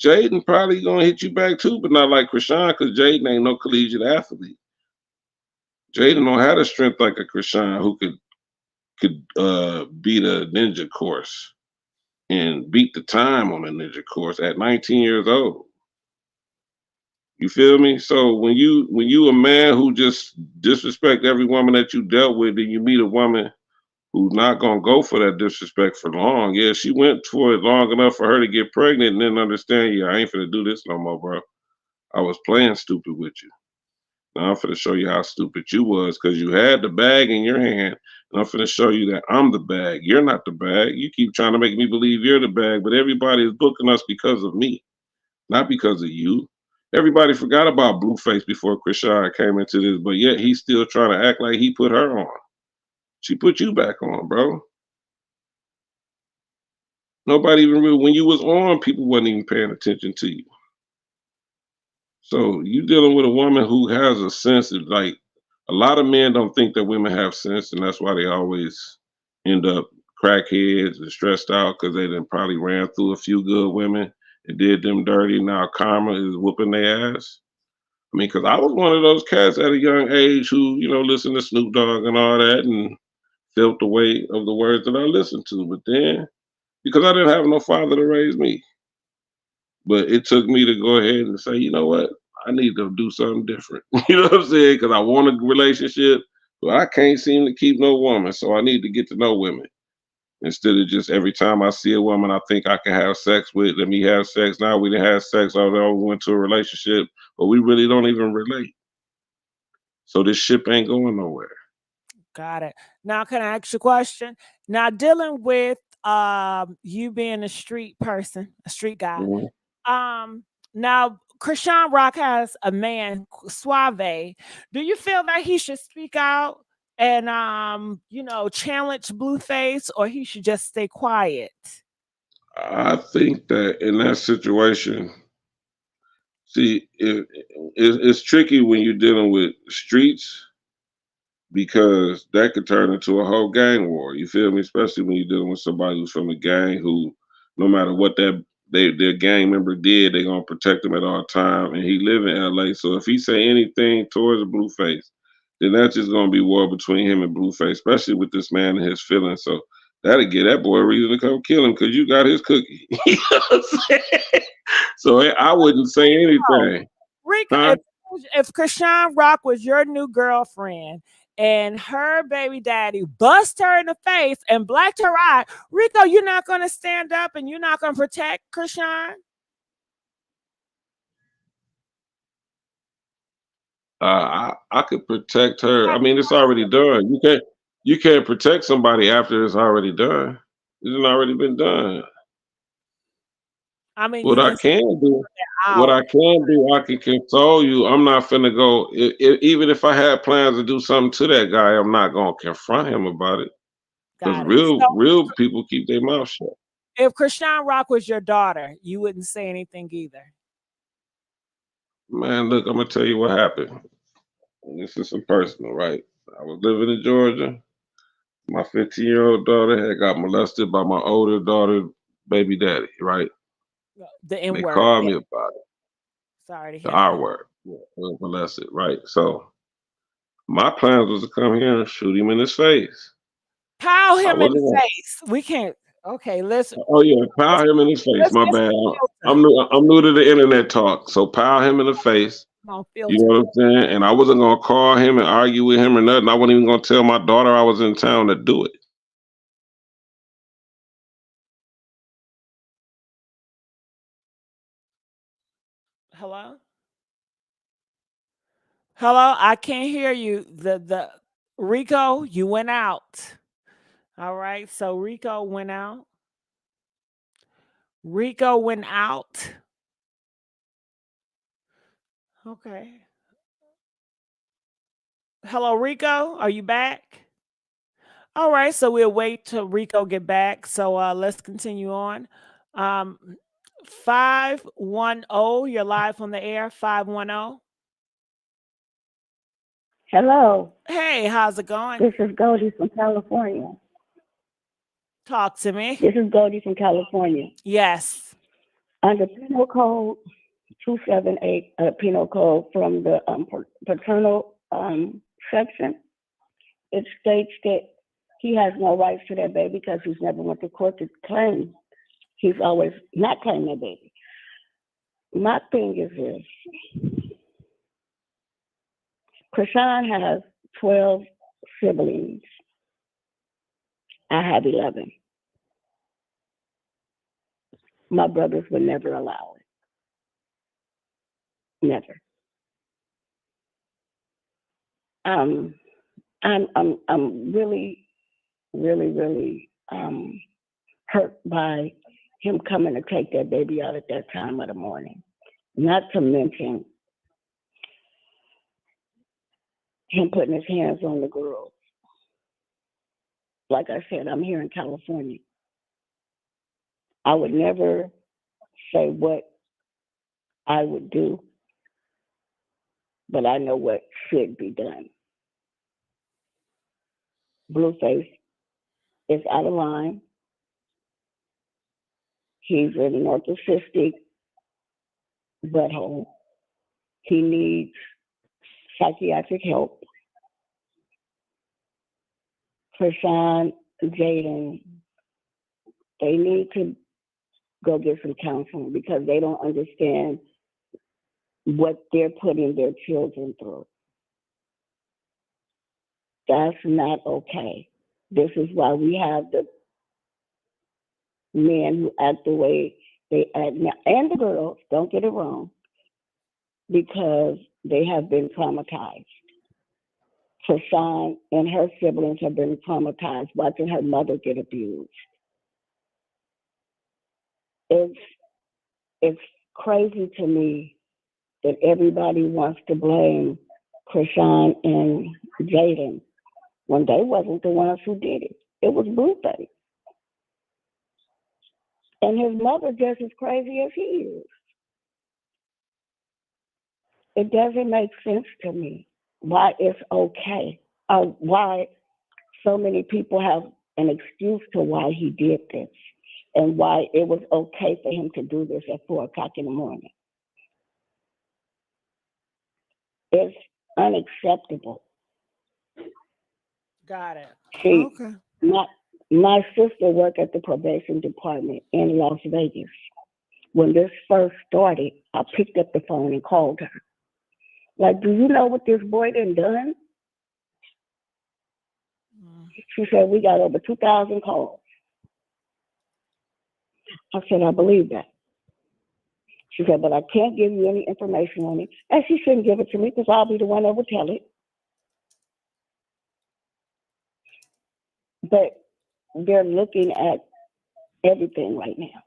Jaden probably gonna hit you back too, but not like Krishan because Jaden ain't no collegiate athlete. Jaden don't have the strength like a Krishan who could beat a ninja course and beat the time on a ninja course at 19 years old. You feel me? So when you a man who just disrespect every woman that you dealt with, and you meet a woman who's not gonna go for that disrespect for long. Yeah, she went for it long enough for her to get pregnant and then understand, yeah, I ain't finna do this no more, bro. I was playing stupid with you. Now I'm finna show you how stupid you was because you had the bag in your hand, and I'm finna show you that I'm the bag. You're not the bag. You keep trying to make me believe you're the bag, but everybody is booking us because of me, not because of you. Everybody forgot about Blueface before Krishan came into this, but yet he's still trying to act like he put her on. She put you back on, bro. Nobody even really, when you was on, people wasn't even paying attention to you. So you dealing with a woman who has a sense of like, a lot of men don't think that women have sense, and that's why they always end up crackheads and stressed out because they done probably ran through a few good women and did them dirty. Now karma is whooping their ass. I mean, because I was one of those cats at a young age who, you know, listened to Snoop Dogg and all that and felt the weight of the words that I listened to. But then, because I didn't have no father to raise me, but it took me to go ahead and say, you know what? I need to do something different. You know what I'm saying? Because I want a relationship, but I can't seem to keep no woman. So I need to get to know women instead of just every time I see a woman I think I can have sex with, let me have sex. Now we didn't have sex, although we went to a relationship, but we really don't even relate. So this ship ain't going nowhere. Got it. Now, can I ask you a question? Now, dealing with you being a street person, a street guy. Now Krishan Rock has a man, Suave. Do you feel that he should speak out and you know, challenge Blueface, or he should just stay quiet? I think that in that situation, see, it's tricky when you're dealing with streets because that could turn into a whole gang war. You feel me? Especially when you're dealing with somebody who's from a gang who, no matter what their gang member did, they're gonna protect them at all time. And he live in LA, so if he say anything towards Blueface, then that's just gonna be war between him and Blueface, especially with this man and his feelings. So that'll get that boy a reason to come kill him because you got his cookie. You know what I'm saying? So I wouldn't say anything. Rico, Huh? if Krishan Rock was your new girlfriend and her baby daddy bust her in the face and blacked her eye, Rico, you're not going to stand up and you're not going to protect Krishan? I could protect her. I mean, it's already done. You can't protect somebody after it's already done. It's already been done. I mean, What you I can can do, what out. I can do, I can console you. I'm not finna go. Even if I had plans to do something to that guy, I'm not gonna confront him about it. Because Got it. real people keep their mouth shut. If Krishan Rock was your daughter, you wouldn't say anything either. Man, look, I'm gonna tell you what happened. This is some personal, right? I was living in Georgia. My 15-year-old daughter had got molested by my older daughter, baby daddy, right? The N They word. called Yeah. me about it. Sorry to The hear R that. word. Yeah, was molested, right? So my plans was to come here and shoot him in his face. Pow I him in wasn't the gonna. face. We can't. Okay, listen. Oh yeah, pow him in his face. Let's My get bad. some I'm new. I'm new to the internet talk. So pow him in the face. You filter. know what I'm saying? And I wasn't gonna call him and argue with him or nothing. I wasn't even gonna tell my daughter I was in town to do it. Hello? Hello, I can't hear you. The Rico, you went out. All right, so Rico went out. Rico went out. Okay. Hello, Rico. Are you back? All right, so we'll wait till Rico get back. So let's continue on. 510, you're live on the air. 510. Hello. Hey, how's it going? This is Goldie from California. Talk to me. This is Goldie from California. Yes. Under Penal Code 278, Penal Code from the paternal section, it states that he has no rights to that baby because he's never went to court to claim. He's always not claimed that baby. My thing is this. Krishan has 12 siblings. I have 11. My brothers would never allow it. Never. I'm really, really, really hurt by him coming to take that baby out at that time of the morning. Not to mention him putting his hands on the girl. Like I said, I'm here in California. I would never say what I would do, but I know what should be done. Blueface is out of line. He's a narcissistic butthole. He needs psychiatric help. Krishan, Jaden, they need to go get some counseling because they don't understand what they're putting their children through. That's not okay. This is why we have the men who act the way they act now, and the girls, don't get it wrong, because they have been traumatized. Krishan and her siblings have been traumatized watching her mother get abused. It's crazy to me that everybody wants to blame Krishan and Jaden when they wasn't the ones who did it. It was Blueface. And his mother just as crazy as he is. It doesn't make sense to me why it's okay, or why so many people have an excuse to why he did this and why it was okay for him to do this at 4 o'clock in the morning. It's unacceptable. Got it. See, Okay. my sister worked at the probation department in Las Vegas. When this first started, I picked up the phone and called her. Like, do you know what this boy done? She said, we got over 2,000 calls. I said, I believe that. She said, but I can't give you any information on it. And she shouldn't give it to me because I'll be the one that would tell it. But they're looking at everything right now.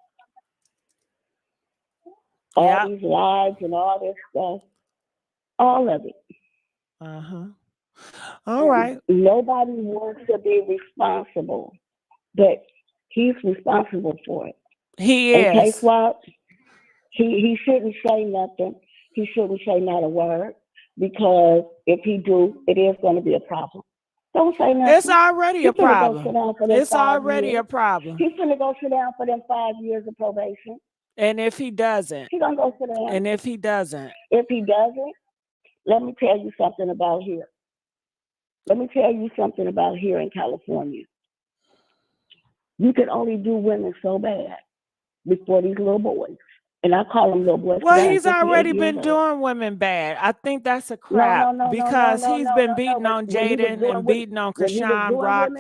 All these lies and all this stuff, all of it. All right. Nobody wants to be responsible, but he's responsible for it. He is. is. Okay, Swap? He shouldn't say nothing. He shouldn't say not a word, because if he do, it is going to be a problem. Don't say nothing. It's already a problem. It's already years. a problem. He's going to go sit down for them 5 years of probation. And if he doesn't, he's going to go sit down. And if he doesn't, let me tell you something about here. Let me tell you something about here in California. You can only do women so bad before these little boys. And I call them little boys. well, he's already been doing women bad. I think that's a crap because he's been beating on Jaden and beating on Krishan Rock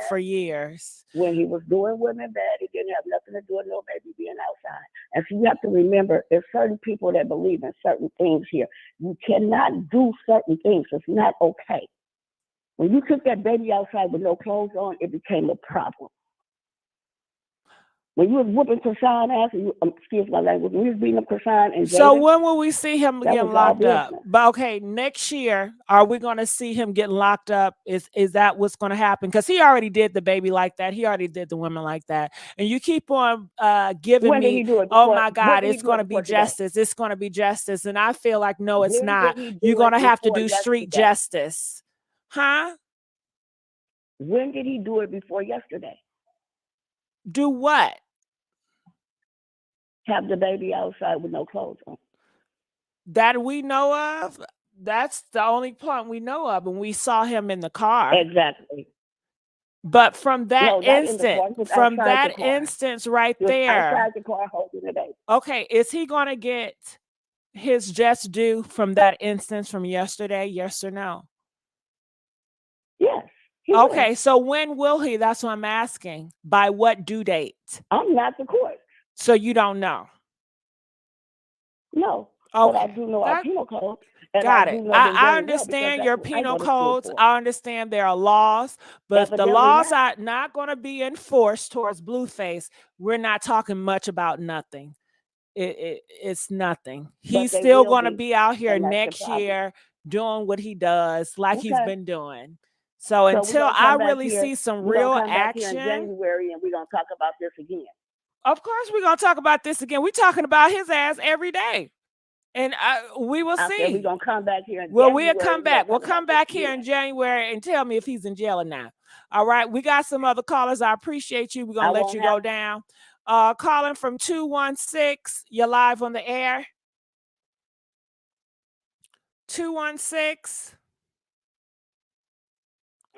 for years. When he was doing women bad, he didn't have nothing to do with no baby being outside. And so you have to remember, there's certain people that believe in certain things here. You cannot do certain things. It's not okay. When you took that baby outside with no clothes on, it became a problem. When you was whooping Krishan ass, excuse my language, when you was beating up Krishan and Jaden, so when will we see him getting locked up? But okay, next year, are we going to see him getting locked up? Is that what's going to happen? Because he already did the baby like that. He already did the women like that. And you keep on giving me, oh my God, it's going to be justice. It's going to be justice. And I feel like, no, it's not. You're going to have to do street justice. Huh? When did he do it before yesterday? Do what? Have the baby outside with no clothes on. That we know of. That's the only point we know of, and we saw him in the car. Exactly. But from that instance right there, outside the car holding the baby. Okay, is he going to get his just due from that instance from yesterday? Yes or no? Yes. Okay, so when will he? That's what I'm asking. By what due date? I'm not the court. So you don't know? No. Okay. But I do know our penal code. Got it. I understand your penal codes. I understand there are laws, but if the laws are not going to be enforced towards Blueface, we're not talking much about nothing. It's nothing. He's still going to be out here next year doing what he does like he's been doing. So until I really see some real action, in January, and we're gonna talk about this again. Of course, we're gonna talk about this again. We're talking about his ass every day, and we will see. We're gonna come back here. We'll come back. We'll come back here in January and tell me if he's in jail or not. All right, we got some other callers. I appreciate you. We're gonna let you go down. Calling from 216. You're live on the air. 216.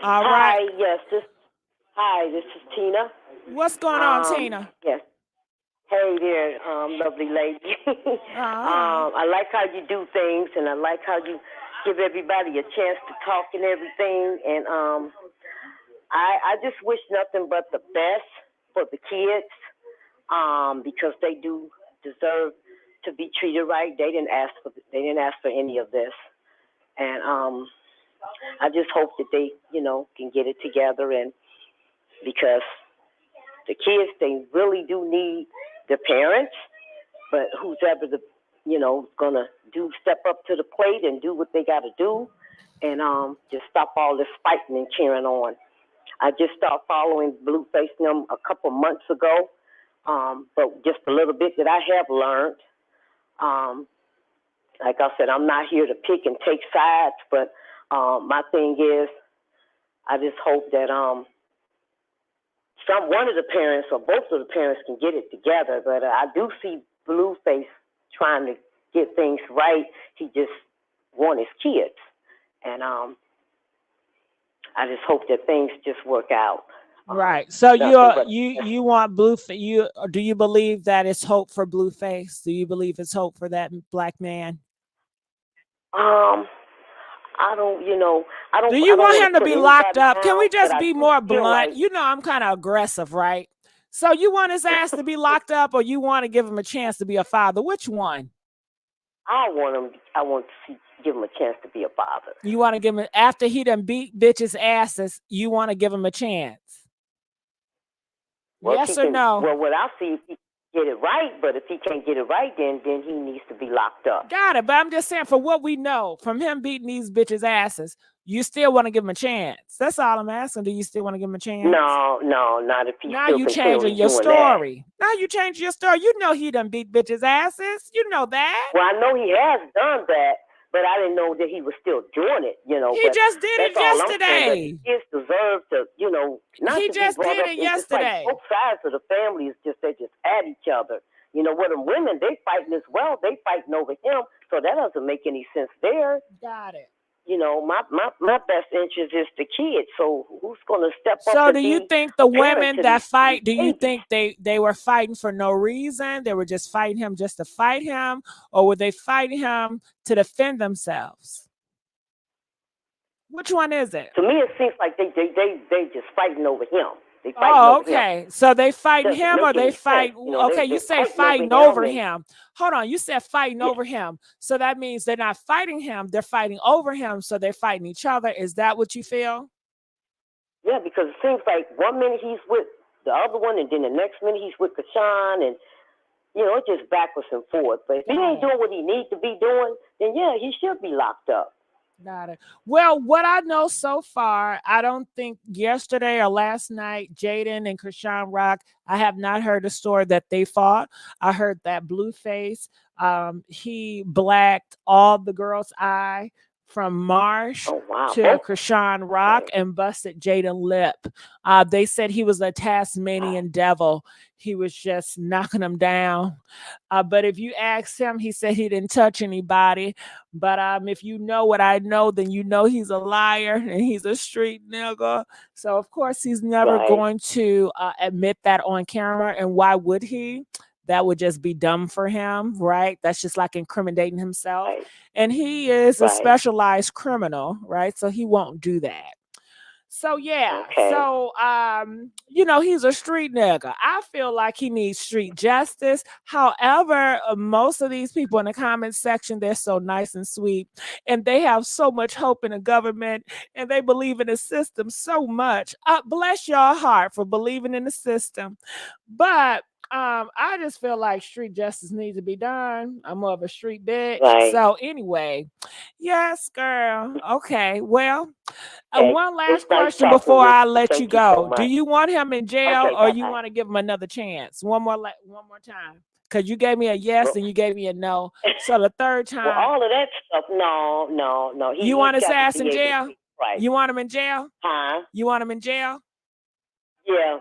All right. Hi, yes. This is Tina. What's going on, Tina? Yes. Hey there, lovely lady. I like how you do things, and I like how you give everybody a chance to talk and everything. And I just wish nothing but the best for the kids, because they do deserve to be treated right. They didn't ask for any of this, and I just hope that they, can get it together, and because the kids, they really do need the parents, but who's ever gonna step up to the plate and do what they gotta do, and just stop all this fighting and cheering on. I just started following Blueface and them a couple months ago, but just a little bit that I have learned. Like I said, I'm not here to pick and take sides, but my thing is, I just hope that one of the parents or both of the parents can get it together. But I do see Blueface trying to get things right. He just wants his kids, and I just hope that things just work out. Right. So you want Blueface? Do you believe that it's hope for Blueface? Do you believe it's hope for that black man? I don't. Do you want him to be locked up? Can we just be more blunt? I'm kind of aggressive, right? So you want his ass to be locked up, or you want to give him a chance to be a father? Which one? I want to give him a chance to be a father. You want to give him, after he done beat bitches' asses, you want to give him a chance? Well, yes or no? Well, what I see, if he get it right, but if he can't get it right, then he needs to be locked up. Got it, but I'm just saying, for what we know from him beating these bitches' asses, you still want to give him a chance. That's all I'm asking. Do you still want to give him a chance? No, not if he. Now you changing your story. Now you changing your story. You know he done beat bitches' asses. You know that. Well, I know he has done that, but I didn't know that he was still doing it. He just did it yesterday. He deserves to, not he to just be brought did up. it yesterday. Like both sides of the family is just, they just at each other. With them women, they fighting as well. They fighting over him, so that doesn't make any sense there. Got it. My best interest is the kids. So who's going to step up? So do you think the women that fight, do you think they were fighting for no reason? They were just fighting him just to fight him? Or were they fighting him to defend themselves? Which one is it? To me, it seems like they just fighting over him. Oh, okay. So they fighting him, or they fight? Okay, you say fighting over him. Hold on, you said fighting over him. So that means they're not fighting him; they're fighting over him. So they're fighting each other. Is that what you feel? Yeah, because it seems like one minute he's with the other one, and then the next minute he's with Kashawn, and it's just backwards and forth. But if he ain't doing what he needs to be doing, then yeah, he should be locked up. Got it. Well, what I know so far, I don't think yesterday or last night, Jaden and Krishan Rock, I have not heard the story that they fought. I heard that Blueface, he blacked all the girls' eye from Marsh to Krishan Rock and busted Jaden lip. They said he was a Tasmanian devil. He was just knocking them down. But if you ask him, he said he didn't touch anybody. But if you know what I know, then you know he's a liar and he's a street nigga. So, of course, he's never going to admit that on camera. And why would he? That would just be dumb for him, right? That's just like incriminating himself. And he is a specialized criminal, right? So he won't do that. So, yeah. So, he's a street nigga. I feel like he needs street justice. However, most of these people in the comment section, they're so nice and sweet. And they have so much hope in the government. And they believe in the system so much. Bless your heart for believing in the system. But I just feel like street justice needs to be done. I'm more of a street bitch. Right. So anyway, yes, girl. Okay. Well, Okay. one last It's nice question talking before with I you. let you Thank you so go. Do much. you want him in jail Okay, or you bye-bye. want to give him another chance? One more time. Because you gave me a yes Well, and you gave me a no. So the third well, time, all of that stuff, no. you want his He's got ass to in be able to jail? pay the price. You want him in jail? Huh? You want him in jail? Yeah.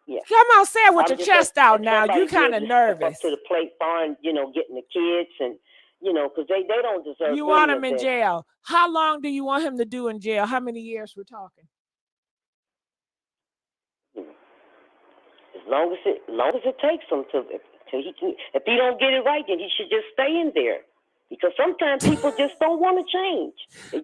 Yeah. Come on, say it with I'm your just chest hoping out that now. You somebody kind will of just step nervous. up to the plate for him, getting the kids and, because they don't deserve You want any him of in this. jail. How long do you want him to do in jail? How many years we're talking? As long as it takes him till he can. If he don't get it right, then he should just stay in there. Because sometimes people just don't want to change.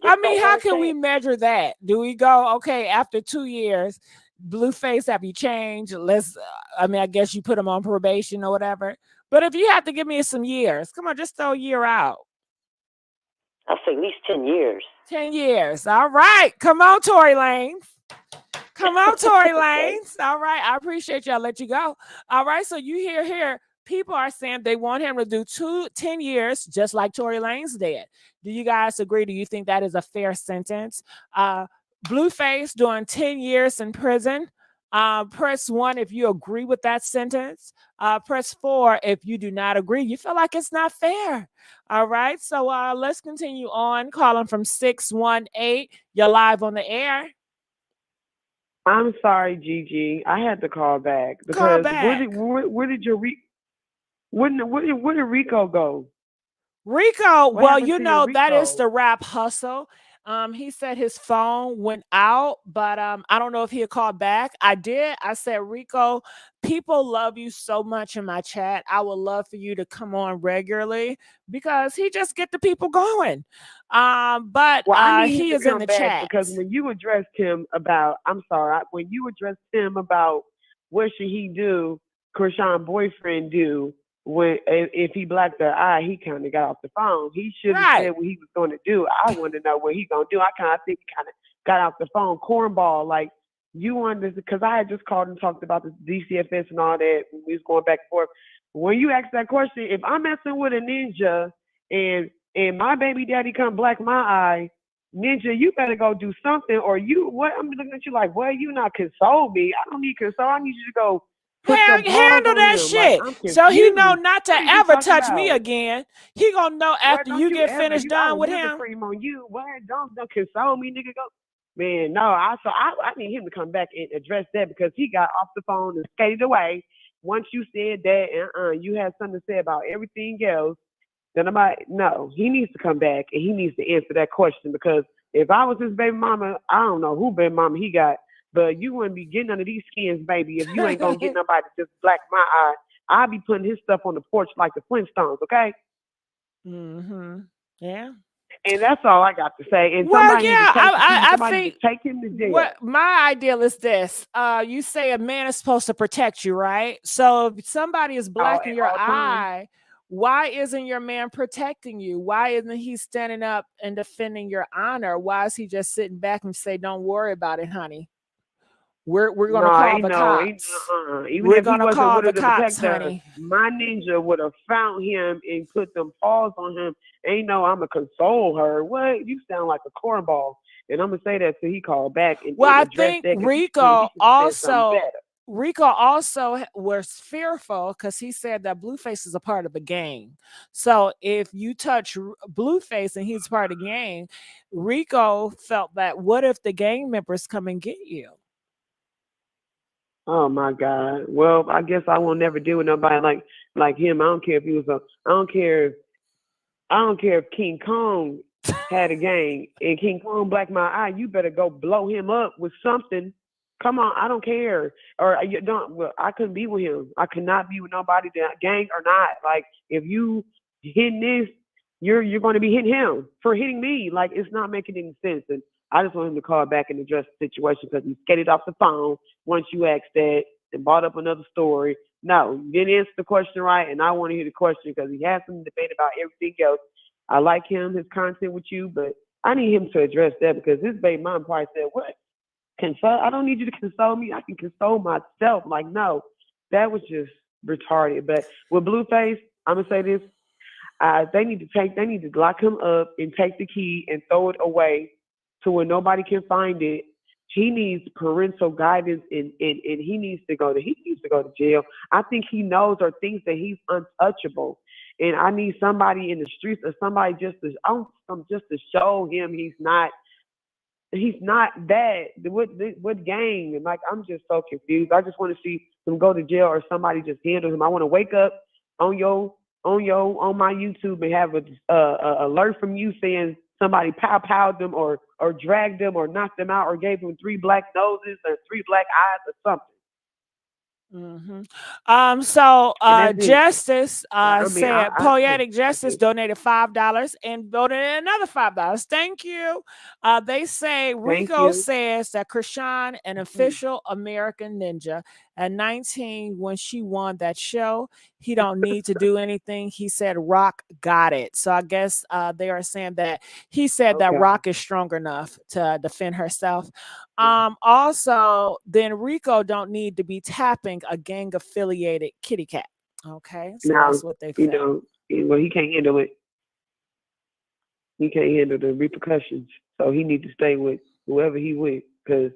I mean, how can we measure that? Do we go, okay, after 2 years, Blueface, have you changed? I guess you put him on probation or whatever. But if you have to give me some years, come on, just throw a year out. I'll say at least 10 years. 10 years. All right. Come on, Tory Lanez. Come on, Tory Lanez. All right. I appreciate you. I'll let you go. All right. So you hear here, people are saying they want him to do 10 years, just like Tory Lanez did. Do you guys agree? Do you think that is a fair sentence? Blueface doing 10 years in prison. Press 1 if you agree with that sentence. Press 4 if you do not agree. You feel like it's not fair. All right. So let's continue on. Calling from 618. You're live on the air. I'm sorry, Gigi. I had to call back because Call back. Where did Rico go? Rico, What well, happened to your that is Rico? the rap hustle. He said his phone went out, but I don't know if he'll call back. I said, Rico, people love you so much in my chat. I would love for you to come on regularly because he just get the people going. But Well, I need he him is to in come the back chat. because when you addressed him about, when you addressed him about what should he do, Krishan's boyfriend do, if he blacked her eye, he kind of got off the phone. He should have said what he was going to do. I want to know what he's going to do. I think he kind of got off the phone, cornball. Like, you wanted, because I had just called and talked about the DCFS and all that, and we was going back and forth. When you asked that question, if I'm messing with a ninja and my baby daddy come black my eye, ninja, you better go do something, or I'm looking at you like, well, you not console me. I don't need console. I need you to go handle that shit. So he know not to ever touch me again. He gonna know after you get finished done with him. On you. What? Don't console me, nigga. Go. Man, no. I need him to come back and address that because he got off the phone and skated away. Once you said that, you had something to say about everything else. Then no, he needs to come back and he needs to answer that question because if I was his baby mama, I don't know who baby mama he got. But you wouldn't be getting under these skins, baby, if you ain't gonna get nobody to just black my eye. I'll be putting his stuff on the porch like the Flintstones, okay? Mm-hmm. Yeah. And that's all I got to say. And I think take him to jail. What my ideal is this. You say a man is supposed to protect you, right? So if somebody is blacking your eye, why isn't your man protecting you? Why isn't he standing up and defending your honor? Why is he just sitting back and say, "Don't worry about it, honey. We're gonna call the cops. We're gonna call the cops, honey." My ninja would have found him and put them paws on him. Ain't no, I'ma console her. What? You sound like a cornball. And I'm gonna say that till he called back. I think Rico also was fearful because he said that Blueface is a part of the gang. So if you touch Blueface and he's part of the gang, Rico felt that what if the gang members come and get you? Oh my God. Well, I guess I will never deal with nobody like him. I don't care if he was I don't care if King Kong had a gang and King Kong blacked my eye. You better go blow him up with something. Come on, I don't care. Or you don't. Well, I couldn't be with him. I could not be with nobody, that gang or not. Like if you hitting this, you're going to be hitting him for hitting me. Like it's not making any sense. And I just want him to call back and address the situation because he skated off the phone once you asked that and brought up another story. No, you didn't answer the question right, and I want to hear the question because he has some debate about everything else. I like him, his content with you, but I need him to address that because his baby mom probably said, what? Console? I don't need you to console me. I can console myself. Like, no, that was just retarded. But with Blueface, I'm gonna say this: they need to lock him up and take the key and throw it away to where nobody can find it. He needs parental guidance and he needs to go to jail. I think he knows or thinks that he's untouchable. And I need somebody in the streets or somebody just to show him he's not that. What gang? Like, I'm just so confused. I just want to see him go to jail or somebody just handle him. I want to wake up on my YouTube and have a alert from you saying somebody powed them or dragged them or knocked them out or gave them 3 black noses or 3 black eyes or something. So that's it. Justice I Poetic Justice donated $5 and donated another $5. Thank you. They say Rico says that Krishan, an official American ninja, at 19 when she won that show, he don't need to do anything. He said Rock got it. So I guess they are saying that he said that Rock is strong enough to defend herself. Also, then Rico don't need to be tapping a gang affiliated kitty cat. Okay, so that's what they feel. Well, he can't handle it. He can't handle the repercussions. So he needs to stay with whoever he with, because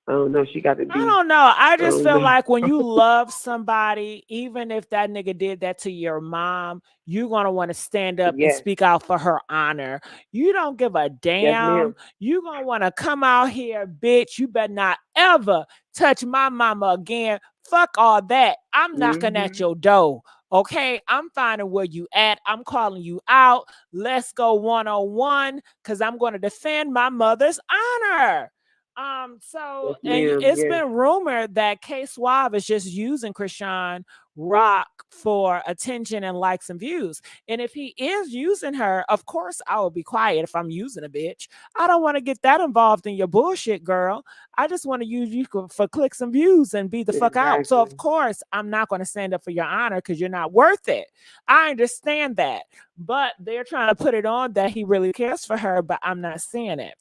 I don't know. She got to be. I don't know. I just feel like when you love somebody, even if that nigga did that to your mom, you're going to want to stand up and speak out for her honor. You don't give a damn. You're going to want to come out here, bitch. You better not ever touch my mama again. Fuck all that. I'm knocking at your door. Okay, I'm finding where you at. I'm calling you out. Let's go 101 because I'm going to defend my mother's honor. It's been rumored that K Suave is just using Krishan Rock for attention and likes and views. And if he is using her, of course I will be quiet if I'm using a bitch. I don't want to get that involved in your bullshit, girl. I just want to use you for clicks and views and be the fuck out. So of course I'm not going to stand up for your honor because you're not worth it. I understand that. But they're trying to put it on that he really cares for her, but I'm not seeing it.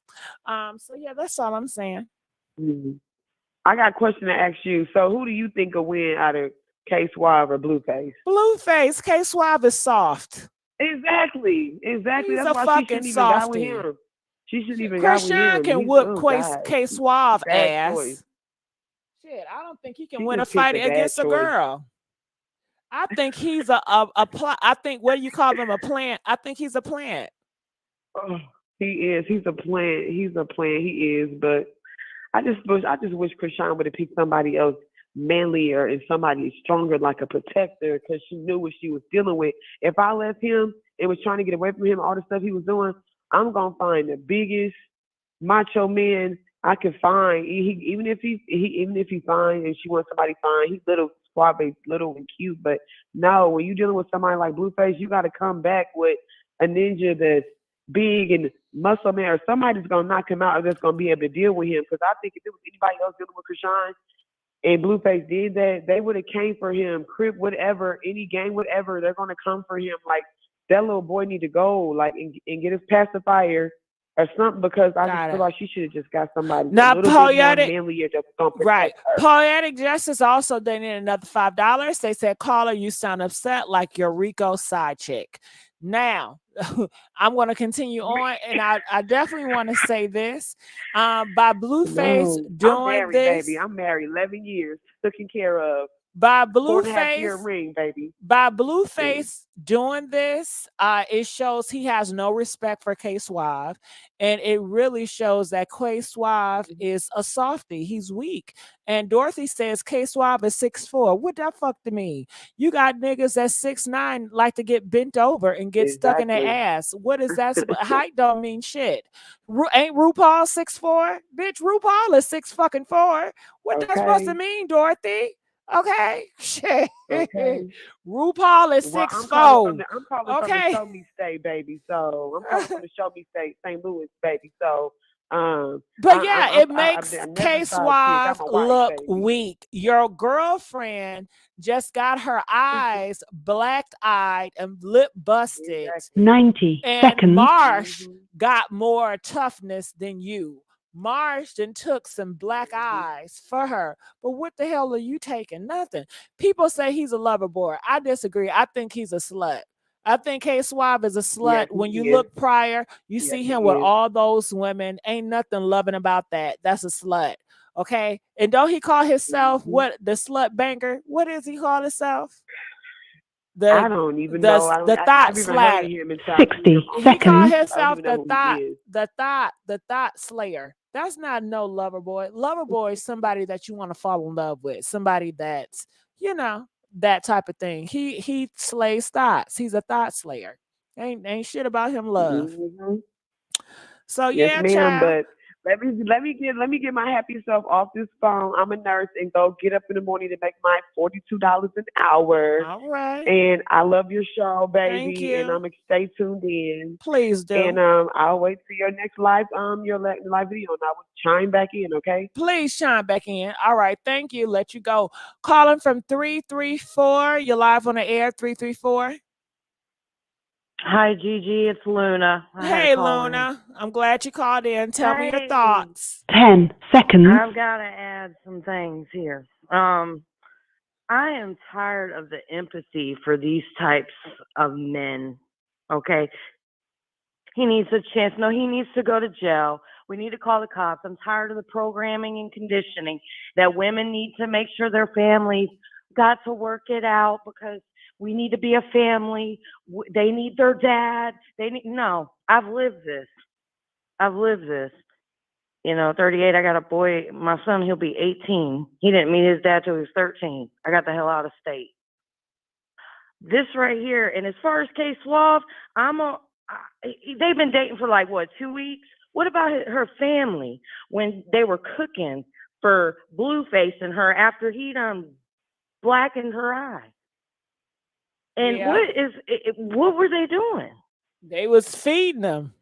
So yeah, that's all I'm saying. I got a question to ask you. So who do you think will win out of K Suave or Blueface? Blueface. K Suave is soft. Exactly. He's That's a why fucking she shouldn't even softy. got with him. She shouldn't even got with him. Krishan can whoop K Suave ass. Choice. Shit, I don't think he can win a fight against a girl. I think he's I think, what do you call him, a plant? I think he's a plant. Oh, he is. He's a plant. He is. But I just wish Krishan would have picked somebody else manlier and somebody stronger, like a protector, because she knew what she was dealing with. If I left him and was trying to get away from him, all the stuff he was doing, I'm gonna find the biggest macho man I could find. Even if he's fine and she wants somebody fine, he's little, suave, little and cute. But no, when you're dealing with somebody like Blueface, you got to come back with a ninja that's big and muscle man, or somebody's gonna knock him out, or that's gonna be able to deal with him. Because I think if it was anybody else dealing with Krishan and Blueface did that, they would have came for him. Crip, whatever, any gang, whatever, they're gonna come for him. Like, that little boy need to go, like, and get his pacifier or something, because I just feel like she should have just got somebody Not a little poetic, bit more manlier to protect right? her. Poetic Justice also donated another $5. They said, "Caller, you sound upset like your Rico side chick." Now, I'm going to continue on, and I definitely want to say this. By Blueface doing I'm married, this, baby. I'm married 11 years, taken care of. By 4.5-year ring, baby. By Blueface doing this, it shows he has no respect for K Suave, and it really shows that K Suave is a softie. He's weak. And Dorothy says K Suave is 6'4". What that fuck to me? You got niggas at 6'9" like to get bent over and get stuck in their ass. What is that? Height don't mean shit. Ain't RuPaul 6'4"? Bitch, RuPaul is 6'4". What that's supposed to mean, Dorothy? Okay, shit. Okay. RuPaul is 6'4". I'm calling from okay. the Show Me State, baby. So I'm calling from the Show Me State, St. Louis, baby. So, but yeah, it makes K Suave look weak. Your girlfriend just got her eyes black-eyed and lip busted. 90 and seconds. Marsh got more toughness than you. Marsh then took some black eyes for her. But what the hell are you taking? Nothing. People say he's a lover boy. I disagree. I think he's a slut. I think K Swab is a slut. Yes, When he you is. look prior, you Yes, see he him with is. all those women. Ain't nothing loving about that. That's a slut. Okay. And don't he call himself what, the slut banker? What does he call himself? I don't even know. The thought I've even heard slayer. of him inside 60 here. He called seconds. I don't himself even know who he is. the thought slayer. That's not no lover boy. Lover boy is somebody that you want to fall in love with. Somebody that's, that type of thing. He slays thoughts. He's a thought slayer. Ain't shit about him love. Mm-hmm. So Yes, yeah, ma'am. child. But let me get my happy self off this phone. I'm a nurse and go get up in the morning to make my $42 an hour. All right. And I love your show, Thank baby. And you. I'm gonna stay tuned in. Please do. And I'll wait for your next live live video, and I will chime back in. Okay. Please chime back in. All right. Thank you. Let you go. Calling from 334. You're live on the air. 334. Hi, Gigi. It's Luna. I had to Hey, call in. Luna. I'm glad you called in. Tell me your Hey. thoughts. 10 seconds. I've got to add some things here. I am tired of the empathy for these types of men. Okay. He needs a chance. No, he needs to go to jail. We need to call the cops. I'm tired of the programming and conditioning that women need to make sure their families got to work it out because we need to be a family. They need their dad. No, I've lived this. 38, I got a boy, my son, he'll be 18. He didn't meet his dad till he was 13. I got the hell out of state. This right here, and as far as K Suave, they've been dating for 2 weeks? What about her family when they were cooking for Blueface and her after he done blackened her eye? And Yeah. what were they doing? They was feeding them.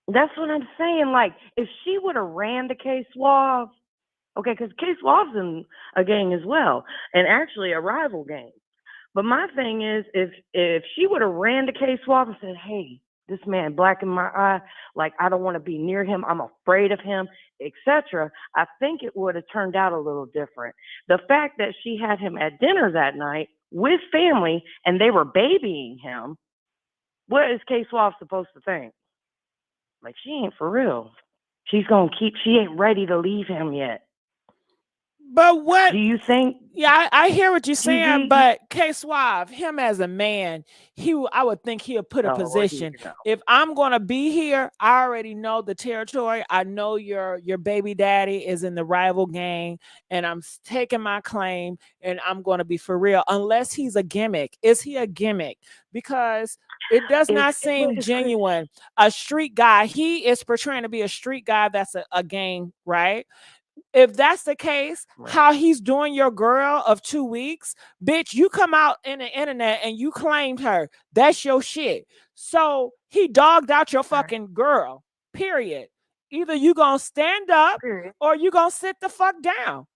That's what I'm saying. If she would have ran to K Suave, okay, because K Suave's in a gang as well, and actually a rival gang. But my thing is, if she would have ran to K Suave and said, hey, this man blackened my eye, I don't want to be near him, I'm afraid of him, etc., I think it would have turned out a little different. The fact that she had him at dinner that night with family and they were babying him, what is K Suave supposed to think? She ain't for real. She ain't ready to leave him yet. But what do you think? Yeah, I hear what you're Gigi? saying, but K Suave, him as a man, I would think he'll put a position. If I'm gonna be here, I already know the territory. I know your baby daddy is in the rival gang, and I'm taking my claim, and I'm gonna be for real. Unless he's a gimmick. Is he a gimmick? Because it does not seem genuine. A street guy, he is portraying to be a street guy that's a gang, right? If that's the case, how he's doing your girl of 2 weeks, bitch, you come out in the internet and you claimed her. That's your shit. So he dogged out your fucking girl, period. Either you gonna stand up or you gonna sit the fuck down.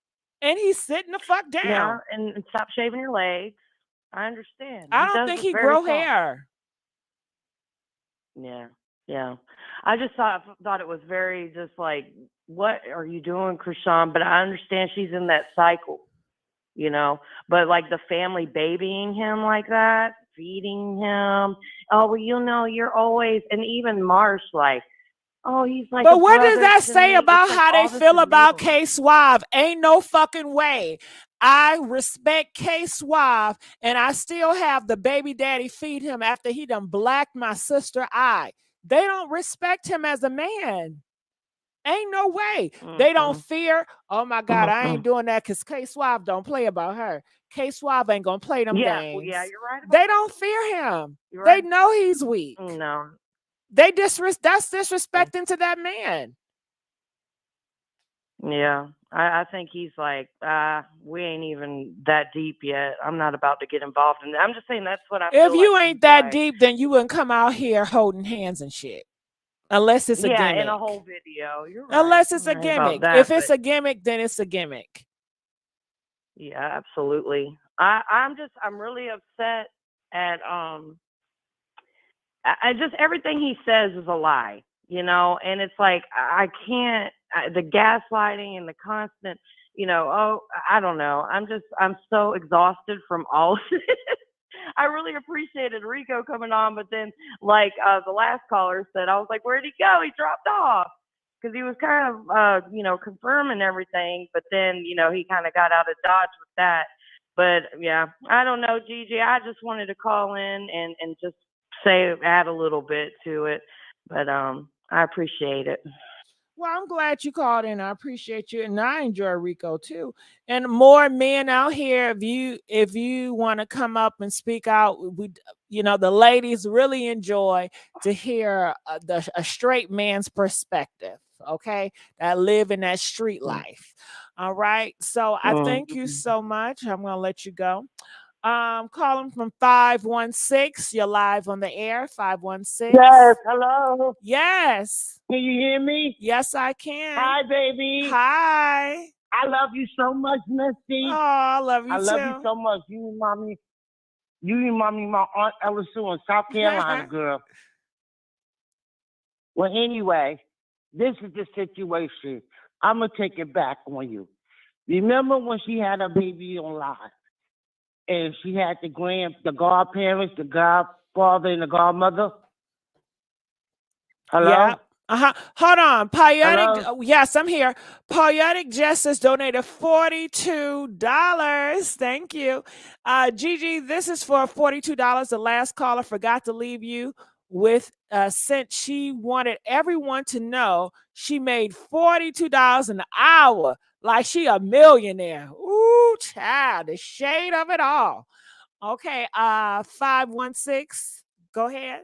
And he's sitting the fuck down. Yeah, and stop shaving your legs. I understand. I don't think he grow hair. Yeah. I just thought it was very just what are you doing, Krishan? But I understand she's in that cycle, But the family babying him like that, feeding him. Oh, well, you're always, and even Marsh, oh, he's like. But what does that say about how they feel about K Suave? Ain't no fucking way. I respect K Suave, and I still have the baby daddy feed him after he done blacked my sister eye. They don't respect him as a man. Ain't no way. They don't fear. Oh my God, I ain't doing that because K Suave don't play about her. K Suave ain't gonna play them games. Well, yeah, you're right. They don't fear him. They know he's weak. No. That's disrespecting to that man. Yeah. I think he's we ain't even that deep yet. I'm not about to get involved in that. I'm just saying that's what I feel. If you ain't that deep, then you wouldn't come out here holding hands and shit. Unless it's a gimmick. Yeah, in a whole video. You're right. Unless it's a gimmick. That, if it's a gimmick, then it's a gimmick. Yeah, absolutely. I'm really upset at I just everything he says is a lie. and it's like, I can't, the gaslighting and the constant, I don't know. I'm so exhausted from all of it. I really appreciated Rico coming on, but then like the last caller said, I was like, where'd he go? He dropped off. Because he was kind of, confirming everything, but then, he kind of got out of dodge with that. But yeah, I don't know, Gigi. I just wanted to call in and just add a little bit to it. But I appreciate it. Well, I'm glad you called in. I appreciate you, and I enjoy Rico too. And more men out here, if you want to come up and speak out, the ladies really enjoy to hear a straight man's perspective. Okay, that live in that street life. All right. So I thank you so much. I'm gonna let you go. Calling from 516. You're live on the air. 516. Yes, hello. Yes. Can you hear me? Yes, I can. Hi, baby. Hi. I love you so much, Missy. Oh, I love you I too. love you so much. You remind me of my Aunt Ella Sue in South Carolina, girl. Well, anyway, this is the situation. I'm going to take it back on you. Remember when she had her baby on live? And she had the godparents, the godfather, and the godmother? Hello? Yeah. Hold on. Poetic. Hello? Yes, I'm here. Poetic Justice donated $42. Thank you. Gigi, this is for $42. The last caller forgot to leave you with since she wanted everyone to know she made $42 an hour, like she a millionaire. Ooh, child, the shade of it all. Okay, 516. Go ahead.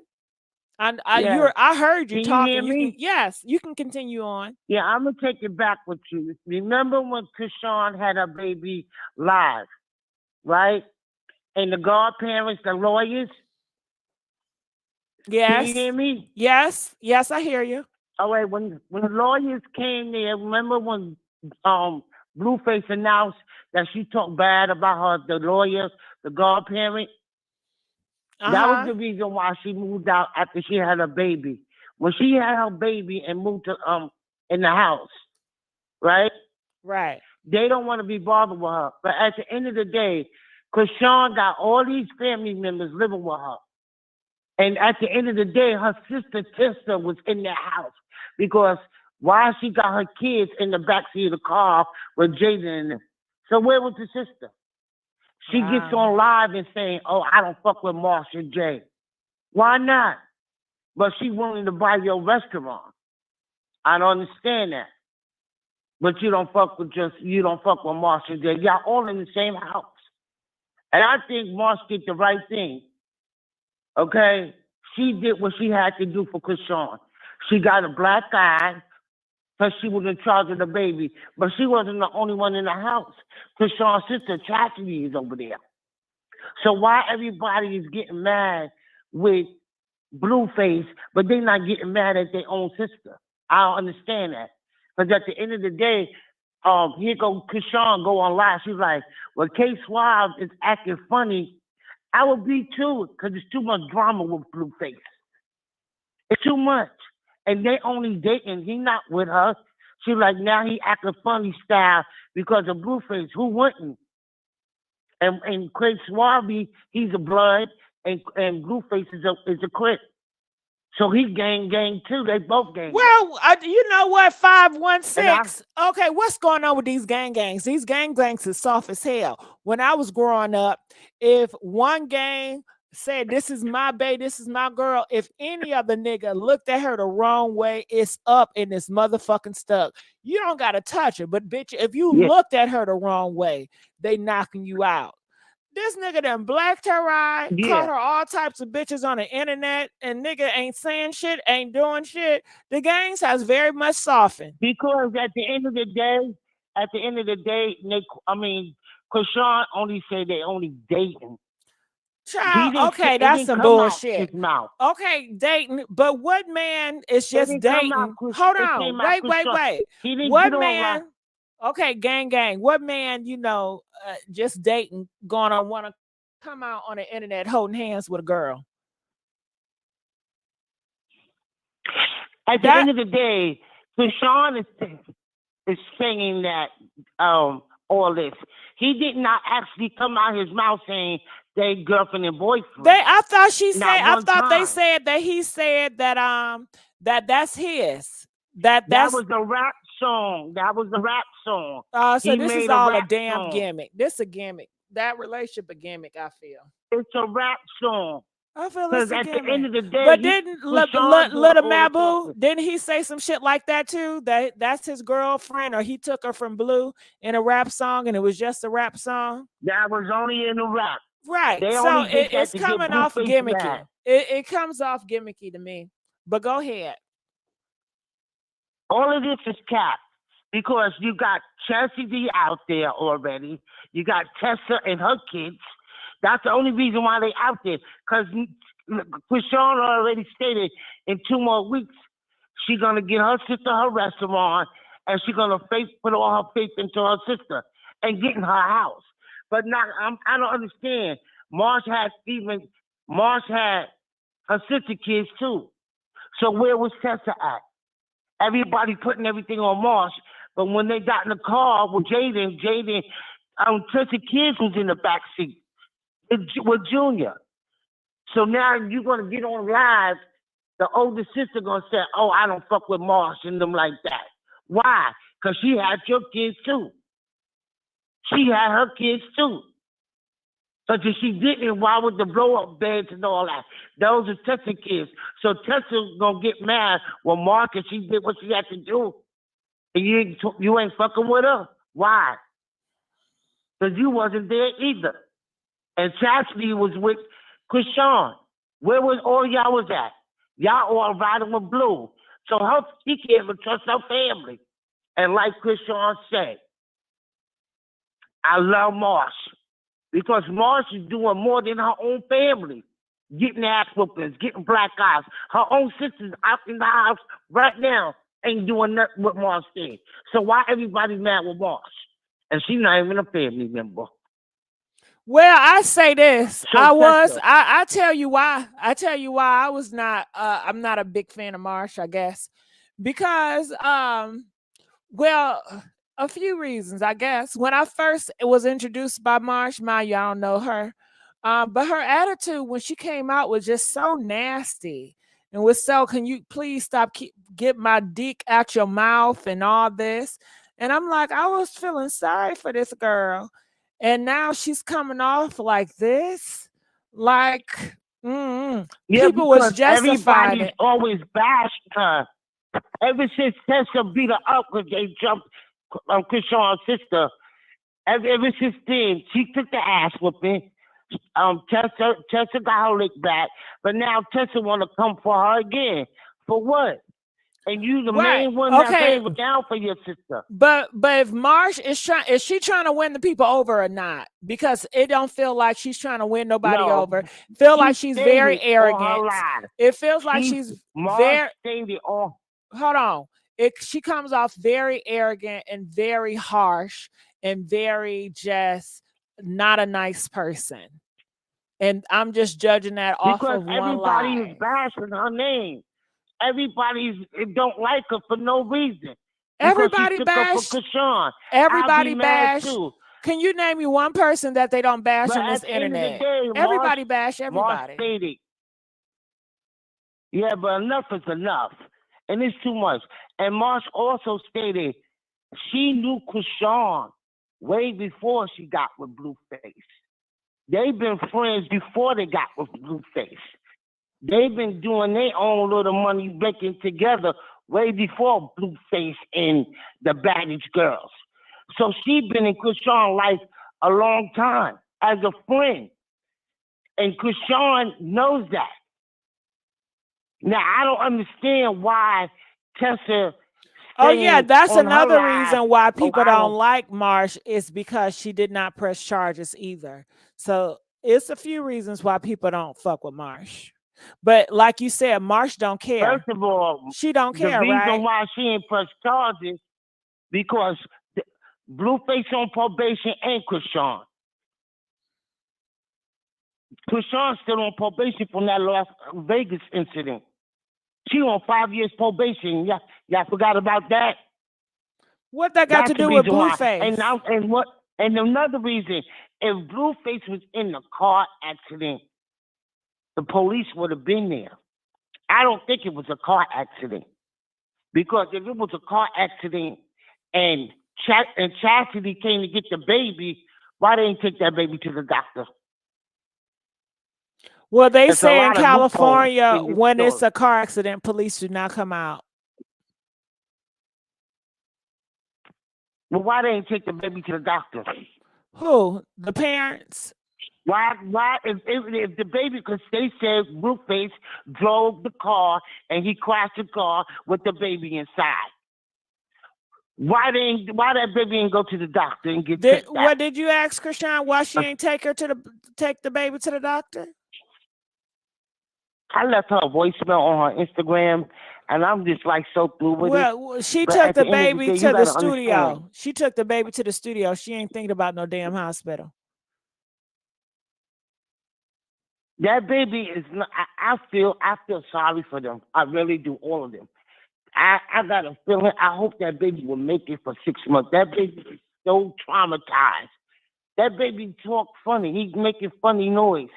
And I heard you Can talking. you hear me? Yes, you can continue on. Yeah, I'm going to take it back with you. Remember when Krishan had her baby live, right? And the godparents, the lawyers? Yes. Can you hear me? Yes, I hear you. All right, when the lawyers came there, remember when Blueface announced that she talked bad about the lawyers, the godparent? That was the reason why she moved out after she had her baby. When she had her baby and moved to in the house, right? Right. They don't want to be bothered with her. But at the end of the day, Krishan got all these family members living with her. And at the end of the day, her sister Tissa was in the house because why she got her kids in the backseat of the car with Jaidyn in them. So where was the sister? She gets on live and saying, oh, I don't fuck with Marsha J. Why not? But she willing to buy your restaurant. I don't understand that. But you don't fuck with Marsha J. Y'all all in the same house. And I think Marsha did the right thing. Okay? She did what she had to do for Krishan. She got a black eye because she was in charge of the baby. But she wasn't the only one in the house. Krishan's sister Chastity is over there. So why everybody is getting mad with Blueface, but they're not getting mad at their own sister? I don't understand that. Because at the end of the day, here go Krishan go on live. She's like, well, K Suave is acting funny. I would be too, because it's too much drama with Blueface. It's too much. And they only dating. He not with her. She's like, now he acting funny style because of Blueface. Who wouldn't? And Craig Suave, he's a blood, and Blueface is a Crip. So he gang too. They both gang. Well, you know what? 516. Okay, what's going on with these gangs? These gangs is soft as hell. When I was growing up, if one gang said, this is my babe, this is my girl, if any other nigga looked at her the wrong way, it's up and it's motherfucking stuck. You don't gotta touch her, but bitch, if you looked at her the wrong way, they knocking you out. This nigga done blacked her eye, caught her all types of bitches on the internet, and nigga ain't saying shit, ain't doing shit. The gangs has very much softened. Because at the end of the day, Krishan only said they only dating. Child, okay, that's some bullshit. Okay, dating, but what man is just dating? Hold on, wait. What man? Okay, gang. What man, just dating, gonna want to come out on the internet holding hands with a girl? At the end of the day, Krishan is saying that all this. He did not actually come out his mouth saying they girlfriend and boyfriend. I thought she said. Not I one thought they time. said that he said that that's his. That was a rap song. That was a rap song. So He this is made a all a rap damn song. gimmick. This is a gimmick. That relationship a gimmick, I feel. It's a rap song. I feel Because it's a at gimmick. the end of the day, But didn't Little Mabu, Mabu, didn't he say some shit like that too? That's his girlfriend, or he took her from Blue in a rap song and it was just a rap song? that was only in the rap. Right. They So only did that it's to get coming off Blueface gimmicky. mad. It comes off gimmicky to me. But go ahead. All of this is cap because you got Chastity out there already. You got Tessa and her kids. That's the only reason why they out there. Because Krishan already stated in 2 more weeks she's gonna get her sister her restaurant and she's gonna put all her faith into her sister and get in her house. But now I don't understand. Marsh had her sister kids too. So where was Tessa at? Everybody putting everything on Marsh, but when they got in the car with Jaden, Tessa kids was in the back seat with Junior. So now you're gonna get on live. The older sister gonna say, "Oh, I don't fuck with Marsh and them like that." Why? Because she had your kids too. She had her kids too. But if she didn't, why would the blow up beds and all that? Those are Tessa kids. So Tessa's gonna get mad when Marcus, she did what she had to do. And you ain't fucking with her. Why? Because you wasn't there either. And Chastity was with Krishan. Where was all y'all was at? Y'all all riding with Blue. So she can't even trust her family. And like Krishan said, I love Marsh. Because Marsh is doing more than her own family. Getting ass whoopings, getting black eyes. Her own sister's out in the house right now ain't doing nothing with Marsh did. So why everybody mad with Marsh? And she's not even a family member. Well, I say this. So I tell you why. I was not I'm not a big fan of Marsh, I guess. Because well, a few reasons, I guess. When I first was introduced by Marsh, y'all don't know her. But her attitude when she came out was just so nasty. And was so, can you please stop get my dick out your mouth and all this? And I'm like, I was feeling sorry for this girl. And now she's coming off like this. Like, people was justifying everybody's it. always bashed her. Ever since Tessa beat her up because they jumped Krishan's sister, ever since then, she took the ass whooping. Tessa got her lick back, but now Tessa want to come for her again. For what? And you the main one that came down for your sister. But if Marsh is she trying to win the people over or not? Because it don't feel like she's trying to win nobody over. Feel like she's very arrogant. It feels like she's very. Hold on. She comes off very arrogant and very harsh and very just not a nice person. And I'm just judging that off of one everybody lie. is bashing her name. Everybody don't like her for no reason. Everybody bash. Everybody bash. Too. Can you name me one person that they don't bash But on this at the end of the internet? day, Everybody bash everybody. Stated, yeah, but enough is enough. And it's too much. And Marsh also stated she knew Krishan way before she got with Blueface. They've been friends before they got with Blueface. They've been doing their own little money making together way before Blueface and the Baggage Girls. So she's been in Krishan's life a long time as a friend. And Krishan knows that. Now, I don't understand why Tessa. Oh, yeah, that's another reason why people don't like Marsh is because she did not press charges either. So it's a few reasons why people don't fuck with Marsh. But like you said, Marsh don't care. First of all, she don't care, the reason right? why she ain't pressed charges because Blueface on probation and Krishan. Krishan's still on probation from that Las Vegas incident. She on 5 years probation. Y'all forgot about that? What that got That's to the do with reason why. Blueface? And another reason, if Blueface was in the car accident, the police would have been there. I don't think it was a car accident. Because if it was a car accident and Chastity came to get the baby, why they didn't take that baby to the doctor? Well, they There's a say in lot of loopholes California, in this when it's story. a car accident, police do not come out. Well, why they didn't take the baby to the doctor? Who? The parents? Why if the baby, because they said Blueface drove the car and he crashed the car with the baby inside. Why that baby didn't go to the doctor and get checked out? What did you ask Krishan? Why she ain't take the baby to the doctor? I left her a voicemail on her Instagram, and I'm just like so through with it. Well, she But took at the the end of baby day, to you the gotta studio. understand. She took the baby to the studio. She ain't thinking about no damn hospital. That baby is not, I feel sorry for them. I really do, all of them. I got a feeling, I hope that baby will make it for 6 months. That baby is so traumatized. That baby talk funny. He's making funny noise.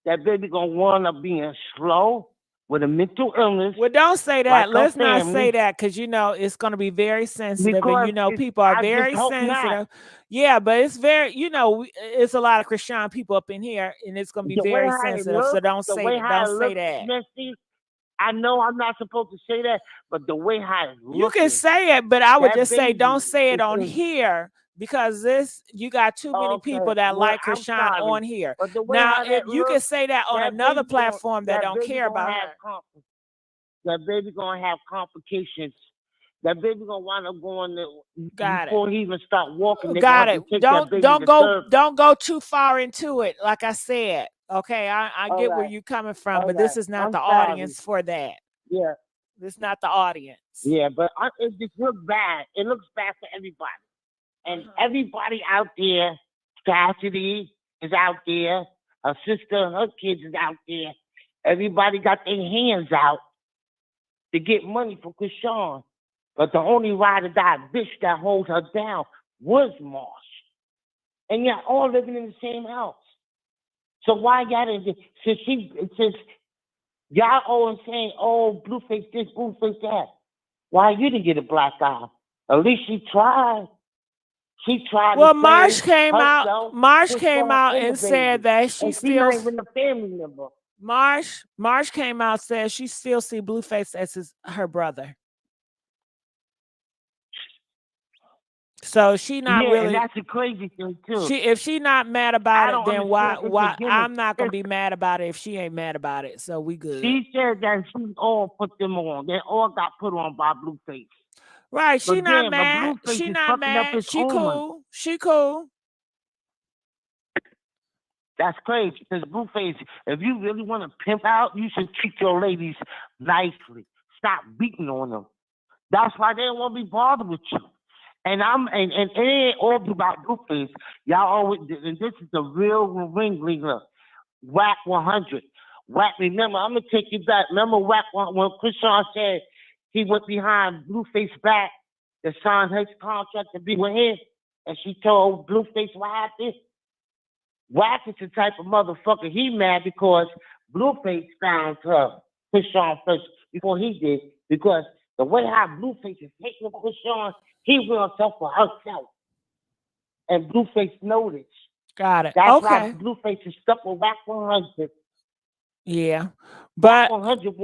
That baby gonna wind up being slow with a mental illness. Well, don't say that. Like her Let's not family. say that, because it's going to be very sensitive, Because and people are I just very hope sensitive. not. Yeah, but it's very, it's a lot of Christian people up in here, and it's going to be The way very how it sensitive. So looks, don't the say way that. how Don't it say looks, that. Messy, I know I'm not supposed to say that, but the way how it's looking. You can say it, but I would that just say baby don't say it is on in- here, because you got too many people that well, like I'm Krishan sorry, on here. but the way Now, how that you can looks, say that on that another baby gonna- platform that don't baby care gonna about have her. That baby gonna have complications. That baby gonna wind up going Got it. before he even start walking. They Got gonna it. have to take Don't that baby don't to go therapy. don't go too far into it. Like I said, okay, I All get where right. you're coming from, All but this right. is not I'm the sorry. audience for that. Yeah. This is not the audience. Yeah, but it just looks bad. It looks bad for everybody. And everybody out there, Cassidy is out there, her sister and her kids is out there. Everybody got their hands out to get money for Krishan. But the only ride or die bitch that holds her down was Marsh. And y'all all living in the same house. So why y'all didn't, since y'all always saying, oh, Blueface this, Blueface that, why you didn't get a black eye? At least she tried. She tried. Well, to Marsh save came out. herself, Marsh came Krishan, out and the and said baby. that she And still. not even a family member. Marsh came out, said she still see Blueface as her brother. So she not really. And that's a crazy thing too. If she not mad about it, then why understand it. I'm not gonna be mad about it if she ain't mad about it. So we good. She said that she all put them on. They all got put on by Blueface. Right. She But not then, mad. Blueface She is not fucking up mad. his She own money. cool. She cool. That's crazy because Blueface, if you really want to pimp out, you should treat your ladies nicely. Stop beating on them. That's why they don't want to be bothered with you. And it ain't all about Blueface. Y'all always, and this is the real ringleader, Whack 100. Whack, remember, I'm gonna take you back. Remember Whack when Krishan said he went behind Blueface back to sign his contract to be with him, and she told Blueface what happened? Whack is the type of motherfucker, he mad because Blueface found her, Krishan first, before he did, because the way how Blueface is taking Krishan, he will himself for herself. And Blueface noticed. Got it. That's Okay. why Blueface is stuck with Whack 100. Yeah. But 100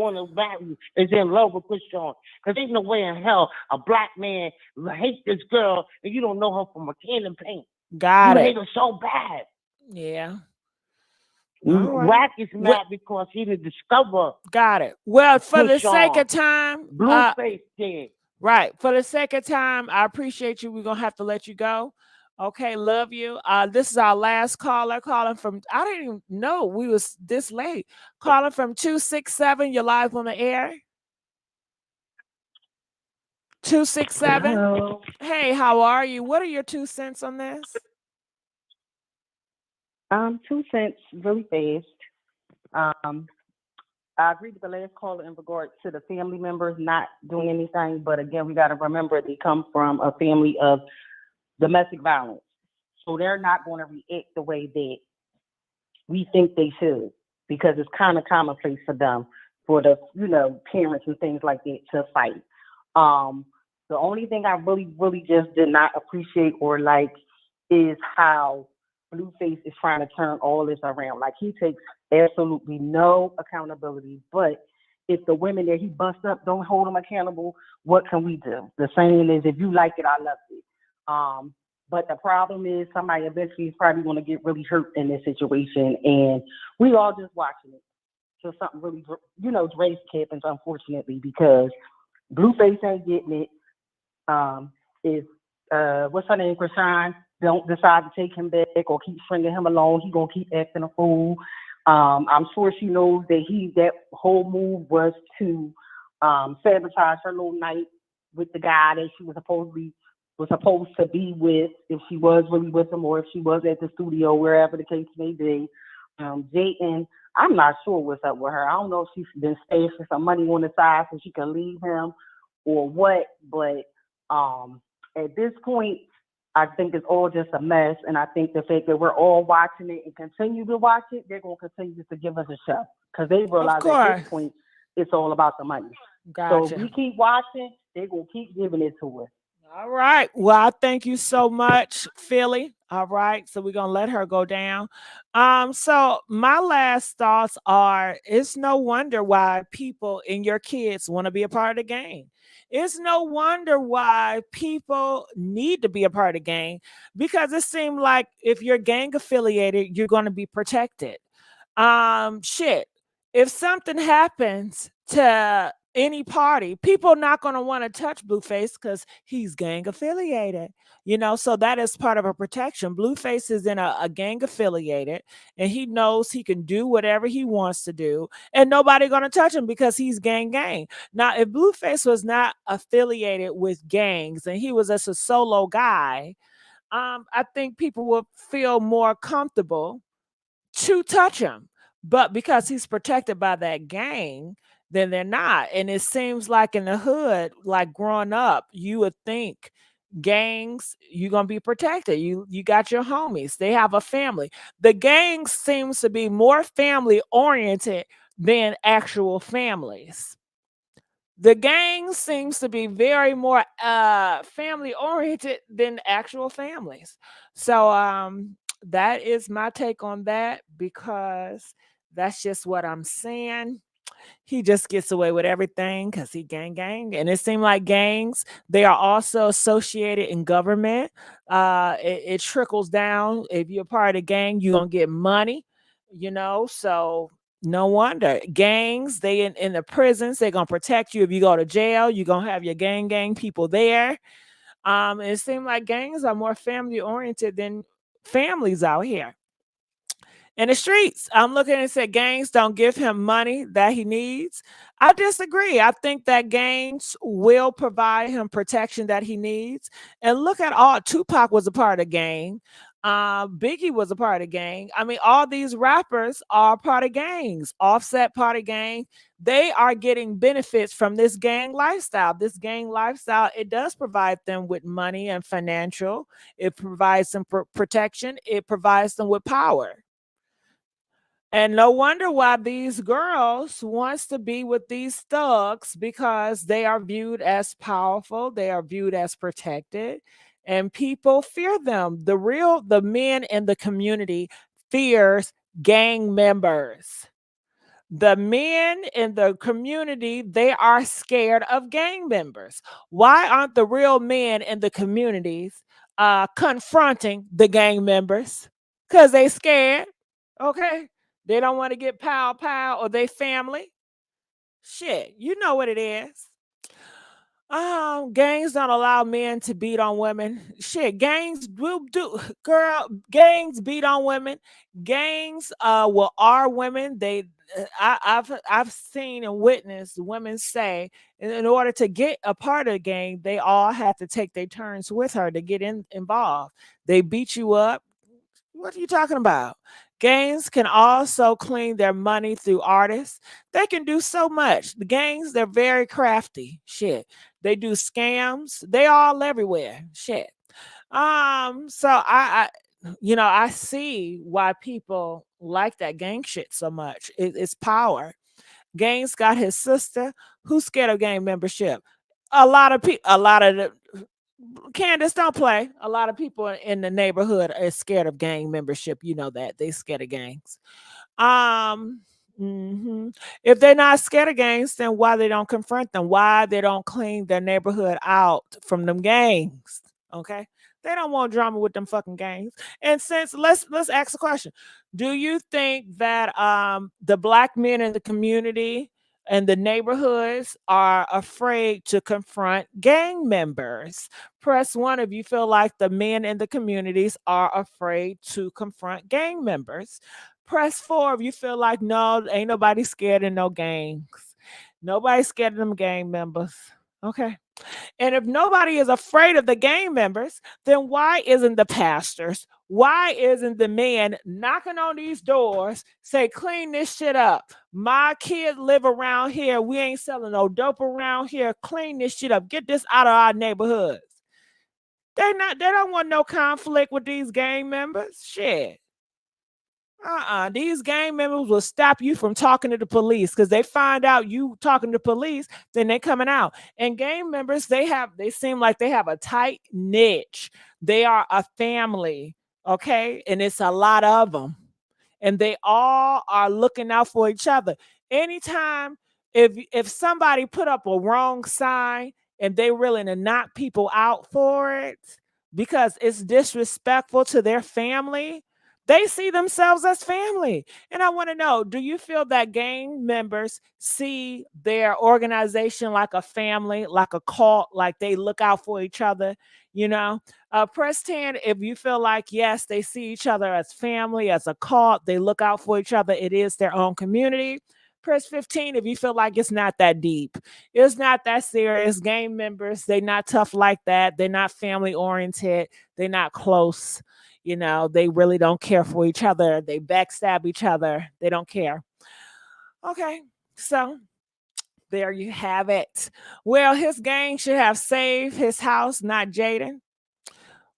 is in love with Krishan. Because ain't no way in hell a black man hate this girl and you don't know her from a can of paint. Got you it. hate her so bad. Yeah. Whack is mad because he didn't discover. Got it. Well, for the sake Krishan. of time, Blueface did. Right. For the sake of time, I appreciate you. We're gonna have to let you go. Okay, love you. This is our last caller calling from, I didn't even know we was this late. Calling from 267. You're live on the air. 267. Hello. Hey, how are you? What are your 2 cents on this? 2 cents really fast. I agree with the last caller in regards to the family members not doing anything, but again, we got to remember they come from a family of domestic violence, so they're not going to react the way that we think they should, because it's kind of commonplace for them, for the parents and things like that to fight. The only thing I really just did not appreciate or like is how Blueface is trying to turn all this around. Like, he takes absolutely no accountability, but if the women that he busts up don't hold him accountable, what can we do? The saying is, if you like it, I love it. But the problem is somebody eventually is probably going to get really hurt in this situation, and we all just watching it. So something really, drastic happens, unfortunately, because Blueface ain't getting it. If what's her name, Krishan, don't decide to take him back or keep stringing him along, he gonna keep acting a fool. I'm sure she knows that that whole move was to sabotage her little night with the guy that she was supposed to be with, if she was really with him or if she was at the studio, wherever the case may be. Jaidyn, I'm not sure what's up with her. I don't know if she's been stashing some money on the side so she can leave him or what, but at this point, I think it's all just a mess, and I think the fact that we're all watching it and continue to watch it, they're going to continue to give us a show, because they realize at this point it's all about the money. Gotcha. So if we keep watching, they're going to keep giving it to us. All right. Well, I thank you so much, Philly. All right. So we're going to let her go down. So my last thoughts are, it's no wonder why people and your kids want to be a part of the game. It's no wonder why people need to be a part of the game, because it seems like if you're gang affiliated, you're going to be protected. Shit. If something happens to any party, people not going to want to touch Blueface because he's gang affiliated, so that is part of a protection. Blueface is in a gang affiliated, and he knows he can do whatever he wants to do, and nobody going to touch him because he's gang. Now, if Blueface was not affiliated with gangs and he was just a solo guy, I think people would feel more comfortable to touch him. But because he's protected by that gang, then they're not. And it seems like in the hood, like growing up, you would think gangs, you're gonna be protected. You got your homies, they have a family. The gang seems to be more family oriented than actual families. The gang seems to be very more family oriented than actual families. So that is my take on that, because that's just what I'm saying. He just gets away with everything because he gang. And it seems like gangs, they are also associated in government. It trickles down. If you're part of the gang, you're going to get money, so no wonder. Gangs, they in the prisons, they're going to protect you. If you go to jail, you're going to have your gang people there. It seems like gangs are more family oriented than families out here. In the streets, I'm looking and said gangs don't give him money that he needs. I disagree. I think that gangs will provide him protection that he needs. And look at all, Tupac was a part of the gang. Biggie was a part of the gang. I mean, all these rappers are part of gangs. Offset part of gang. They are getting benefits from this gang lifestyle. This gang lifestyle, it does provide them with money and financial. It provides them protection. It provides them with power. And no wonder why these girls wants to be with these thugs, because they are viewed as powerful, they are viewed as protected, and people fear them. The men in the community fears gang members. The men in the community, they are scared of gang members. Why aren't the real men in the communities confronting the gang members? Because they scared. Okay. They don't want to get pow or they family. Shit, you know what it is. Gangs don't allow men to beat on women. Shit, gangs will do. Girl, gangs beat on women. Gangs will are women. I've seen and witnessed women say in order to get a part of the gang, they all have to take their turns with her to get involved. They beat you up. What are you talking about? Gangs can also clean their money through artists. They can do so much. The gangs, they're very crafty. Shit. They do scams. They all everywhere. Shit. So I see why people like that gang shit so much. It's power. Gaines got his sister. Who's scared of gang membership? A lot of people. A lot of the Candace, don't play. A lot of people in the neighborhood are scared of gang membership. You know that they scared of gangs. Um, If they're not scared of gangs, then why they don't confront them? Why they don't clean their neighborhood out from them gangs? Okay, they don't want drama with them fucking gangs. And since let's ask a question: do you think that the black men in the community and the neighborhoods are afraid to confront gang members? Press 1 if you feel like the men in the communities are afraid to confront gang members. Press 4 if you feel like no, ain't nobody scared of no gangs. Nobody's scared of them gang members. Okay. And if nobody is afraid of the gang members, then why isn't the pastors? Why isn't the man knocking on these doors, say, clean this shit up? My kids live around here. We ain't selling no dope around here. Clean this shit up. Get this out of our neighborhoods. They don't want no conflict with these gang members. Shit. These gang members will stop you from talking to the police because they find out you talking to police, then they coming out. And gang members, they seem like they have a tight niche. They are a family, okay? And it's a lot of them. And they all are looking out for each other. Anytime if somebody put up a wrong sign and they willing to knock people out for it because it's disrespectful to their family, they see themselves as family. And I want to know, do you feel that gang members see their organization like a family, like a cult, like they look out for each other? Press 10 if you feel like, yes, they see each other as family, as a cult, they look out for each other, it is their own community. Press 15 if you feel like it's not that deep. It's not that serious. Gang members, they're not tough like that. They're not family oriented. They're not close. They really don't care for each other. They backstab each other. They don't care. Okay, so there you have it. Well, his gang should have saved his house, not Jaden.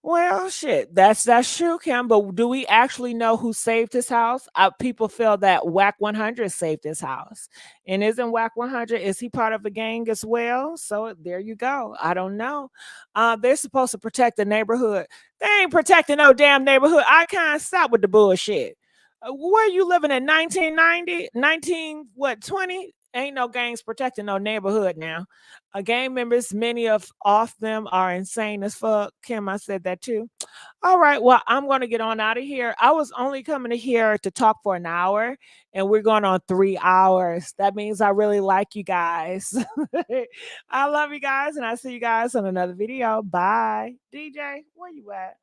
Well, shit, that's true, Kim. But do we actually know who saved his house? People feel that Whack 100 saved his house, and isn't Whack 100? Is he part of the gang as well? So there you go. I don't know. They're supposed to protect the neighborhood. They ain't protecting no damn neighborhood. I can't stop with the bullshit. Where you living in 1990, 20? Ain't no gangs protecting no neighborhood now. Gang members, many of them are insane as fuck. Kim, I said that too. All right, well, I'm going to get on out of here. I was only coming to here to talk for an hour, and we're going on 3 hours. That means I really like you guys. I love you guys, and I'll see you guys on another video. Bye. DJ, where you at?